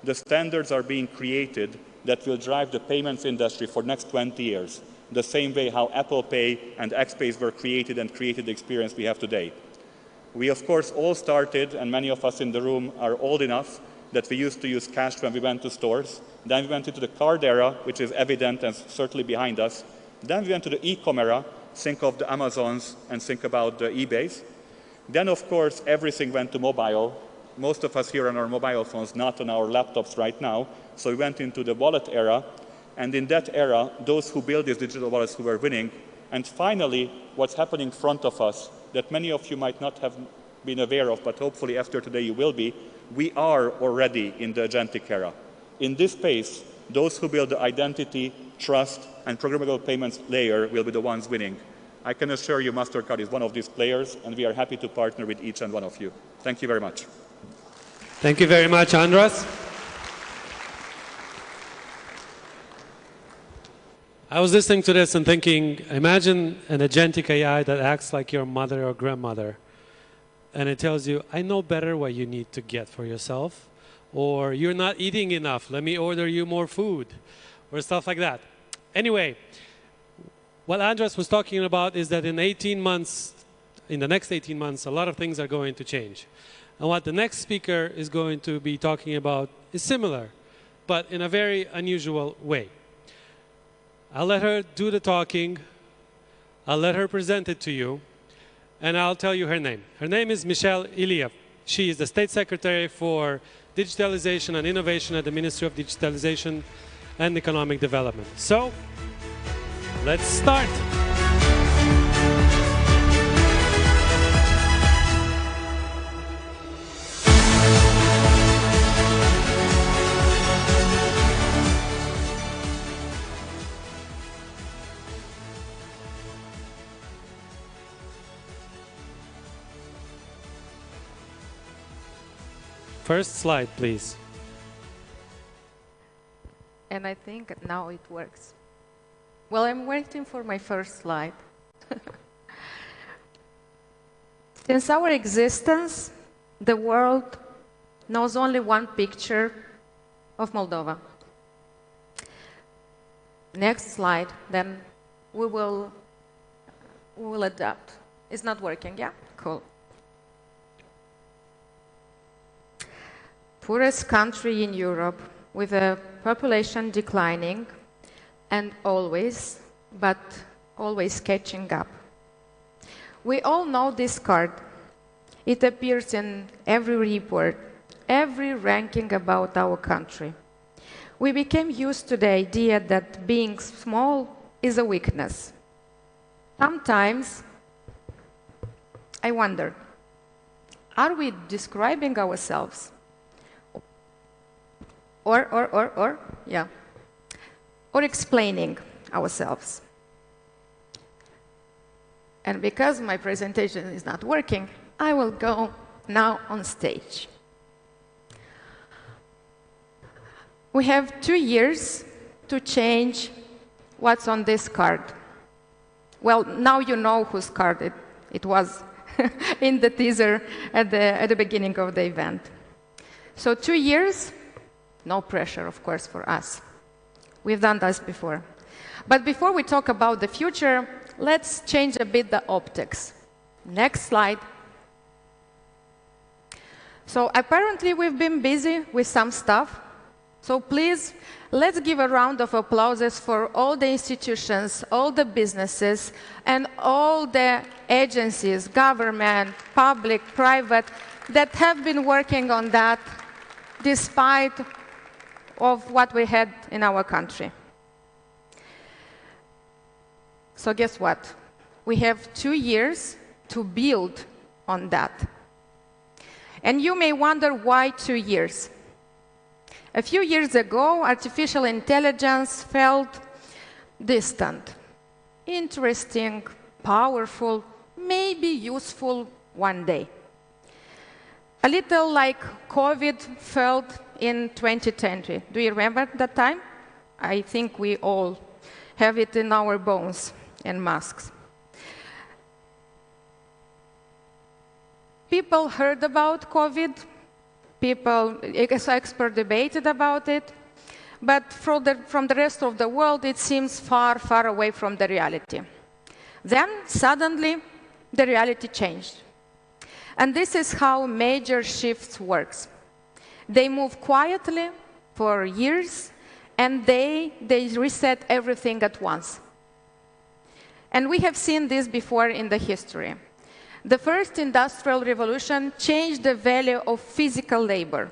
Speaker 17: the standards are being created that will drive the payments industry for the next 20 years, the same way how Apple Pay and XPays were created and created the experience we have today. We, of course, all started, and many of us in the room are old enough that we used to use cash when we went to stores. Then we went into the card era, which is evident and certainly behind us. Then we went to the e-com era, think of the Amazons and think about the eBays. Then, of course, everything went to mobile. Most of us here on our mobile phones, not on our laptops right now. So we went into the wallet era. And in that era, those who built these digital wallets who were winning. And finally, what's happening in front of us that many of you might not have been aware of, but hopefully after today you will be, we are already in the agentic era. In this space, those who build the identity, trust, and programmable payments layer will be the ones winning. I can assure you MasterCard is one of these players, and we are happy to partner with each and one of you. Thank you very much.
Speaker 1: Thank you very much, Andras. I was listening to this and thinking, imagine an agentic AI that acts like your mother or grandmother. And it tells you, I know better what you need to get for yourself. Or you're not eating enough, let me order you more food. Or stuff like that. Anyway, what Andras was talking about is that in the next 18 months, a lot of things are going to change. And what the next speaker is going to be talking about is similar, but in a very unusual way. I'll let her do the talking, I'll let her present it to you, and I'll tell you her name. Her name is Michelle Iliev. She is the State Secretary for Digitalization and Innovation at the Ministry of Digitalization and Economic Development. So, let's start. First slide, please.
Speaker 18: And I think now it works. Well, I'm waiting for my first slide. Since our existence, the world knows only one picture of Moldova. Next slide, then we will adapt. It's not working, yeah? Cool. Poorest country in Europe with a population declining and always catching up. We all know this card. It appears in every report, every ranking about our country. We became used to the idea that being small is a weakness. Sometimes I wonder, are we describing ourselves? Or explaining ourselves. And because my presentation is not working, I will go now on stage. We have 2 years to change what's on this card. Well, now you know whose card it was in the teaser at the beginning of the event. So 2 years. No pressure, of course, for us. We've done this before. But before we talk about the future, let's change a bit the optics. Next slide. So apparently we've been busy with some stuff. So please, let's give a round of applause for all the institutions, all the businesses, and all the agencies, government, public, private, that have been working on that despite of what we had in our country. So guess what? We have 2 years to build on that. And you may wonder why 2 years. A few years ago, artificial intelligence felt distant, interesting, powerful, maybe useful one day. A little like COVID felt in 2020. Do you remember that time? I think we all have it in our bones and masks. People heard about COVID. Experts debated about it. But from the rest of the world, it seems far, far away from the reality. Then, suddenly, the reality changed. And this is how major shifts works. They move quietly for years, and they reset everything at once. And we have seen this before in the history. The first industrial revolution changed the value of physical labor.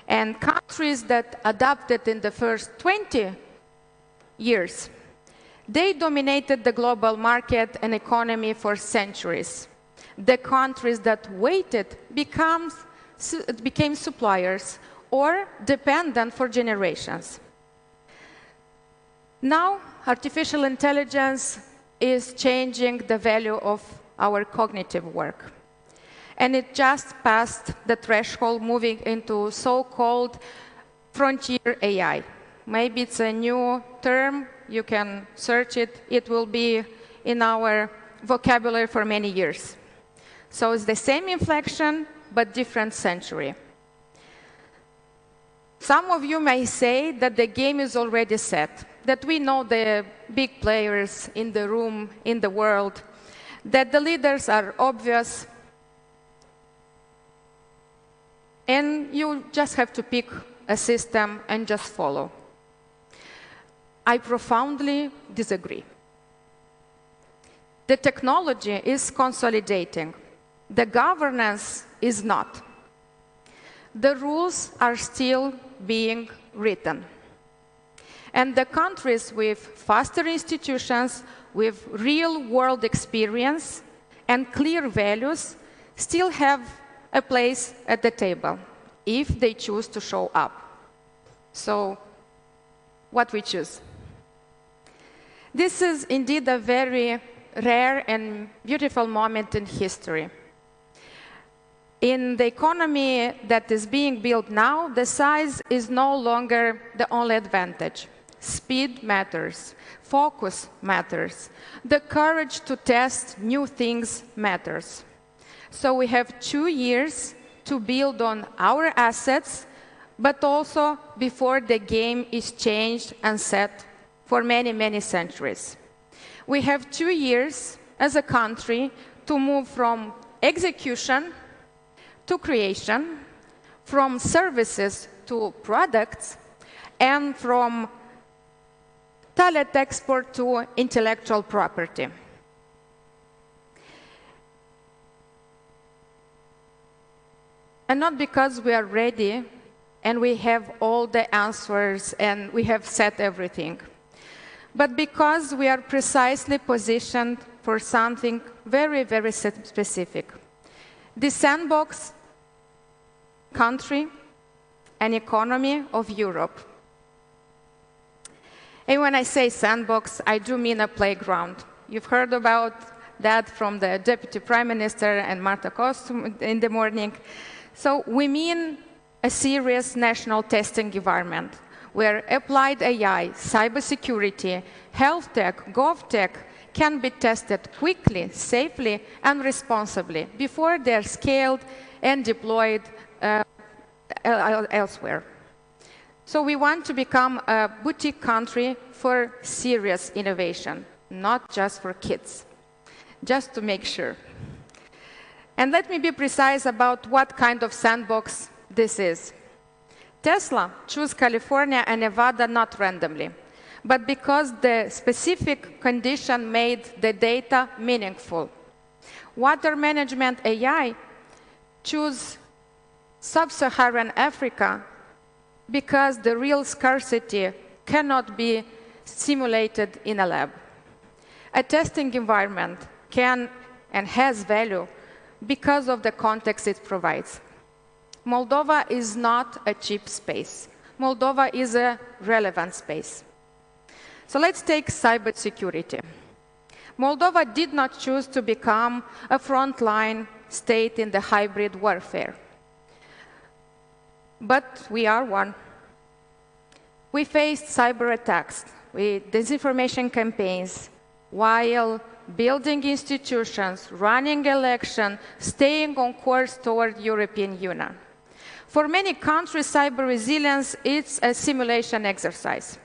Speaker 18: And countries that adopted in the first 20 years, they dominated the global market and economy for centuries. The countries that waited became suppliers or dependent for generations. Now, artificial intelligence is changing the value of our cognitive work. And it just passed the threshold, moving into so-called frontier AI. Maybe it's a new term, you can search it. It will be in our vocabulary for many years. So it's the same inflection, but different century. Some of you may say that the game is already set, that we know the big players in the room, in the world, that the leaders are obvious, and you just have to pick a system and just follow. I profoundly disagree. The technology is consolidating. The governance is not. The rules are still being written. And the countries with faster institutions, with real-world experience and clear values still have a place at the table, if they choose to show up. So, what we choose? This is indeed a very rare and beautiful moment in history. In the economy that is being built now, the size is no longer the only advantage. Speed matters, focus matters, the courage to test new things matters. So we have 2 years to build on our assets, but also before the game is changed and set for many, many centuries. We have 2 years as a country to move from execution to creation, from services to products, and from talent export to intellectual property. And not because we are ready and we have all the answers and we have set everything, but because we are precisely positioned for something very, very specific. The sandbox country and economy of Europe. And when I say sandbox, I do mean a playground. You've heard about that from the Deputy Prime Minister and Marta Kost in the morning. So we mean a serious national testing environment where applied AI, cybersecurity, health tech, gov tech can be tested quickly, safely, and responsibly before they're scaled and deployed elsewhere. So we want to become a boutique country for serious innovation, not just for kids, just to make sure. And let me be precise about what kind of sandbox this is. Tesla chose California and Nevada not randomly, but because the specific condition made the data meaningful. Water management AI chose sub-Saharan Africa because the real scarcity cannot be simulated in a lab. A testing environment can and has value because of the context it provides. Moldova is not a cheap space. Moldova is a relevant space. So let's take cybersecurity. Moldova did not choose to become a frontline state in the hybrid warfare. But we are one. We faced cyber attacks, with disinformation campaigns, while building institutions, running elections, staying on course toward European Union. For many countries, cyber resilience is a simulation exercise.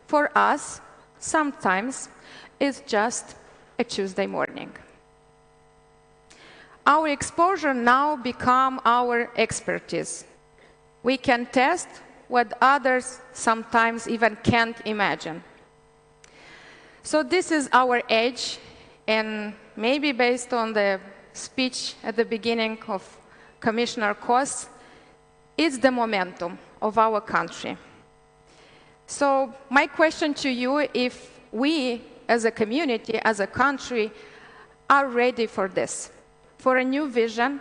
Speaker 18: For us, sometimes it's just a Tuesday morning. Our exposure now becomes our expertise. We can test what others sometimes even can't imagine. So this is our edge, and maybe based on the speech at the beginning of Commissioner Kos, it's the momentum of our country. So my question to you, if we as a community, as a country, are ready for this, for a new vision,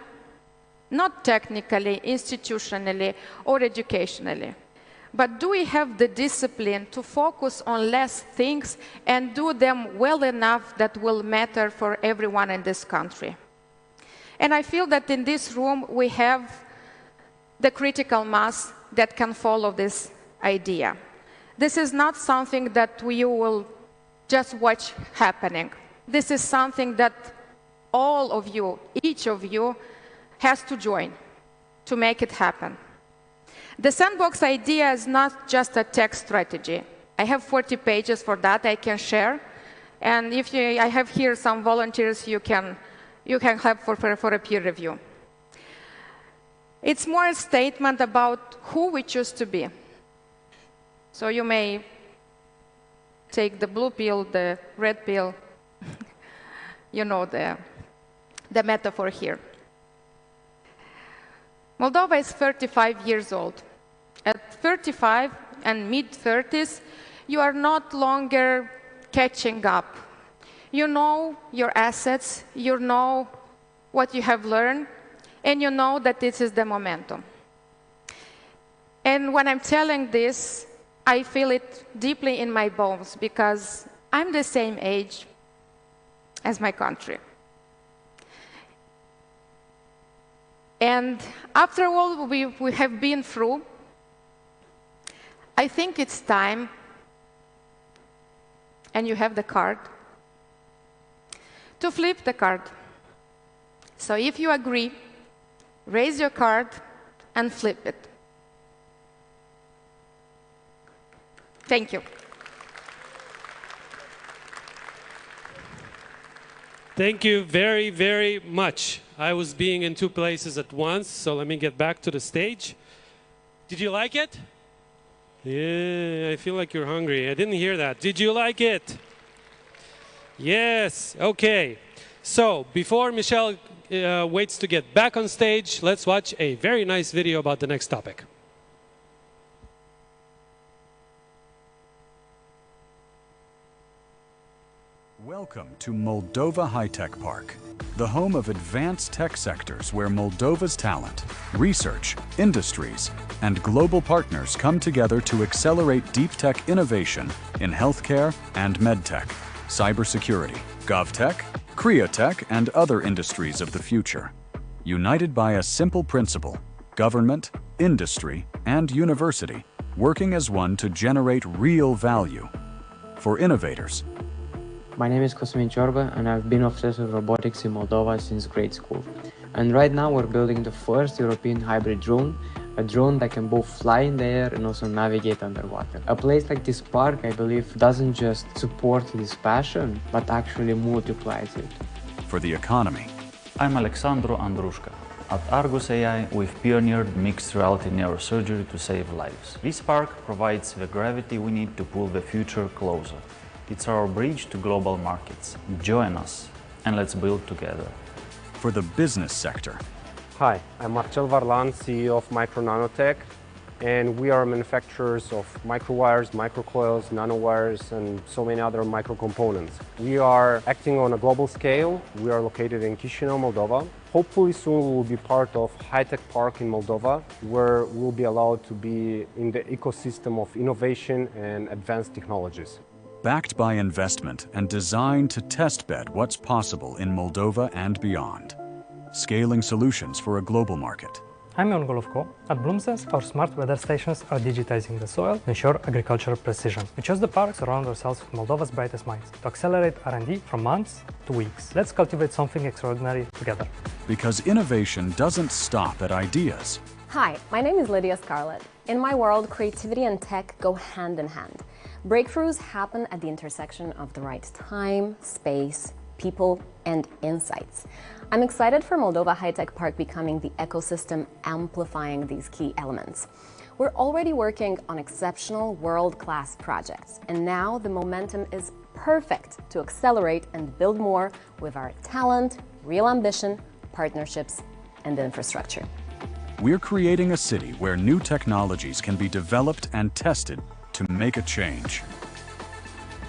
Speaker 18: not technically, institutionally, or educationally, but do we have the discipline to focus on less things and do them well enough that will matter for everyone in this country? And I feel that in this room we have the critical mass that can follow this idea. This is not something that we will just watch happening. This is something that all of you, each of you, has to join to make it happen. The sandbox idea is not just a tech strategy. I have 40 pages for that I can share. And if I have here some volunteers you can have for a peer review. It's more a statement about who we choose to be. So you may take the blue pill, the red pill, you know the metaphor here. Moldova is 35 years old. At 35 and mid-30s, you are not longer catching up. You know your assets, you know what you have learned, and you know that this is the momentum. And when I'm telling this, I feel it deeply in my bones because I'm the same age as my country. And after all we have been through, I think it's time, and you have the card, to flip the card. So if you agree, raise your card and flip it. Thank you.
Speaker 1: Thank you very, very much. I was being in two places at once, so let me get back to the stage. Did you like it? Yeah, I feel like you're hungry. I didn't hear that. Did you like it? Yes, okay. So, before Michelle waits to get back on stage, let's watch a very nice video about the next topic.
Speaker 19: Welcome to Moldova High-Tech Park, the home of advanced tech sectors where Moldova's talent, research, industries, and global partners come together to accelerate deep tech innovation in healthcare and medtech, cybersecurity, GovTech, Createch, and other industries of the future. United by a simple principle, government, industry, and university working as one to generate real value. For innovators,
Speaker 20: my name is Cosmin Ciorba, and I've been obsessed with robotics in Moldova since grade school. And right now we're building the first European hybrid drone, a drone that can both fly in the air and also navigate underwater. A place like this park, I believe, doesn't just support this passion, but actually multiplies it.
Speaker 19: For the economy,
Speaker 21: I'm Alexandru Andrushka. At Argus AI, we've pioneered mixed reality neurosurgery to save lives. This park provides the gravity we need to pull the future closer. It's our bridge to global markets. Join us, and let's build together.
Speaker 19: For the business sector.
Speaker 22: Hi, I'm Marcel Varlan, CEO of Micro Nanotech, and we are manufacturers of microwires, microcoils, nanowires, and so many other microcomponents. We are acting on a global scale. We are located in Chisinau, Moldova. Hopefully soon we will be part of High-Tech Park in Moldova, where we'll be allowed to be in the ecosystem of innovation and advanced technologies.
Speaker 19: Backed by investment and designed to testbed what's possible in Moldova and beyond. Scaling solutions for a global market.
Speaker 23: I'm Ion Golovko. At Bloomsense, our smart weather stations are digitizing the soil to ensure agricultural precision. We chose the park to surround ourselves with Moldova's brightest minds to accelerate R&D from months to weeks. Let's cultivate something extraordinary together.
Speaker 19: Because innovation doesn't stop at ideas.
Speaker 24: Hi, my name is Lydia Scarlett. In my world, creativity and tech go hand in hand. Breakthroughs happen at the intersection of the right time, space, people, and insights. I'm excited for Moldova High-Tech Park becoming the ecosystem amplifying these key elements. We're already working on exceptional world-class projects, and now the momentum is perfect to accelerate and build more with our talent, real ambition, partnerships, and infrastructure.
Speaker 19: We're creating a city where new technologies can be developed and tested to make a change.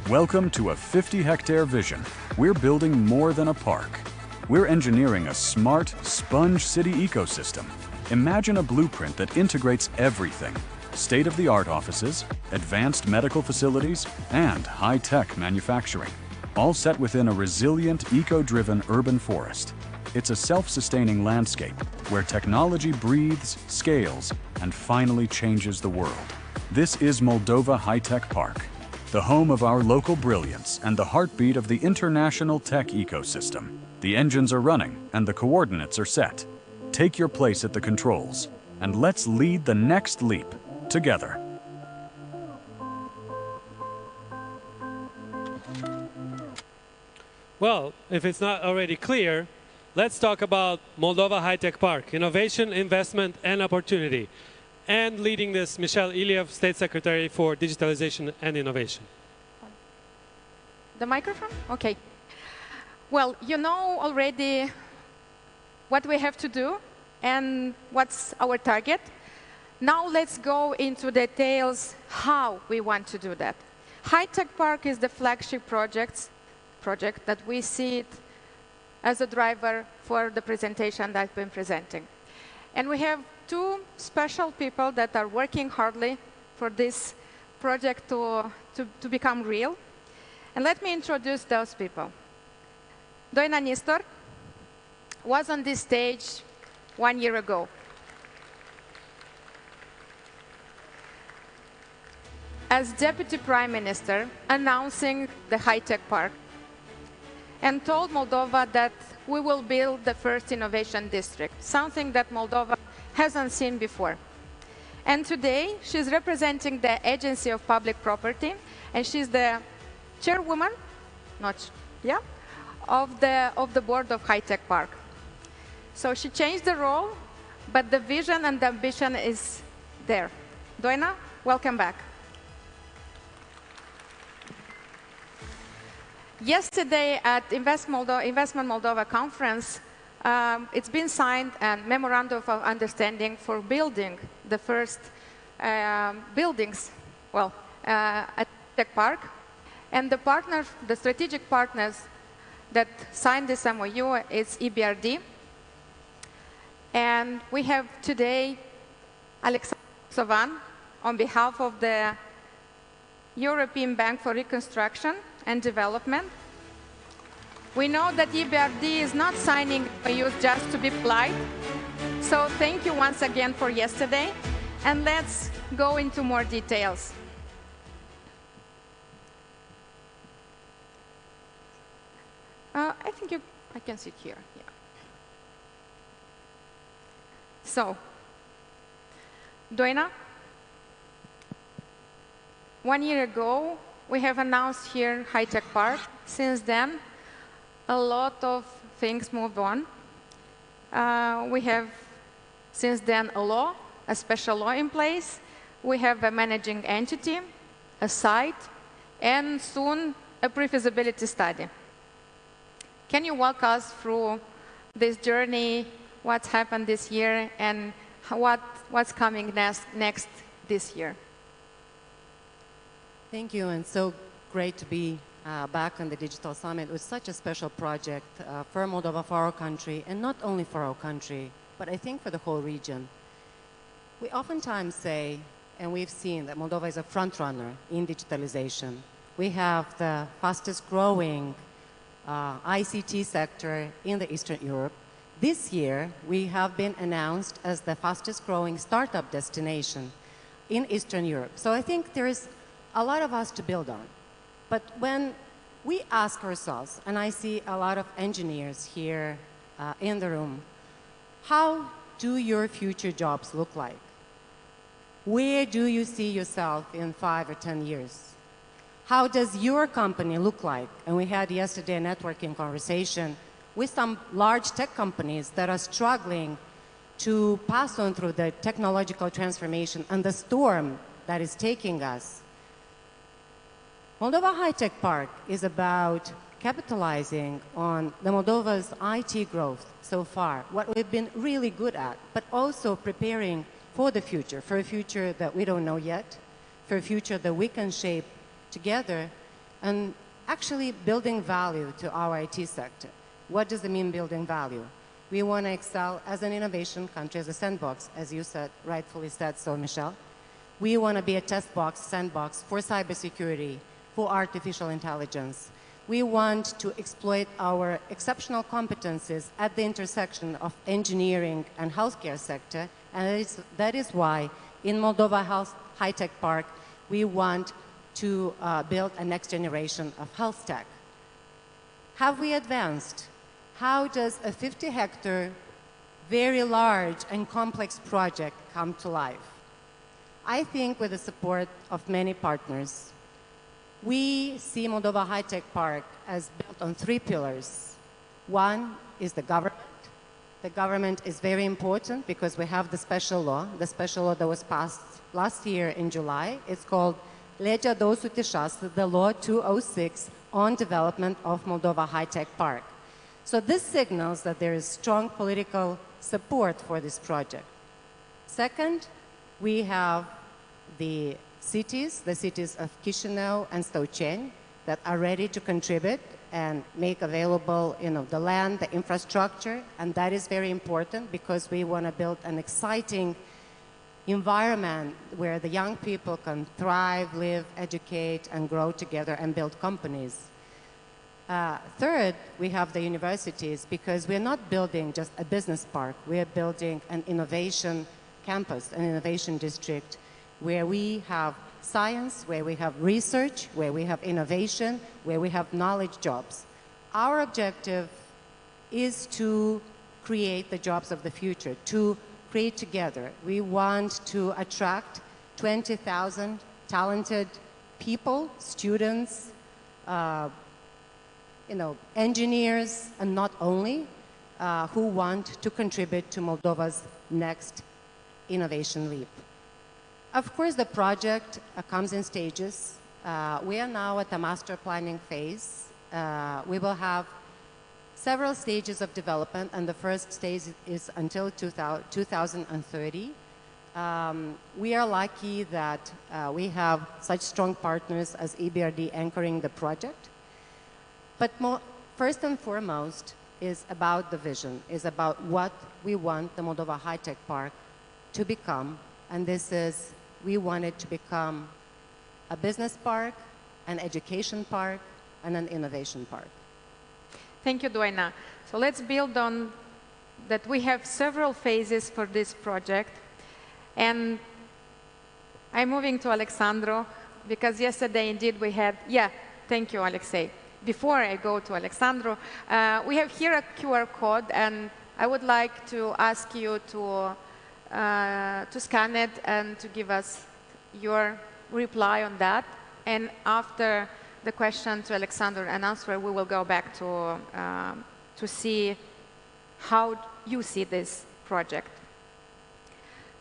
Speaker 19: Welcome to a 50-hectare vision. We're building more than a park. We're engineering a smart, sponge city ecosystem. Imagine a blueprint that integrates everything: state-of-the-art offices, advanced medical facilities, and high-tech manufacturing, all set within a resilient, eco-driven urban forest. It's a self-sustaining landscape where technology breathes, scales, and finally changes the world. This is Moldova High-Tech Park, the home of our local brilliance and the heartbeat of the international tech ecosystem. The engines are running and the coordinates are set. Take your place at the controls, and let's lead the next leap together.
Speaker 1: Well, if it's not already clear, let's talk about Moldova High-Tech Park, innovation, investment, and opportunity. And leading this, Michelle Iliev, State Secretary for Digitalization and Innovation.
Speaker 18: The microphone? Okay. Well, you know already what we have to do and what's our target. Now let's go into details how we want to do that. High-Tech Park is the flagship project that we see it as a driver for the presentation that I've been presenting. And we have two special people that are working hardly for this project to become real. And let me introduce those people. Doina Nistor was on this stage 1 year ago. As Deputy Prime Minister, announcing the High-Tech Park, and told Moldova that we will build the first innovation district, something that Moldova hasn't seen before. And today, she's representing the Agency of Public Property, and she's the chairwoman, of the board of High-Tech Park. So she changed the role, but the vision and the ambition is there. Doina, welcome back. Yesterday at Investment Moldova conference, it's been signed a memorandum of understanding for building the first buildings, at Tech Park. And the strategic partners that signed this MOU is EBRD. And we have today Alexander Sovan on behalf of the European Bank for Reconstruction and Development. We know that EBRD is not signing MOUs just to be polite. So thank you once again for yesterday. And let's go into more details. I think I can sit here. Yeah. So, Doina, 1 year ago, we have announced here High-Tech Park. Since then, a lot of things moved on. We have, since then, a special law in place. We have a managing entity, a site, and soon a pre-feasibility study. Can you walk us through this journey, what's happened this year, and what's coming next this year?
Speaker 2: Thank you, and so great to be back on the Digital Summit with such a special project for Moldova, for our country, and not only for our country, but I think for the whole region. We oftentimes say, and we've seen that Moldova is a front runner in digitalization. We have the fastest growing ICT sector in the Eastern Europe. This year, we have been announced as the fastest growing startup destination in Eastern Europe. So I think there is a lot of us to build on. But when we ask ourselves, and I see a lot of engineers here in the room, how do your future jobs look like? Where do you see yourself in 5 or 10 years? How does your company look like? And we had yesterday a networking conversation with some large tech companies that are struggling to pass on through the technological transformation and the storm that is taking us. Moldova High Tech Park is about capitalizing on the Moldova's IT growth so far, what we've been really good at, but also preparing for the future, for a future that we don't know yet, for a future that we can shape together, and actually building value to our IT sector. What does it mean building value? We want to excel as an innovation country, as a sandbox, as you said, rightfully said so, Michelle. We want to be a test box, sandbox for cybersecurity, for artificial intelligence. We want to exploit our exceptional competencies at the intersection of engineering and healthcare sector, and that is why in Moldova High Tech Park, we want to build a next generation of health tech. Have we advanced? How does a 50-hectare, very large and complex project come to life? I think with the support of many partners, we see Moldova High Tech Park as built on 3 pillars. One is the government. The government is very important because we have the special law that was passed last year in July. It's called Legea 206, the Law 206 on development of Moldova High Tech Park. So this signals that there is strong political support for this project. Second, we have the cities of Chisinau and Stoceni that are ready to contribute and make available, the land, the infrastructure, and that is very important because we want to build an exciting environment where the young people can thrive, live, educate, and grow together and build companies. Third, we have the universities because we're not building just a business park. We're building an innovation campus, an innovation district where we have science, where we have research, where we have innovation, where we have knowledge jobs. Our objective is to create the jobs of the future, to create together. We want to attract 20,000 talented people, students, engineers, and not only, who want to contribute to Moldova's next innovation leap. Of course, the project comes in stages. We are now at the master planning phase. We will have several stages of development, and the first stage is until 2030. We are lucky that we have such strong partners as EBRD anchoring the project. But first and foremost is about the vision, is about what we want the Moldova High Tech Park to become. And this is, we want it to become a business park, an education park, and an innovation park.
Speaker 18: Thank you, Doina. So let's build on that. We have several phases for this project. And I'm moving to Alexandru because yesterday indeed we had, thank you, Alexei. Before I go to Alexandru, we have here a QR code, and I would like to ask you to scan it and to give us your reply on that. And after the question to Alexandru and answer, we will go back to see how you see this project.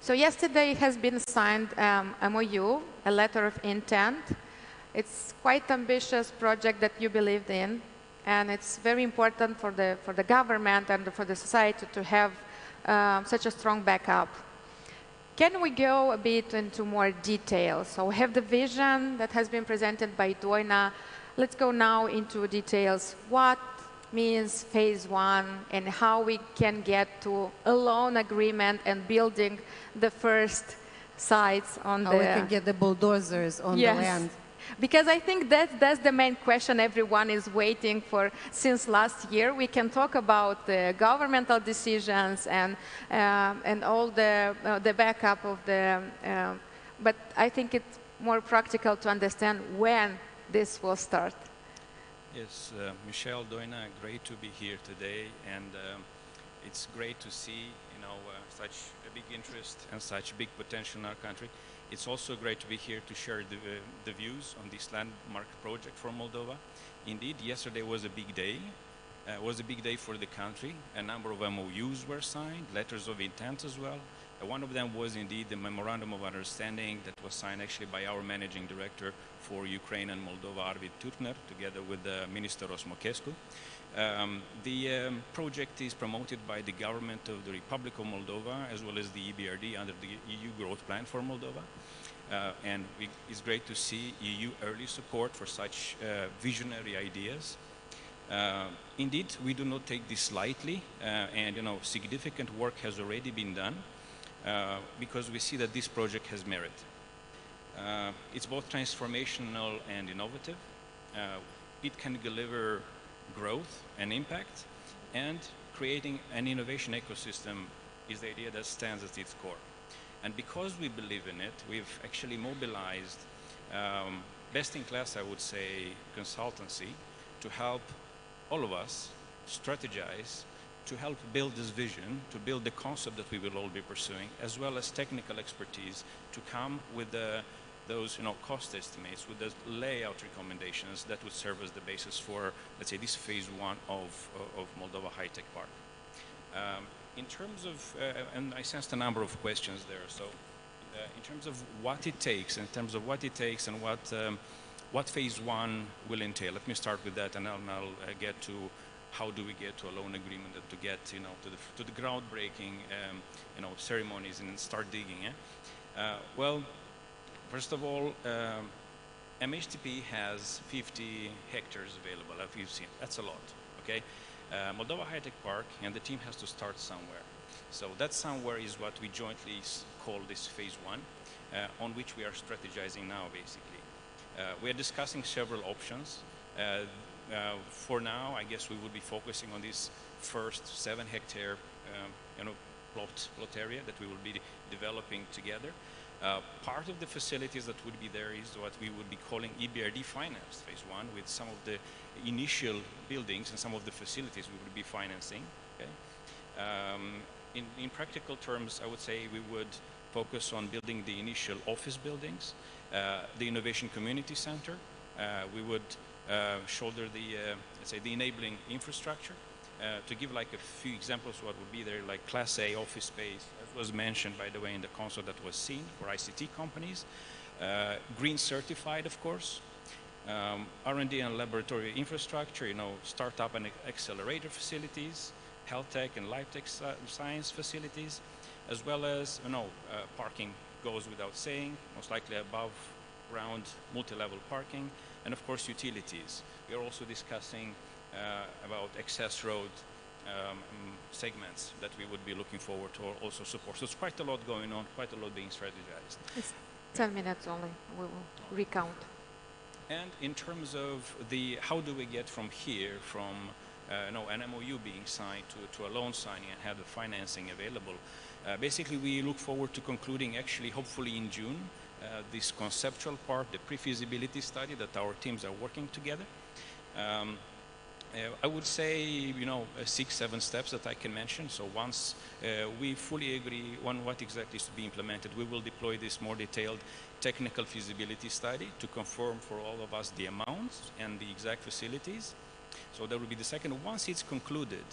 Speaker 18: So yesterday has been signed MOU, a letter of intent. It's quite ambitious project that you believed in, and it's very important for the government and for the society to have such a strong backup. Can we go a bit into more detail? So we have the vision that has been presented by Doina. Let's go now into details. What means phase 1 and how we can get to a loan agreement and building the first sites on
Speaker 2: how we can get the bulldozers on the land.
Speaker 18: Because I think that's the main question everyone is waiting for since last year. We can talk about the governmental decisions and all the backup of the, but I think it's more practical to understand when this will start.
Speaker 3: Yes, Michelle, Doina, great to be here today, and it's great to see, such a big interest and such big potential in our country. It's also great to be here to share the views on this landmark project for Moldova. Indeed, yesterday was a big day. It was a big day for the country. A number of MOUs were signed, letters of intent as well. One of them was indeed the Memorandum of Understanding that was signed actually by our Managing Director for Ukraine and Moldova, Arvid Turkner, together with Minister Osmokescu. The project is promoted by the government of the Republic of Moldova as well as the EBRD under the EU Growth Plan for Moldova. And it's great to see EU early support for such visionary ideas. Indeed, we do not take this lightly, and significant work has already been done because we see that this project has merit. It's both transformational and innovative. It can deliver growth and impact, and creating an innovation ecosystem is the idea that stands at its core. And because we believe in it, we've actually mobilized best-in-class, I would say, consultancy to help all of us strategize, to help build this vision, to build the concept that we will all be pursuing, as well as technical expertise to come with those cost estimates, with the layout recommendations that would serve as the basis for, let's say, this phase one of Moldova High Tech Park. In terms of, and I sensed a number of questions there, so in terms of what it takes, and what phase one will entail, let me start with that, and I'll get to how do we get to a loan agreement and to get to the groundbreaking ceremonies and start digging. Well, first of all, MHTP has 50 hectares available, as you've seen. That's a lot, okay? Moldova High Tech Park and the team has to start somewhere. So that somewhere is what we jointly call this phase one, on which we are strategizing now, basically. We are discussing several options. For now, I guess we will be focusing on this first 7-hectare plot area that we will be developing together. Part of the facilities that would be there is what we would be calling EBRD financed phase one, with some of the initial buildings and some of the facilities we would be financing. Okay? In practical terms, I would say we would focus on building the initial office buildings, the Innovation Community Center. We would shoulder the, let's say, the enabling infrastructure. To give like a few examples of what would be there, like Class A office space, as was mentioned, by the way, in the concept that was seen for ICT companies. Green certified, of course. R&D and laboratory infrastructure, startup and accelerator facilities, health tech and life tech science facilities, as well as, parking goes without saying, most likely above ground multi-level parking, and of course utilities. We are also discussing about access road segments that we would be looking forward to also support. So it's quite a lot going on, quite a lot being strategized.
Speaker 18: It's 10 minutes only. We will recount.
Speaker 3: And in terms of how do we get from here, from an MOU being signed to a loan signing and have the financing available, basically we look forward to concluding actually hopefully in June this conceptual part, the pre-feasibility study that our teams are working together. I would say, 6-7 steps that I can mention. So once we fully agree on what exactly is to be implemented, we will deploy this more detailed technical feasibility study to confirm for all of us the amounts and the exact facilities. So that will be the second. Once it's concluded,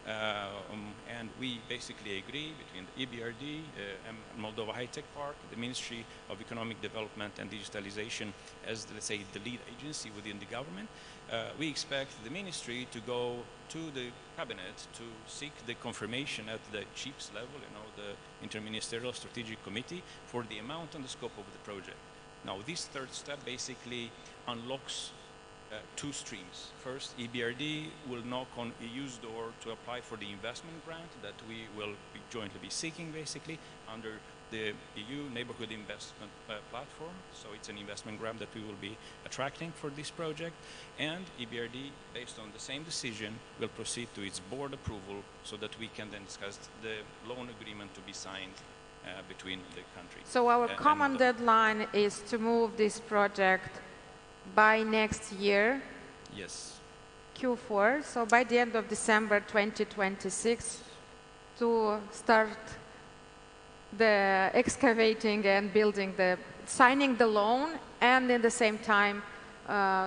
Speaker 3: and we basically agree between the EBRD and Moldova High Tech Park, the Ministry of Economic Development and Digitalization as, let's say, the lead agency within the government, we expect the ministry to go to the cabinet to seek the confirmation at the chief's level, the Interministerial Strategic Committee, for the amount and the scope of the project. Now, this third step basically unlocks 2 streams. First, EBRD will knock on EU's door to apply for the investment grant that we will jointly be seeking, basically, under the EU Neighborhood Investment Platform. So it's an investment grant that we will be attracting for this project. And EBRD, based on the same decision, will proceed to its board approval so that we can then discuss the loan agreement to be signed between the countries.
Speaker 18: So our common deadline is to move this project by next year.
Speaker 3: Yes.
Speaker 18: Q4, so by the end of December 2026 to start the excavating and building signing the loan and in the same time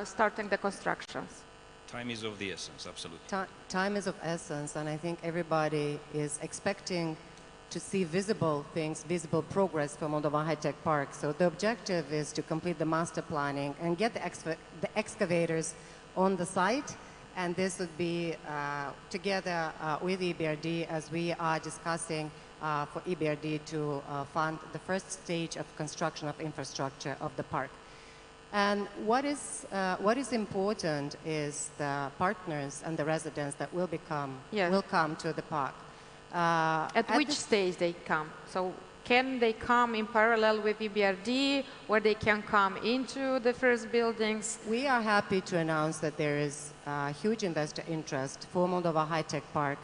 Speaker 18: starting the constructions?
Speaker 3: Time is of the essence, absolutely.
Speaker 2: Time is of essence, and I think everybody is expecting to see visible things, visible progress for Moldova High-Tech Park. So the objective is to complete the master planning and get the excavators on the site, and this would be together with EBRD, as we are discussing for EBRD to fund the first stage of construction of infrastructure of the park. And what is important is the partners and the residents that will come to the park.
Speaker 18: At which stage they come? So can they come in parallel with EBRD, or they can come into the first buildings?
Speaker 2: We are happy to announce that there is huge investor interest for Moldova High-Tech Park.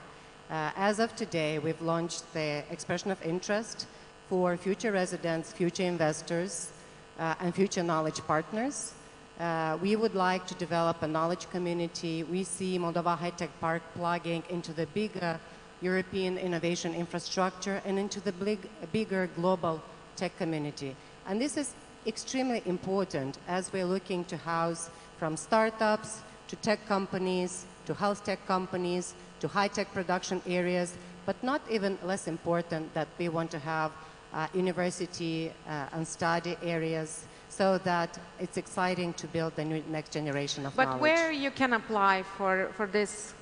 Speaker 2: As of today, we've launched the expression of interest for future residents, future investors, and future knowledge partners. We would like to develop a knowledge community. We see Moldova High-Tech Park plugging into the bigger European innovation infrastructure and into the bigger global tech community. And this is extremely important as we're looking to house from startups to tech companies, to health tech companies, to high-tech production areas, but not even less important that we want to have university and study areas, so that it's exciting to build the next generation of knowledge.
Speaker 18: But where you can apply for this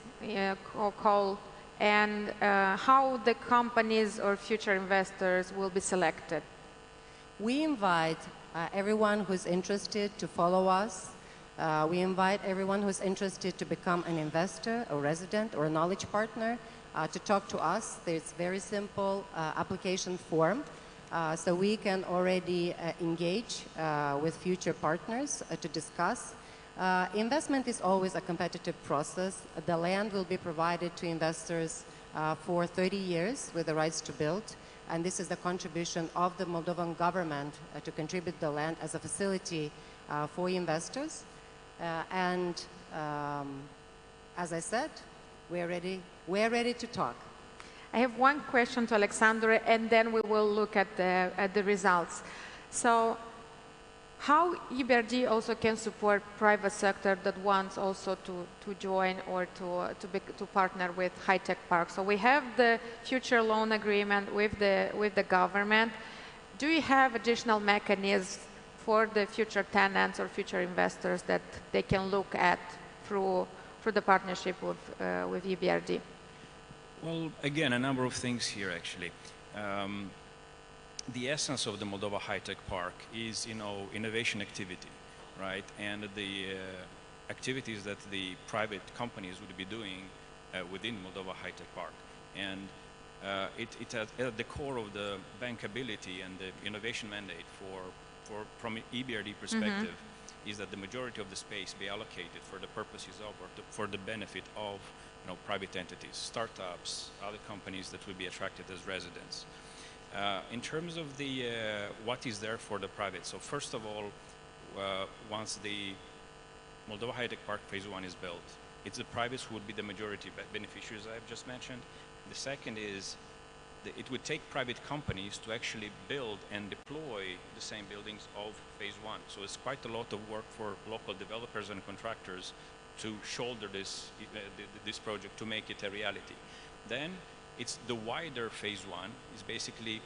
Speaker 18: call, and how the companies or future investors will be selected?
Speaker 2: We invite everyone who's interested to follow us. We invite everyone who's interested to become an investor, a resident, or a knowledge partner to talk to us. There's very simple application form. So we can already engage with future partners to discuss. Investment is always a competitive process. The land will be provided to investors for 30 years with the rights to build. And this is the contribution of the Moldovan government to contribute the land as a facility for investors. As I said, we're ready to talk.
Speaker 18: I have one question to Alexandru, and then we will look at the results. So, how EBRD also can support private sector that wants also to join or to partner with high-tech parks? So we have the future loan agreement with the government. Do you have additional mechanisms for the future tenants or future investors that they can look at through the partnership with EBRD?
Speaker 3: Well, again, a number of things here, actually. The essence of the Moldova High-Tech Park is, innovation activity, right? And the activities that the private companies would be doing within Moldova High-Tech Park. And it at the core of the bankability and the innovation mandate from an EBRD perspective is that the majority of the space be allocated for the purposes of, or for the benefit of, private entities, startups, other companies that will be attracted as residents. In terms of the what is there for the private, so first of all, once the Moldova High-Tech Park Phase 1 is built, it's the privates who would be the majority beneficiaries I've just mentioned. The second is it would take private companies to actually build and deploy the same buildings of Phase 1. So it's quite a lot of work for local developers and contractors to shoulder this project to make it a reality. Then it's the wider Phase 1 is basically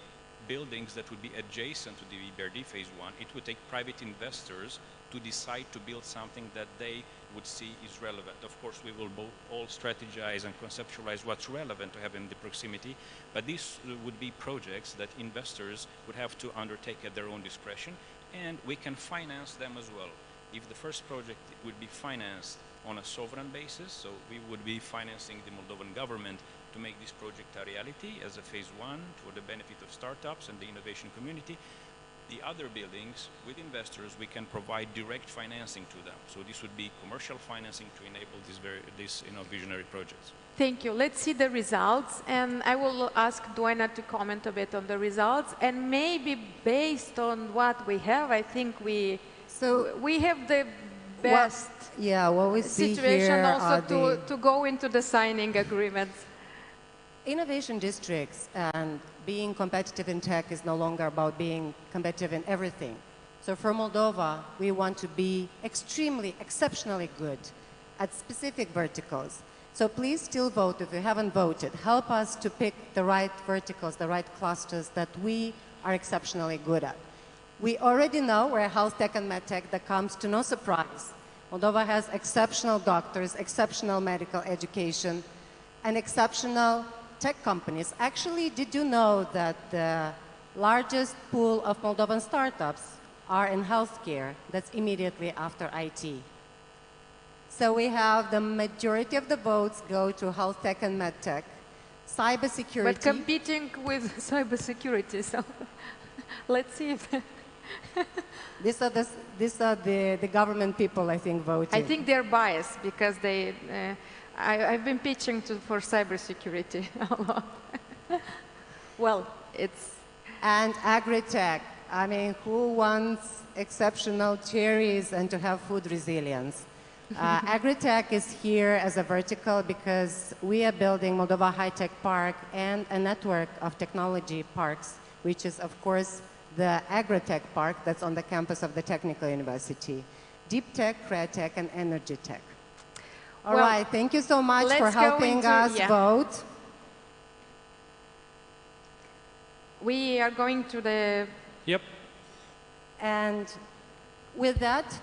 Speaker 3: buildings that would be adjacent to the EBRD Phase 1. It would take private investors to decide to build something that they would see is relevant. Of course, we will all strategize and conceptualize what's relevant to have in the proximity, but these would be projects that investors would have to undertake at their own discretion, and we can finance them as well. If the first project would be financed on a sovereign basis, so we would be financing the Moldovan government to make this project a reality as a Phase 1 for the benefit of startups and the innovation community. The other buildings, with investors, we can provide direct financing to them. So this would be commercial financing to enable these visionary projects.
Speaker 18: Thank you. Let's see the results, and I will ask Doina to comment a bit on the results, and maybe based on what we have, I think we have the best
Speaker 2: what we see
Speaker 18: situation
Speaker 2: here
Speaker 18: also to go into the signing agreements.
Speaker 2: innovation districts and being competitive in tech is no longer about being competitive in everything. So for Moldova, we want to be extremely, exceptionally good at specific verticals. So please still vote if you haven't voted. Help us to pick the right verticals, the right clusters that we are exceptionally good at. We already know we're health tech and med tech. That comes to no surprise. Moldova has exceptional doctors, exceptional medical education, and exceptional tech companies. Actually, did you know that the largest pool of Moldovan startups are in healthcare? That's immediately after IT. So we have the majority of the votes go to health tech and med tech. Cybersecurity.
Speaker 18: But competing with cybersecurity, so let's see if...
Speaker 2: These are the government people, I think, voting.
Speaker 18: I think they're biased because they... I've been pitching for cybersecurity a lot. Well, it's...
Speaker 2: And agri-tech. I mean, who wants exceptional cherries and to have food resilience? Agri-tech is here as a vertical because we are building Moldova High-Tech Park and a network of technology parks, which is, of course, the Agri-Tech Park that's on the campus of the Technical University. Deep Tech, Creditech, and Energy Tech. All right, thank you so much for helping us vote.
Speaker 18: We are going to the...
Speaker 1: Yep.
Speaker 2: And with that,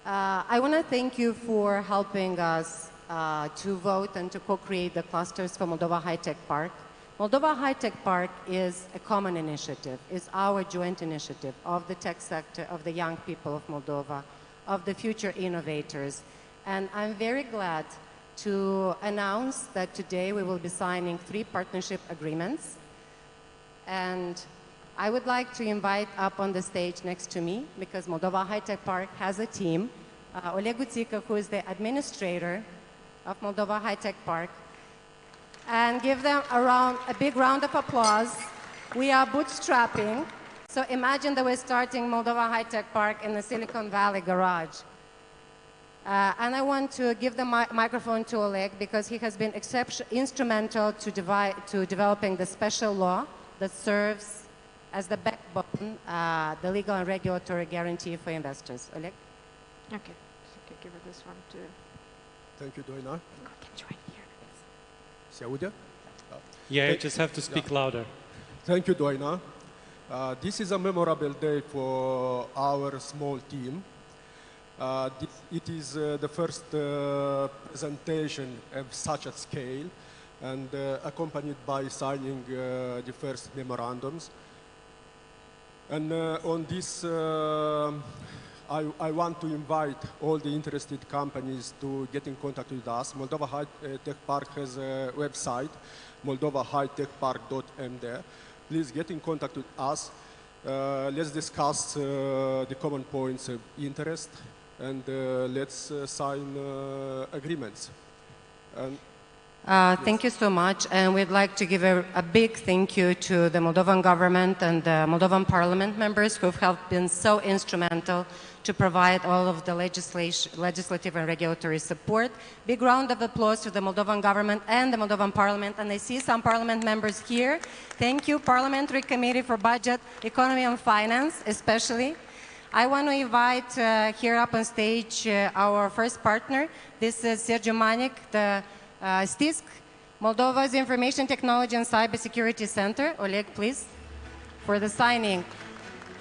Speaker 2: I want to thank you for helping us to vote and to co-create the clusters for Moldova High-Tech Park. Moldova High-Tech Park is a common initiative. It's our joint initiative of the tech sector, of the young people of Moldova, of the future innovators. And I'm very glad to announce that today we will be signing 3 partnership agreements. And I would like to invite up on the stage next to me, because Moldova High-Tech Park has a team, Oleg Uțică, who is the administrator of Moldova High-Tech Park, and give them a big round of applause. We are bootstrapping, so imagine that we're starting Moldova High-Tech Park in the Silicon Valley garage. And I want to give the microphone to Oleg because he has been instrumental to developing the special law that serves as the backbone, the legal and regulatory guarantee for investors. Oleg?
Speaker 18: Okay, so give it this one too.
Speaker 4: Thank you, Doina.
Speaker 18: You can join here.
Speaker 4: Se aude?
Speaker 1: Yeah, you just have to speak louder.
Speaker 4: Thank you, Doina. This is a memorable day for our small team. It is the first presentation of such a scale and accompanied by signing the first memorandums. And on this, I want to invite all the interested companies to get in contact with us. Moldova High-Tech Park has a website, moldovahighTechPark.md. Please get in contact with us. Let's discuss the common points of interest and let's sign agreements.
Speaker 2: Thank you so much, and we'd like to give a big thank you to the Moldovan government and the Moldovan parliament members who have been so instrumental to provide all of the legislative and regulatory support. Big round of applause to the Moldovan government and the Moldovan parliament, and I see some parliament members here. Thank you, Parliamentary Committee for Budget, Economy and Finance, especially. I want to invite here up on stage our first partner. This is Sergiu Manic, the STISC, Moldova's Information Technology and Cybersecurity Center. Oleg, please, for the signing.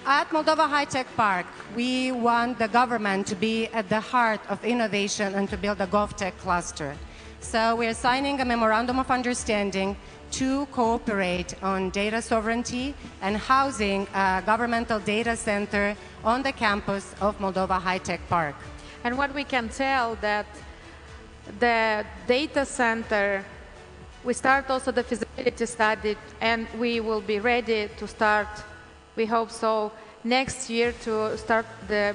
Speaker 2: At Moldova High-Tech Park, we want the government to be at the heart of innovation and to build a GovTech cluster. So we are signing a memorandum of understanding to cooperate on data sovereignty and housing a governmental data center on the campus of Moldova High-Tech Park.
Speaker 18: And what we can tell that the data center, we start also the feasibility study, and we will be ready to start, we hope so, next year to start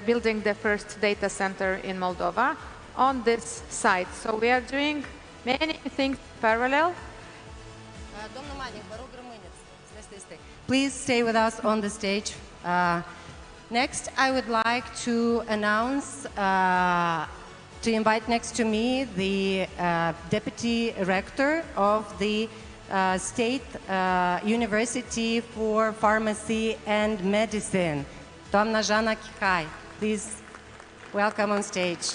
Speaker 18: building the first data center in Moldova on this site. So we are doing many things parallel.
Speaker 2: Please stay with us on the stage. Next, I would like to announce, to invite next to me the Deputy Rector of the State University for Pharmacy and Medicine. Doamna Jana Chihai, please welcome on stage.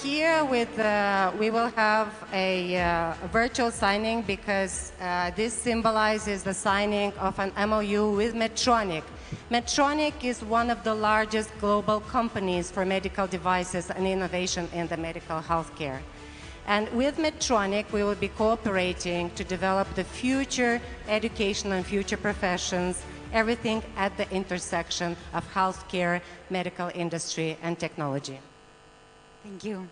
Speaker 2: Here we will have a virtual signing because this symbolizes the signing of an MOU with Medtronic. Medtronic is one of the largest global companies for medical devices and innovation in the medical healthcare. And with Medtronic, we will be cooperating to develop the future education and future professions, everything at the intersection of healthcare, medical industry, and technology.
Speaker 5: Thank you.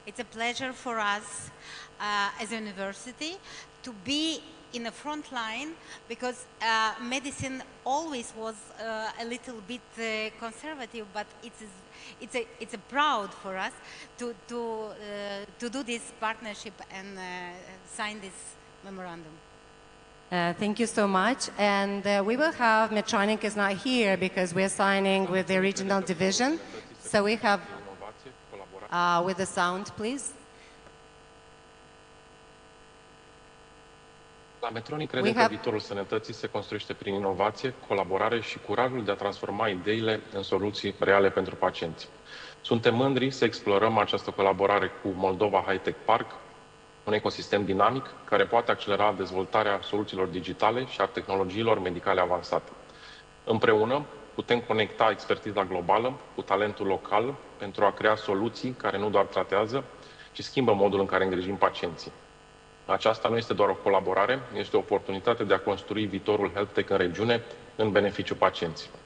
Speaker 5: It's a pleasure for us as a university to be in the front line because medicine always was a little bit conservative, but it's a proud for us to do this partnership and sign this memorandum.
Speaker 2: Thank you so much. And we will have, Medtronic is not here because we're signing with the regional division. So we have, with the sound, please.
Speaker 6: La Medtronic crede că viitorul sănătății se construiește prin inovație, colaborare și curajul de a transforma ideile în soluții reale pentru pacienți. Suntem mândri să explorăm această colaborare cu Moldova High-Tech Park, un ecosistem dinamic care poate accelera dezvoltarea soluțiilor digitale și a tehnologiilor medicale avansate. Împreună putem conecta expertiza globală cu talentul local pentru a crea soluții care nu doar tratează, ci schimbă modul în care îngrijim pacienții. Aceasta nu este doar o colaborare, este o oportunitate de a construi viitorul health tech în regiune în beneficiul pacienților.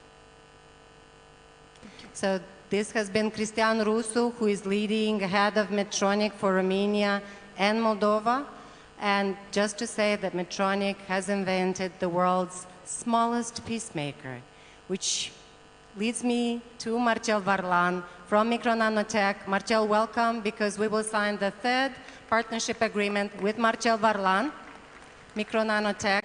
Speaker 2: So this has been Cristian Rusu, who is leading head of Medtronic for Romania and Moldova. And just to say that Medtronic has invented the world's smallest pacemaker, which leads me to Marcel Varlan from Micronanotech. Marcel, welcome, because we will sign the third partnership agreement with Marcel Varlan, Micronanotech,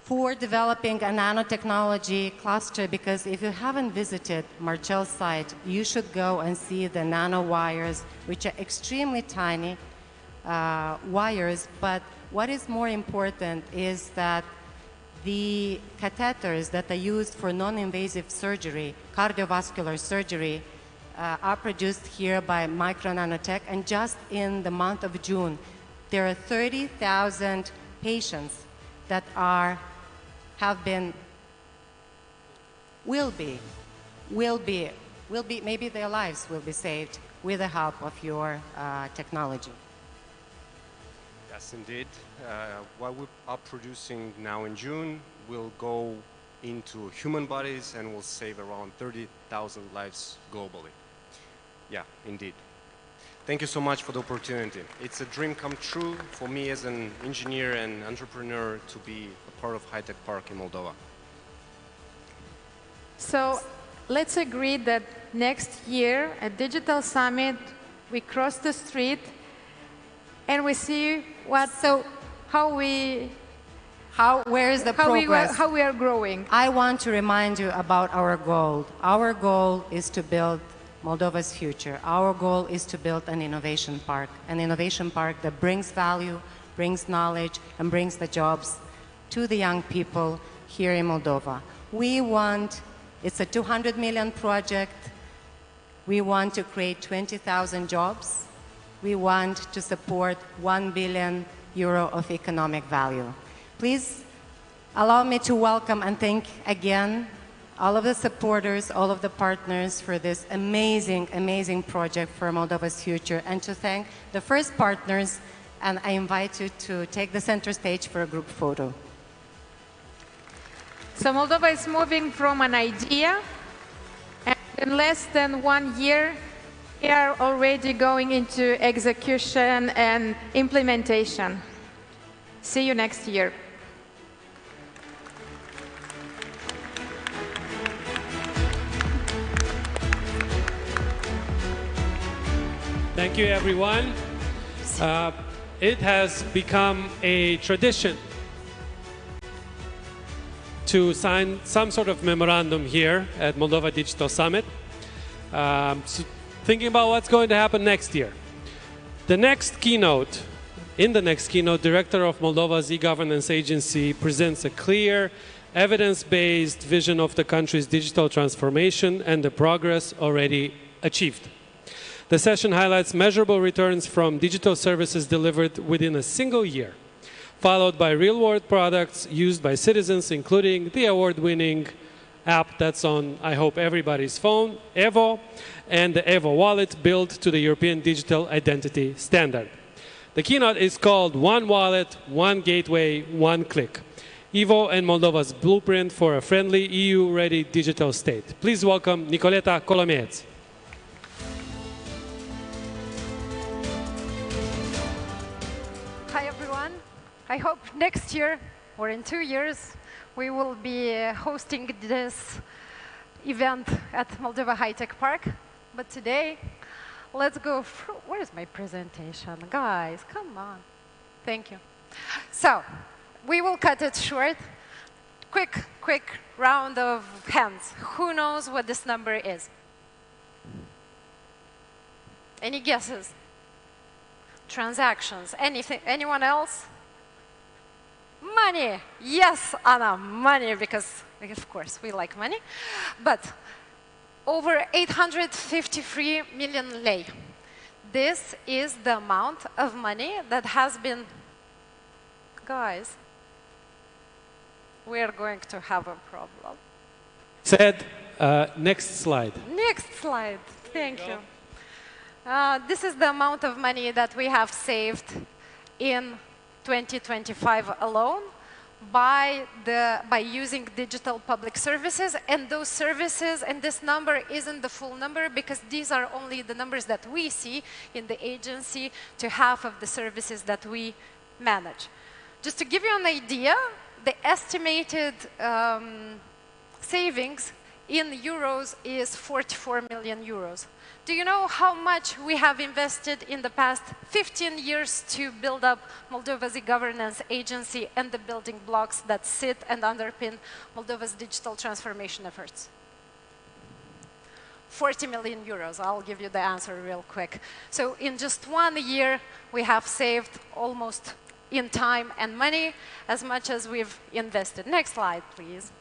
Speaker 2: for developing a nanotechnology cluster, because if you haven't visited Marcel's site, you should go and see the nanowires, which are extremely tiny wires, but what is more important is that the catheters that are used for non-invasive surgery, cardiovascular surgery, are produced here by Micronanotech, and just in the month of June, there are 30,000 patients that maybe their lives will be saved with the help of your technology.
Speaker 22: Yes, indeed. What we are producing now in June will go into human bodies and will save around 30,000 lives globally. Yeah, indeed. Thank you so much for the opportunity. It's a dream come true for me as an engineer and entrepreneur to be a part of High-Tech Park in Moldova.
Speaker 18: So let's agree that next year at Digital Summit, we cross the street and we see where is the progress? How we are growing.
Speaker 2: I want to remind you about our goal. Our goal is to build Moldova's future. Our goal is to build an innovation park that brings value, brings knowledge, and brings the jobs to the young people here in Moldova. It's a 200 million project. We want to create 20,000 jobs. We want to support 1 billion euro of economic value. Please allow me to welcome and thank again all of the supporters, all of the partners for this amazing, amazing project for Moldova's future, and to thank the first partners, and I invite you to take the center stage for a group photo.
Speaker 18: So Moldova is moving from an idea, and in less than 1 year, we are already going into execution and implementation. See you next year.
Speaker 1: Thank you, everyone. It has become a tradition to sign some sort of memorandum here at Moldova Digital Summit. thinking about what's going to happen next year. In the next keynote, Director of Moldova's e-governance agency presents a clear, evidence-based vision of the country's digital transformation and the progress already achieved. The session highlights measurable returns from digital services delivered within a single year, followed by real-world products used by citizens, including the award-winning app that's on, I hope, everybody's phone, Evo, and the Evo wallet built to the European Digital Identity Standard. The keynote is called One Wallet, One Gateway, One Click. Evo and Moldova's blueprint for a friendly EU-ready digital state. Please welcome Nicoleta Colomiec.
Speaker 7: Hi everyone. I hope next year or in 2 years we will be hosting this event at Moldova High Tech Park. But today, let's go through. Where's my presentation? Guys, come on. Thank you. So, we will cut it short. Quick round of hands. Who knows what this number is? Any guesses? Transactions. Anything? Anyone else? Money. Yes, Anna, money, because of course we like money. But over 853 million lei. This is the amount of money that has been, guys, we're going to have a problem.
Speaker 1: Said, next slide.
Speaker 7: Next slide, thank you. This is the amount of money that we have saved in 2025 alone by using digital public services, and those services, and this number isn't the full number because these are only the numbers that we see in the agency to half of the services that we manage. Just to give you an idea, the estimated savings in euros is 44 million euros. Do you know how much we have invested in the past 15 years to build up Moldova's e-governance agency and the building blocks that sit and underpin Moldova's digital transformation efforts? 40 million euros. I'll give you the answer real quick. So in just 1 year, we have saved almost in time and money as much as we've invested. Next slide, please.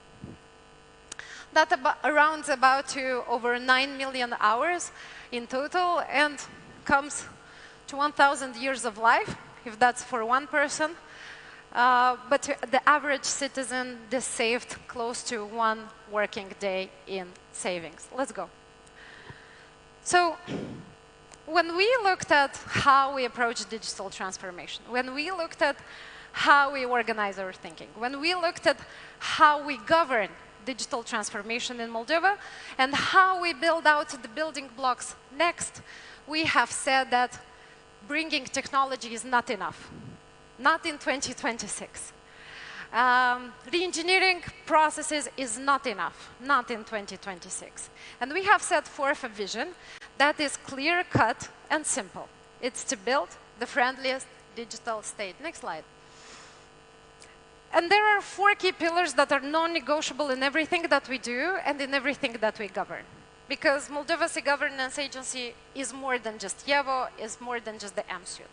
Speaker 7: That rounds about to over 9 million hours in total and comes to 1,000 years of life, if that's for one person. But to the average citizen, this saved close to 1 working day in savings. Let's go. So when we looked at how we approach digital transformation, when we looked at how we organize our thinking, when we looked at how we govern digital transformation in Moldova and how we build out the building blocks next, we have said that bringing technology is not enough, not in 2026. Re-engineering processes is not enough, not in 2026. And we have set forth a vision that is clear-cut and simple. It's to build the friendliest digital state. Next slide. And there are 4 key pillars that are non-negotiable in everything that we do and in everything that we govern. Because Moldova's e-governance agency is more than just Evo, is more than just the M-Suite.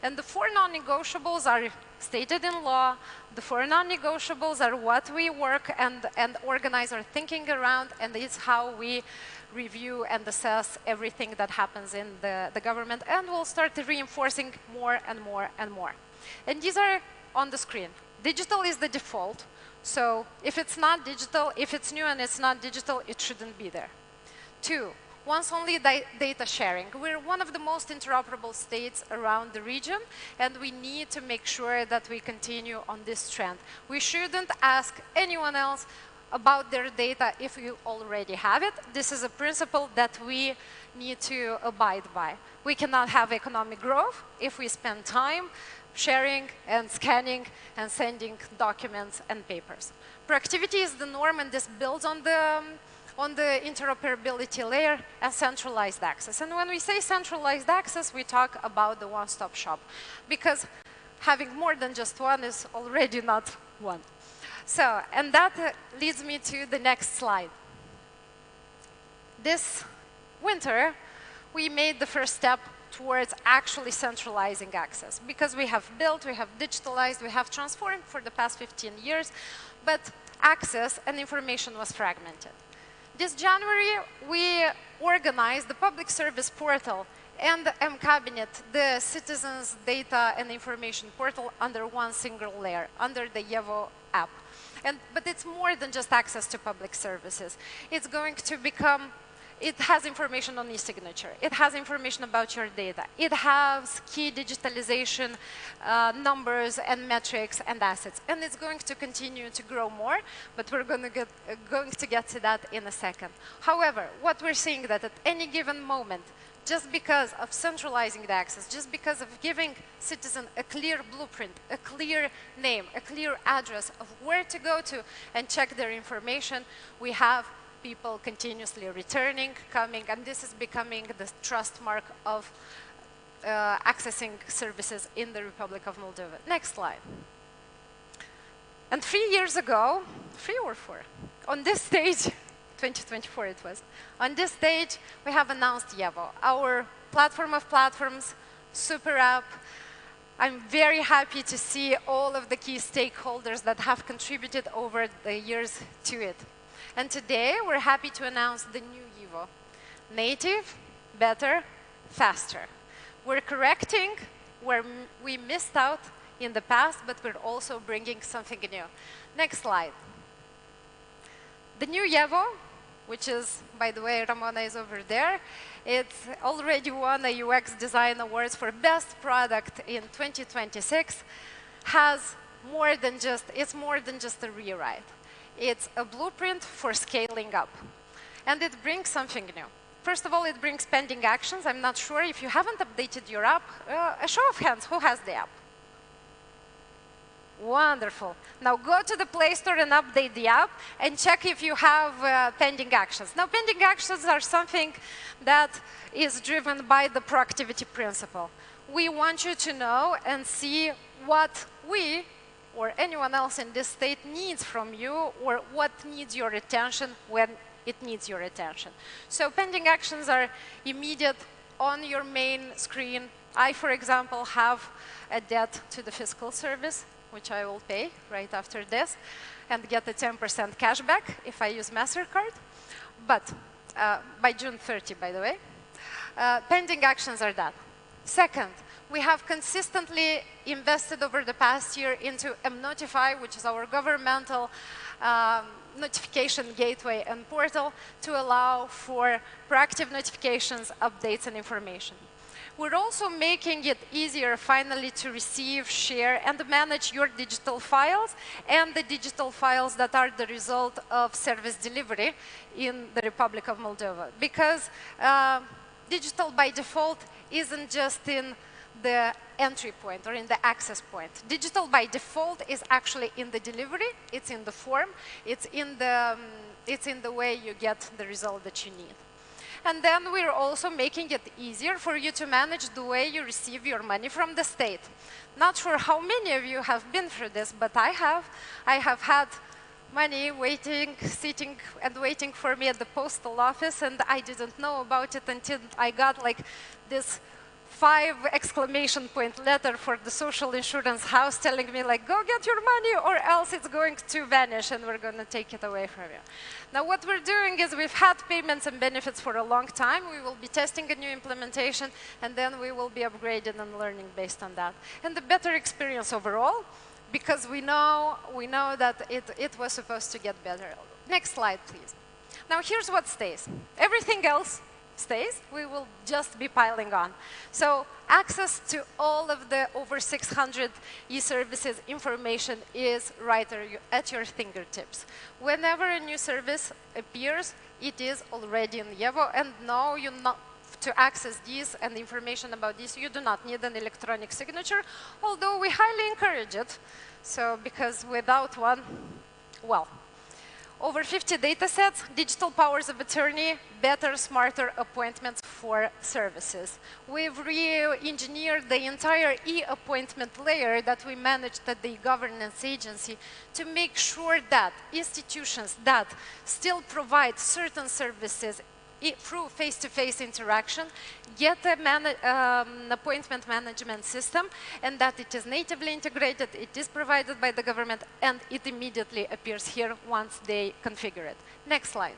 Speaker 7: And the 4 non-negotiables are stated in law. The 4 non-negotiables are what we work and organize our thinking around, and it's how we review and assess everything that happens in the government, and we'll start reinforcing more and more and more. And these are on the screen. Digital is the default, so if it's not digital, if it's new and it's not digital, it shouldn't be there. 2, once-only data sharing. We're one of the most interoperable states around the region, and we need to make sure that we continue on this trend. We shouldn't ask anyone else about their data if you already have it. This is a principle that we need to abide by. We cannot have economic growth if we spend time sharing and scanning and sending documents and papers. Proactivity is the norm, and this builds on the interoperability layer and centralized access. And when we say centralized access, we talk about the one-stop shop, because having more than just one is already not one. So, and that leads me to the next slide. This winter, we made the first step towards actually centralizing access. Because we have built, we have digitalized, we have transformed for the past 15 years, but access and information was fragmented. This January, we organized the public service portal and the M-Cabinet, the citizens' data and information portal under one single layer, under the YEVO app. But it's more than just access to public services. It's going to become, it has information on e-signature. It has information about your data. It has key digitalization numbers and metrics and assets. And it's going to continue to grow more, but we're going to get to that in a second. However, what we're seeing that at any given moment, just because of centralizing the access, just because of giving citizens a clear blueprint, a clear name, a clear address of where to go to and check their information, we have people continuously returning, coming, and this is becoming the trust mark of accessing services in the Republic of Moldova. Next slide. And 3 years ago, 3 or 4, on this stage, 2024 it was. On this stage, we have announced YEVO, our platform of platforms, super app. I'm very happy to see all of the key stakeholders that have contributed over the years to it. And today, we're happy to announce the new YEVO. Native, better, faster. We're correcting where we missed out in the past, but we're also bringing something new. Next slide. The new YEVO, which is, by the way, Ramona is over there. It's already won a UX Design Awards for Best Product in 2026. Has more than just, it's more than just a rewrite. It's a blueprint for scaling up. And it brings something new. First of all, it brings pending actions. I'm not sure if you haven't updated your app. A show of hands, who has the app? Wonderful. Now go to the Play Store and update the app and check if you have pending actions. Now pending actions are something that is driven by the proactivity principle. We want you to know and see what we or anyone else in this state needs from you or what needs your attention when it needs your attention. So pending actions are immediate on your main screen. I, for example, have a debt to the fiscal service, which I will pay right after this, and get a 10% cashback if I use MasterCard. But by June 30, by the way. Pending actions are that. Second, we have consistently invested over the past year into mNotify, which is our governmental notification gateway and portal to allow for proactive notifications, updates, and information. We're also making it easier finally to receive, share, and manage your digital files and the digital files that are the result of service delivery in the Republic of Moldova. Because digital by default isn't just in the entry point or in the access point. Digital by default is actually in the delivery, it's in the form, it's in the way you get the result that you need. And then we're also making it easier for you to manage the way you receive your money from the state. Not sure how many of you have been through this, but I have. I have had money waiting, sitting and waiting for me at the postal office, and I didn't know about it until I got like this 5 exclamation point letter for the social insurance house telling me like, go get your money or else it's going to vanish and we're going to take it away from you. Now what we're doing is we've had payments and benefits for a long time. We will be testing a new implementation and then we will be upgraded and learning based on that. And the better experience overall, because we know that it was supposed to get better. Next slide, please. Now here's what stays. Everything else stays, we will just be piling on. So access to all of the over 600 e-services information is right at your fingertips. Whenever a new service appears, it is already in YEVO, and no, you not to access these and information about this, you do not need an electronic signature, although we highly encourage it. So because without one, well, over 50 data sets, digital powers of attorney, better, smarter appointments for services. We've re-engineered the entire e-appointment layer that we managed at the governance agency to make sure that institutions that still provide certain services through face-to-face interaction, get an appointment management system, and that it is natively integrated, it is provided by the government, and it immediately appears here once they configure it. Next slide.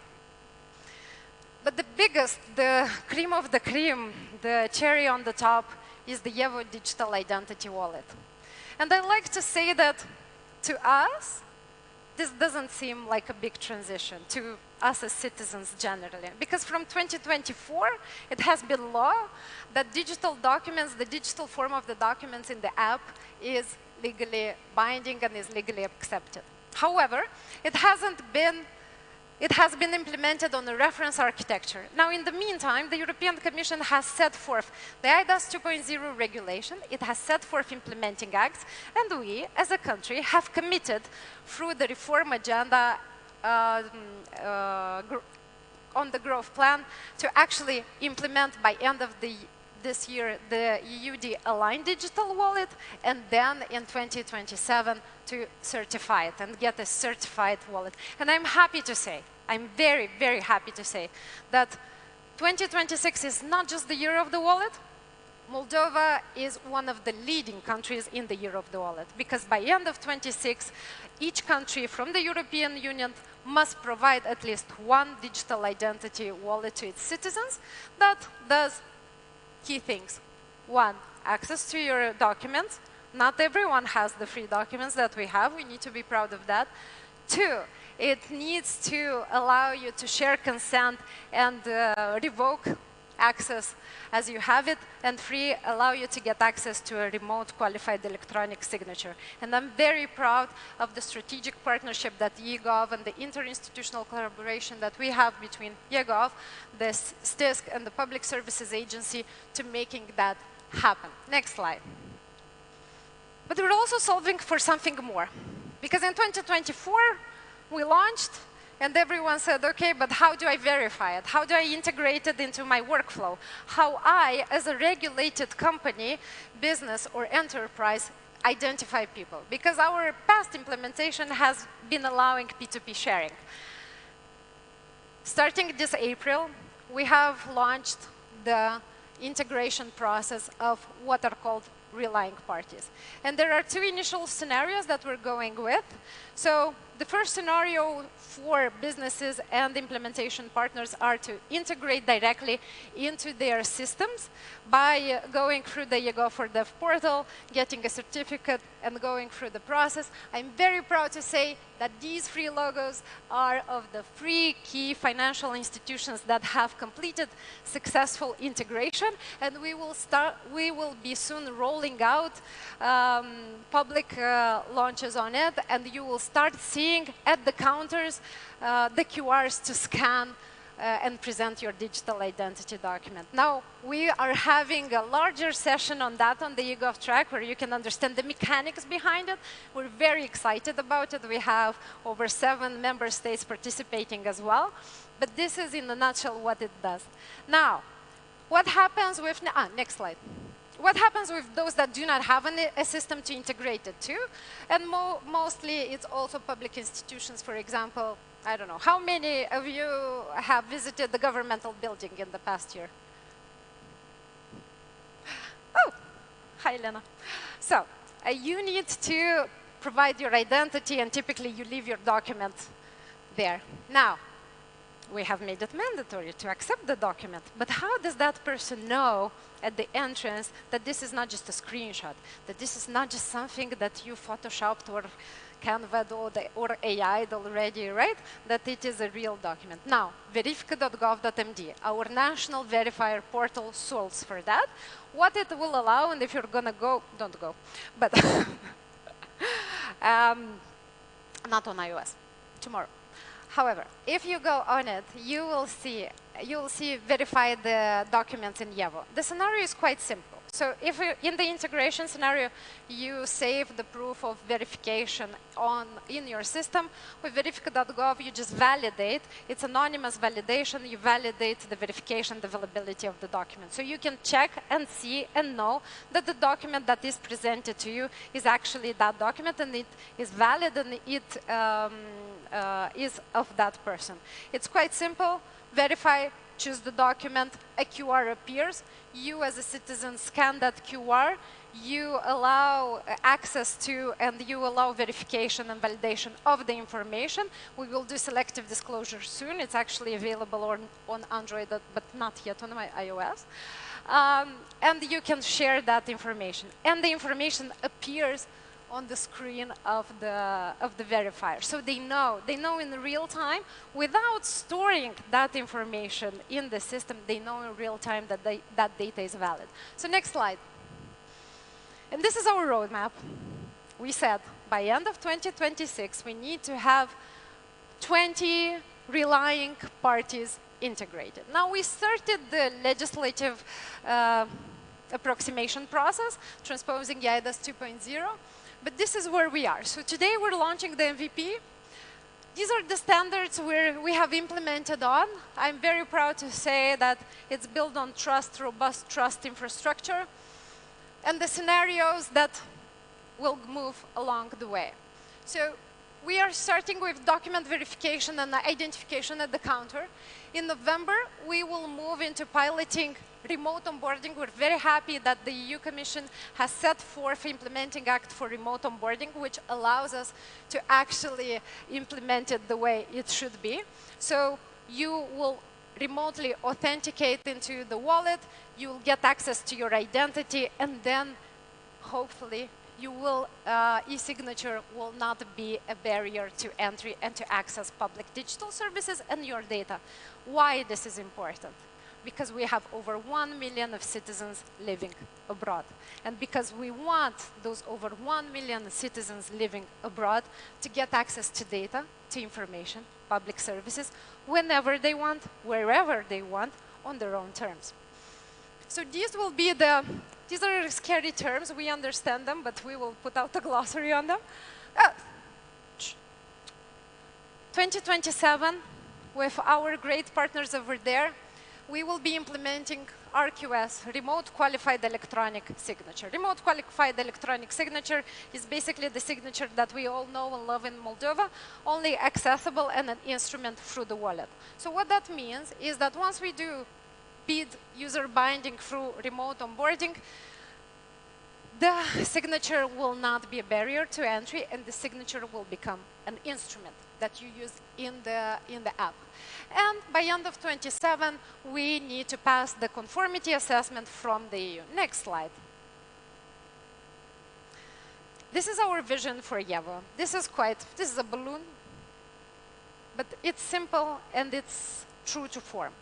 Speaker 7: But the biggest, the cream of the cream, the cherry on the top, is the Yevo digital identity wallet. And I like to say that to us, this doesn't seem like a big transition to us as citizens generally. Because from 2024, it has been law that digital documents, the digital form of the documents in the app is legally binding and is legally accepted. However, it has been implemented on a reference architecture. Now, in the meantime, the European Commission has set forth the eIDAS 2.0 regulation. It has set forth implementing acts, and we, as a country, have committed through the reform agenda on the growth plan to actually implement by end of this year the EUD aligned digital wallet, and then in 2027 to certify it and get a certified wallet. And I'm happy to say, I'm very, very happy to say that 2026 is not just the year of the wallet. Moldova is one of the leading countries in the year of the wallet, because by end of 26, each country from the European Union must provide at least one digital identity wallet to its citizens that does key things. One, access to your documents. Not everyone has the free documents that we have. We need to be proud of that. Two, it needs to allow you to share consent and revoke access as you have it, and three, allow you to get access to a remote qualified electronic signature. And I'm very proud of the strategic partnership that eGov and the interinstitutional collaboration that we have between eGov, the STISC, and the Public Services Agency to making that happen. Next slide. But we're also solving for something more. Because in 2024, we launched, and everyone said, okay, but how do I verify it? How do I integrate it into my workflow? How I, as a regulated company, business, or enterprise, identify people? Because our past implementation has been allowing P2P sharing. Starting this April, we have launched the integration process of what are called relying parties. And there are two initial scenarios that we're going with. So the first scenario for businesses and implementation partners are to integrate directly into their systems by going through the eGov for Dev portal, getting a certificate, and going through the process. I'm very proud to say that these three logos are of the three key financial institutions that have completed successful integration, and we will be soon rolling out public launches on it, and you will start seeing at the counters the QRs to scan and present your digital identity document. Now, we are having a larger session on that on the eGov track where you can understand the mechanics behind it. We're very excited about it. We have over 7 member states participating as well. But this is in a nutshell what it does. Now, what happens with, next slide. What happens with those that do not have a system to integrate it to? And mostly it's also public institutions, for example. I don't know, how many of you have visited the governmental building in the past year? Oh, hi, Lena. So, you need to provide your identity, and typically you leave your document there. Now, we have made it mandatory to accept the document, but how does that person know at the entrance that this is not just a screenshot, that this is not just something that you photoshopped or Canva or AI'd already, right? That it is a real document. Now, verifica.gov.md, our national verifier portal solves for that. What it will allow, and if you're gonna go, don't go, but not on iOS, tomorrow. However, if you go on it, you will see verify the documents in Yevo. The scenario is quite simple. So if in the integration scenario, you save the proof of verification in your system, with verifica.gov, you just validate. It's anonymous validation. You validate the verification, the availability of the document. So you can check and see and know that the document that is presented to you is actually that document, and it is valid, and it is of that person. It's quite simple. Verify, choose the document, a QR appears. You as a citizen scan that QR, you allow access to and you allow verification and validation of the information. We will do selective disclosure soon. It's actually available on Android, but not yet on my iOS. And you can share that information. And the information appears on the screen of the verifier. So they know in real time, without storing that information in the system, they know in real time that that data is valid. So next slide. And this is our roadmap. We said by end of 2026, we need to have 20 relying parties integrated. Now we started the legislative approximation process, transposing EIDAS 2.0. But this is where we are. So today we're launching the MVP. These are the standards where we have implemented on. I'm very proud to say that it's built on trust, robust trust infrastructure, and the scenarios that will move along the way. So we are starting with document verification and identification at the counter. In November, we will move into piloting remote onboarding. We're very happy that the EU Commission has set forth implementing act for remote onboarding, which allows us to actually implement it the way it should be. So you will remotely authenticate into the wallet, you will get access to your identity, and then hopefully you will, e-signature will not be a barrier to entry and to access public digital services and your data. Why this is important? Because we have over 1 million of citizens living abroad. And because we want those over 1 million citizens living abroad to get access to data, to information, public services, whenever they want, wherever they want, on their own terms. So these will be these are scary terms, we understand them, but we will put out a glossary on them. 2027, with our great partners over there, we will be implementing RQS, Remote Qualified Electronic Signature. Remote Qualified Electronic Signature is basically the signature that we all know and love in Moldova, only accessible and an instrument through the wallet. So what that means is that once we do BID user binding through remote onboarding, the signature will not be a barrier to entry, and the signature will become an instrument that you use in the app. And by end of 27, we need to pass the conformity assessment from the EU. Next slide. This is our vision for YEVO. This is a balloon, but it's simple and it's true to form.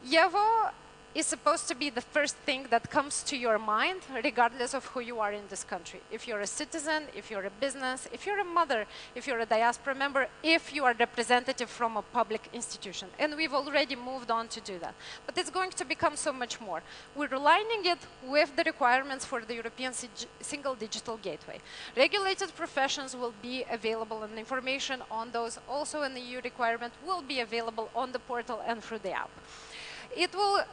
Speaker 7: YEVO is supposed to be the first thing that comes to your mind, regardless of who you are in this country. If you're a citizen, if you're a business, if you're a mother, if you're a diaspora member, if you are representative from a public institution. And we've already moved on to do that. But it's going to become so much more. We're aligning it with the requirements for the European Single Digital Gateway. Regulated professions will be available, and information on those, also an EU requirement, will be available on the portal and through the app.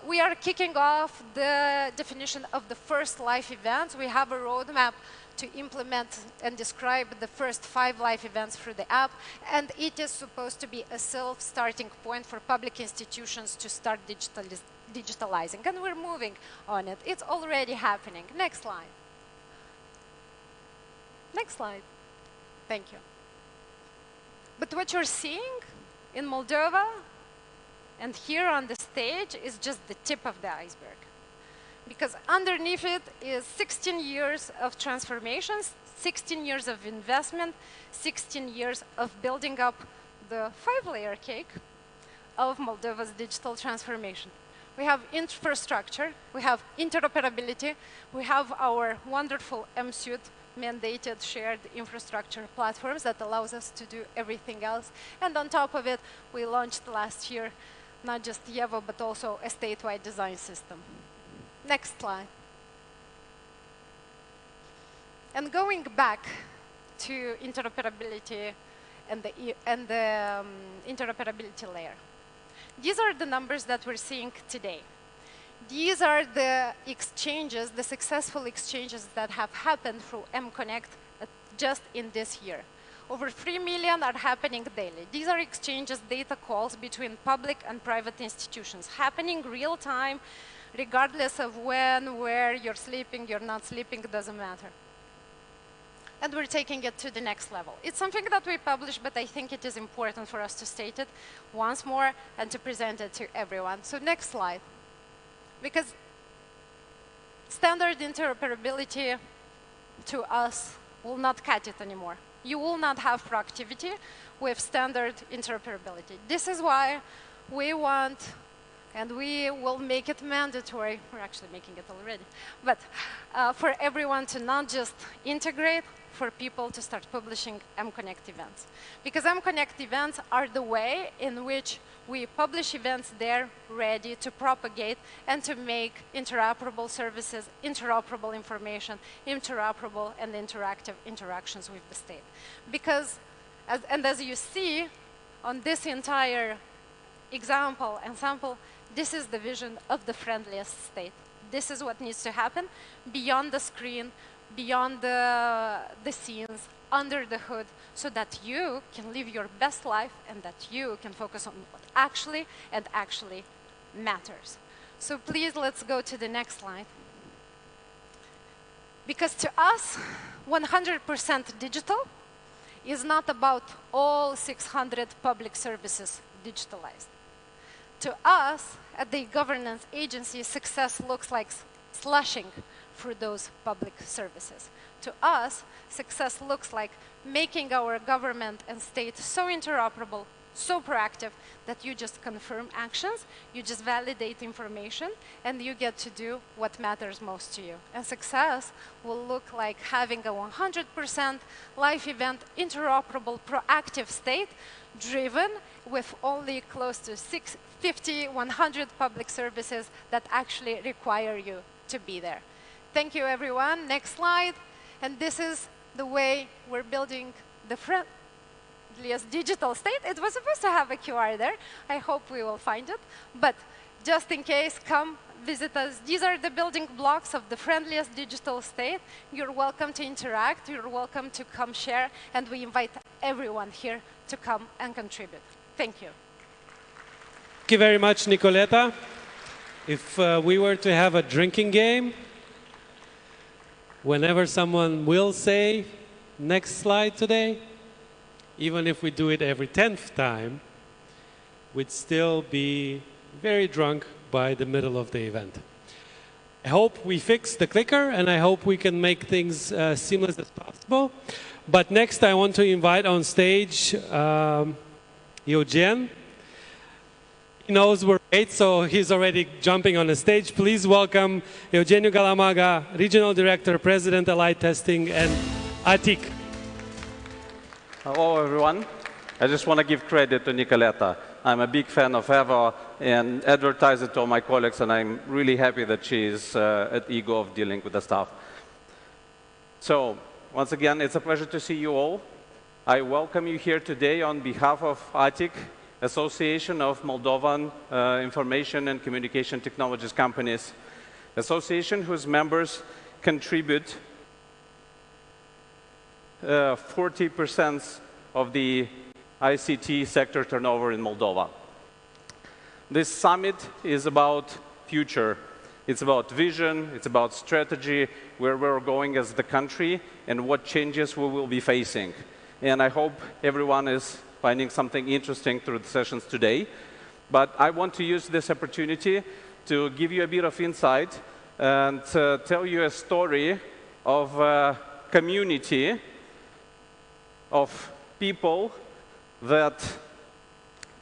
Speaker 7: We are kicking off the definition of the first live events. We have a roadmap to implement and describe the first 5 live events through the app, and it is supposed to be a self-starting point for public institutions to start digitalizing, and we're moving on it. It's already happening. Next slide. Next slide. Thank you. But what you're seeing in Moldova and here on the stage is just the tip of the iceberg. Because underneath it is 16 years of transformations, 16 years of investment, 16 years of building up the 5-layer cake of Moldova's digital transformation. We have infrastructure, we have interoperability, we have our wonderful MSUIT mandated shared infrastructure platforms that allows us to do everything else. And on top of it, we launched last year not just YEVO, but also a statewide design system. Next slide. And going back to interoperability and the interoperability layer. These are the numbers that we're seeing today. These are the exchanges, the successful exchanges that have happened through mConnect just in this year. Over 3 million are happening daily. These are exchanges, data calls between public and private institutions, happening real time, regardless of when, where you're sleeping, you're not sleeping, it doesn't matter. And we're taking it to the next level. It's something that we publish, but I think it is important for us to state it once more and to present it to everyone. So next slide. Because standard interoperability to us will not cut it anymore. You will not have proactivity with standard interoperability. This is why we want, and we will make it mandatory, we're actually making it already, but for everyone to not just integrate, for people to start publishing mConnect events. Because mConnect events are the way in which we publish events there ready to propagate and to make interoperable services, interoperable information, interoperable and interactive interactions with the state. Because, as you see on this entire example and sample, this is the vision of the friendliest state. This is what needs to happen beyond the screen, beyond the scenes, under the hood, so that you can live your best life and that you can focus on what actually matters. So please, let's go to the next slide. Because to us, 100% digital is not about all 600 public services digitalized. To us, at the governance agency, success looks like slashing through those public services. To us, success looks like making our government and state so interoperable, so proactive, that you just confirm actions, you just validate information, and you get to do what matters most to you. And success will look like having a 100% live event, interoperable, proactive state, driven with only close to 50, 100 public services that actually require you to be there. Thank you, everyone. Next slide. And this is the way we're building the friendliest digital state. It was supposed to have a QR there. I hope we will find it. But just in case, come visit us. These are the building blocks of the friendliest digital state. You're welcome to interact. You're welcome to come share. And we invite everyone here to come and contribute. Thank you.
Speaker 1: Thank you very much, Nicoleta. If we were to have a drinking game, whenever someone will say, next slide today, even if we do it every 10th time, we'd still be very drunk by the middle of the event. I hope we fix the clicker, and I hope we can make things seamless as possible. But next, I want to invite on stage Eugen. He knows we're late, so he's already jumping on the stage. Please welcome Eugeniu Galamaga, Regional Director, President, Allied Testing, and ATIC.
Speaker 9: Hello, everyone. I just want to give credit to Nicoleta. I'm a big fan of Eva and advertise it to all my colleagues, and I'm really happy that she's at ego of dealing with the stuff. So, once again, it's a pleasure to see you all. I welcome you here today on behalf of ATIC, Association of Moldovan Information and Communication Technologies Companies, association whose members contribute 40% of the ICT sector turnover in Moldova. This summit is about future. It's about vision, it's about strategy, where we're going as the country and what changes we will be facing. And I hope everyone is finding something interesting through the sessions today. But I want to use this opportunity to give you a bit of insight and tell you a story of a community of people that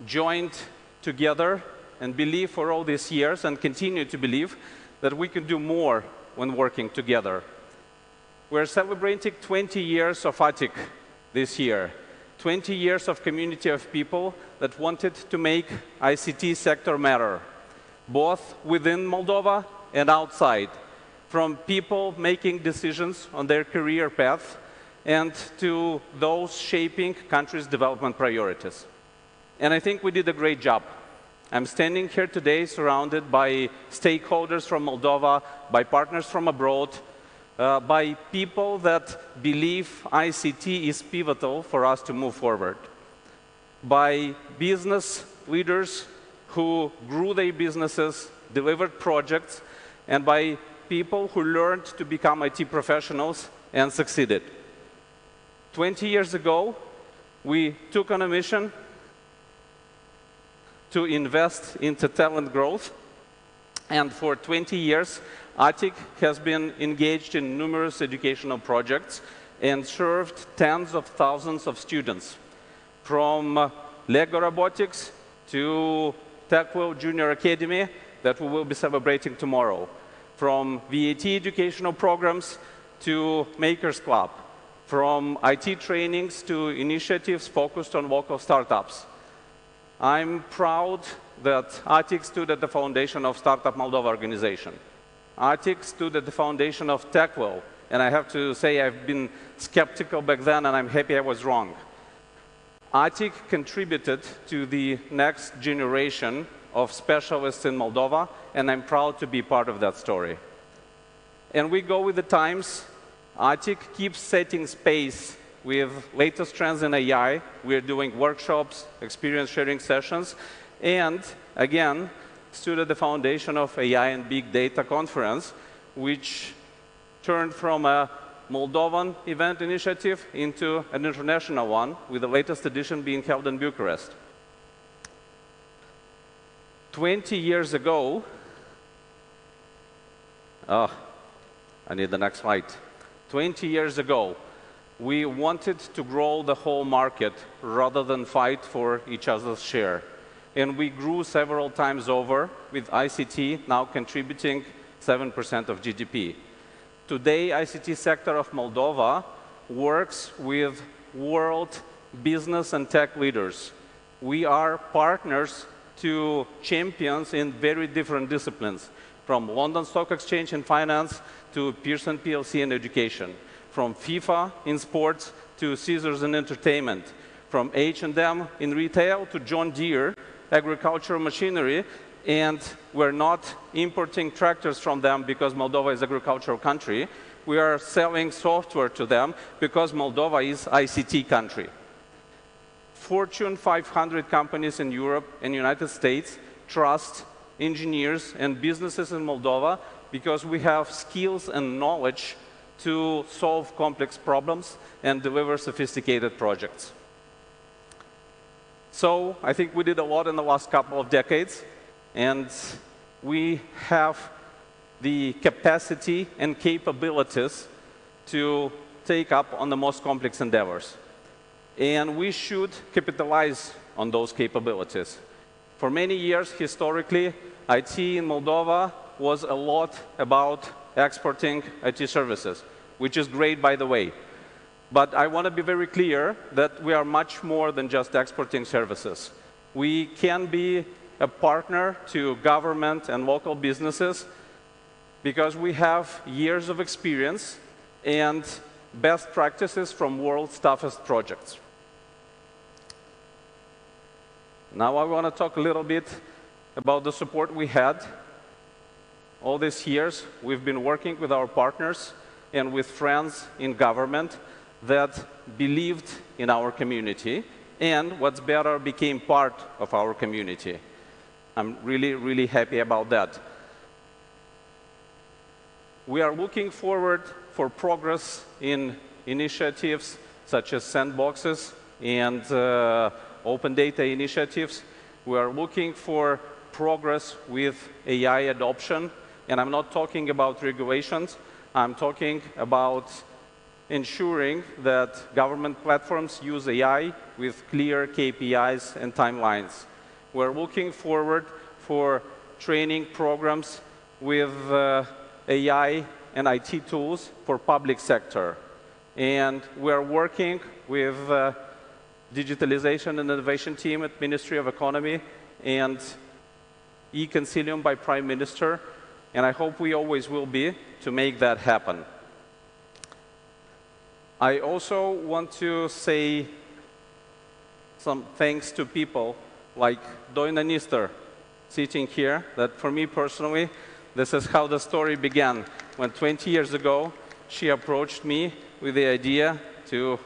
Speaker 9: joined together and believe for all these years and continue to believe that we can do more when working together. We're celebrating 20 years of ATIC this year. 20 years of community of people that wanted to make ICT sector matter, both within Moldova and outside, from people making decisions on their career path and to those shaping country's development priorities. And I think we did a great job. I'm standing here today surrounded by stakeholders from Moldova, by partners from abroad, by people that believe ICT is pivotal for us to move forward, by business leaders who grew their businesses, delivered projects, and by people who learned to become IT professionals and succeeded. 20 years ago, we took on a mission to invest into talent growth, and for 20 years, ATIC has been engaged in numerous educational projects and served tens of thousands of students, from Lego Robotics to TechWell Junior Academy that we will be celebrating tomorrow, from VAT educational programs to Makers Club, from IT trainings to initiatives focused on local startups. I'm proud that ATIC stood at the foundation of Startup Moldova organization. ATIC stood at the foundation of TechWell, and I have to say I've been skeptical back then, and I'm happy I was wrong. ATIC contributed to the next generation of specialists in Moldova, and I'm proud to be part of that story. And we go with the times. ATIC keeps setting space with latest trends in AI. We're doing workshops, experience sharing sessions, and again, stood at the foundation of AI and Big Data Conference, which turned from a Moldovan event initiative into an international one, with the latest edition being held in Bucharest. 20 years ago, I need the next slide. 20 years ago, we wanted to grow the whole market rather than fight for each other's share. And we grew several times over, with ICT now contributing 7% of GDP. Today, ICT sector of Moldova works with world business and tech leaders. We are partners to champions in very different disciplines, from London Stock Exchange in finance to Pearson PLC in education, from FIFA in sports to Caesars in entertainment, from H&M in retail to John Deere agricultural machinery, and we're not importing tractors from them because Moldova is an agricultural country. We are selling software to them because Moldova is ICT country. Fortune 500 companies in Europe and United States trust engineers and businesses in Moldova because we have skills and knowledge to solve complex problems and deliver sophisticated projects. So I think we did a lot in the last couple of decades, and we have the capacity and capabilities to take up on the most complex endeavors. And we should capitalize on those capabilities. For many years, historically, IT in Moldova was a lot about exporting IT services, which is great, by the way. But I want to be very clear that we are much more than just exporting services. We can be a partner to government and local businesses because we have years of experience and best practices from world's toughest projects. Now I want to talk a little bit about the support we had. All these years, we've been working with our partners and with friends in government that believed in our community, and what's better, became part of our community. I'm really, really happy about that. We are looking forward for progress in initiatives such as sandboxes and open data initiatives. We are looking for progress with AI adoption, and I'm not talking about regulations. I'm talking about ensuring that government platforms use AI with clear KPIs and timelines. We're looking forward for training programs with AI and IT tools for public sector. And we're working with digitalization and innovation team at Ministry of Economy and e-Consilium by Prime Minister, and I hope we always will be to make that happen. I also want to say some thanks to people like Doina Nister sitting here, that for me personally, this is how the story began, when 20 years ago she approached me with the idea to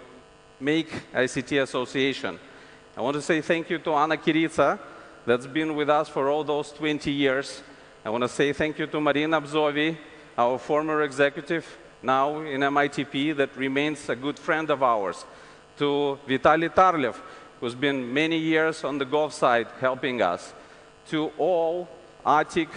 Speaker 9: make ICT Association. I want to say thank you to Anna Kirica, that's been with us for all those 20 years. I want to say thank you to Marina Bzovi, our former executive, now in MITP, that remains a good friend of ours. To Vitaly Tarlev, who's been many years on the Gov side helping us. To all ATIC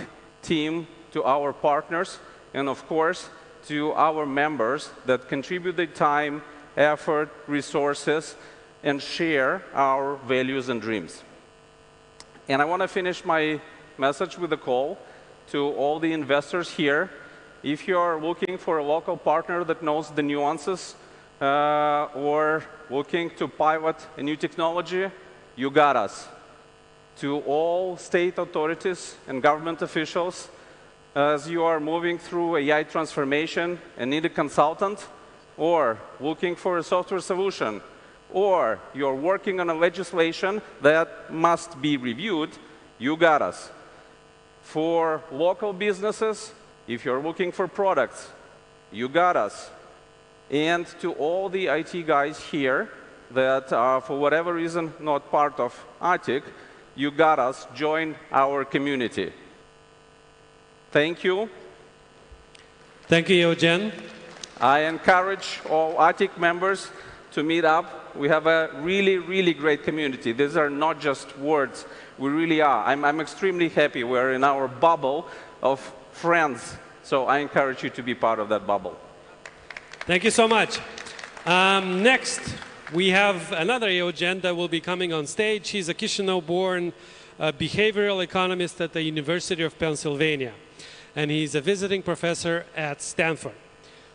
Speaker 9: team, to our partners, and of course, to our members that contribute their time, effort, resources, and share our values and dreams. And I want to finish my message with a call to all the investors here. If you are looking for a local partner that knows the nuances or looking to pivot a new technology, you got us. To all state authorities and government officials, as you are moving through AI transformation and need a consultant, or looking for a software solution, or you're working on a legislation that must be reviewed, you got us. For local businesses, if you're looking for products, you got us. And to all the IT guys here that are, for whatever reason, not part of ATIC, you got us. Join our community. Thank you.
Speaker 1: Thank you, Eugen.
Speaker 9: I encourage all ATIC members to meet up. We have a really, really great community. These are not just words. We really are. I'm extremely happy we're in our bubble of friends. So I encourage you to be part of that bubble.
Speaker 1: Thank you so much. Next, we have another Eugen that will be coming on stage. He's a Chisinau-born behavioral economist at the University of Pennsylvania. And he's a visiting professor at Stanford.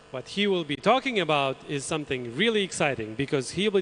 Speaker 1: What he will be talking about is something really exciting because he will be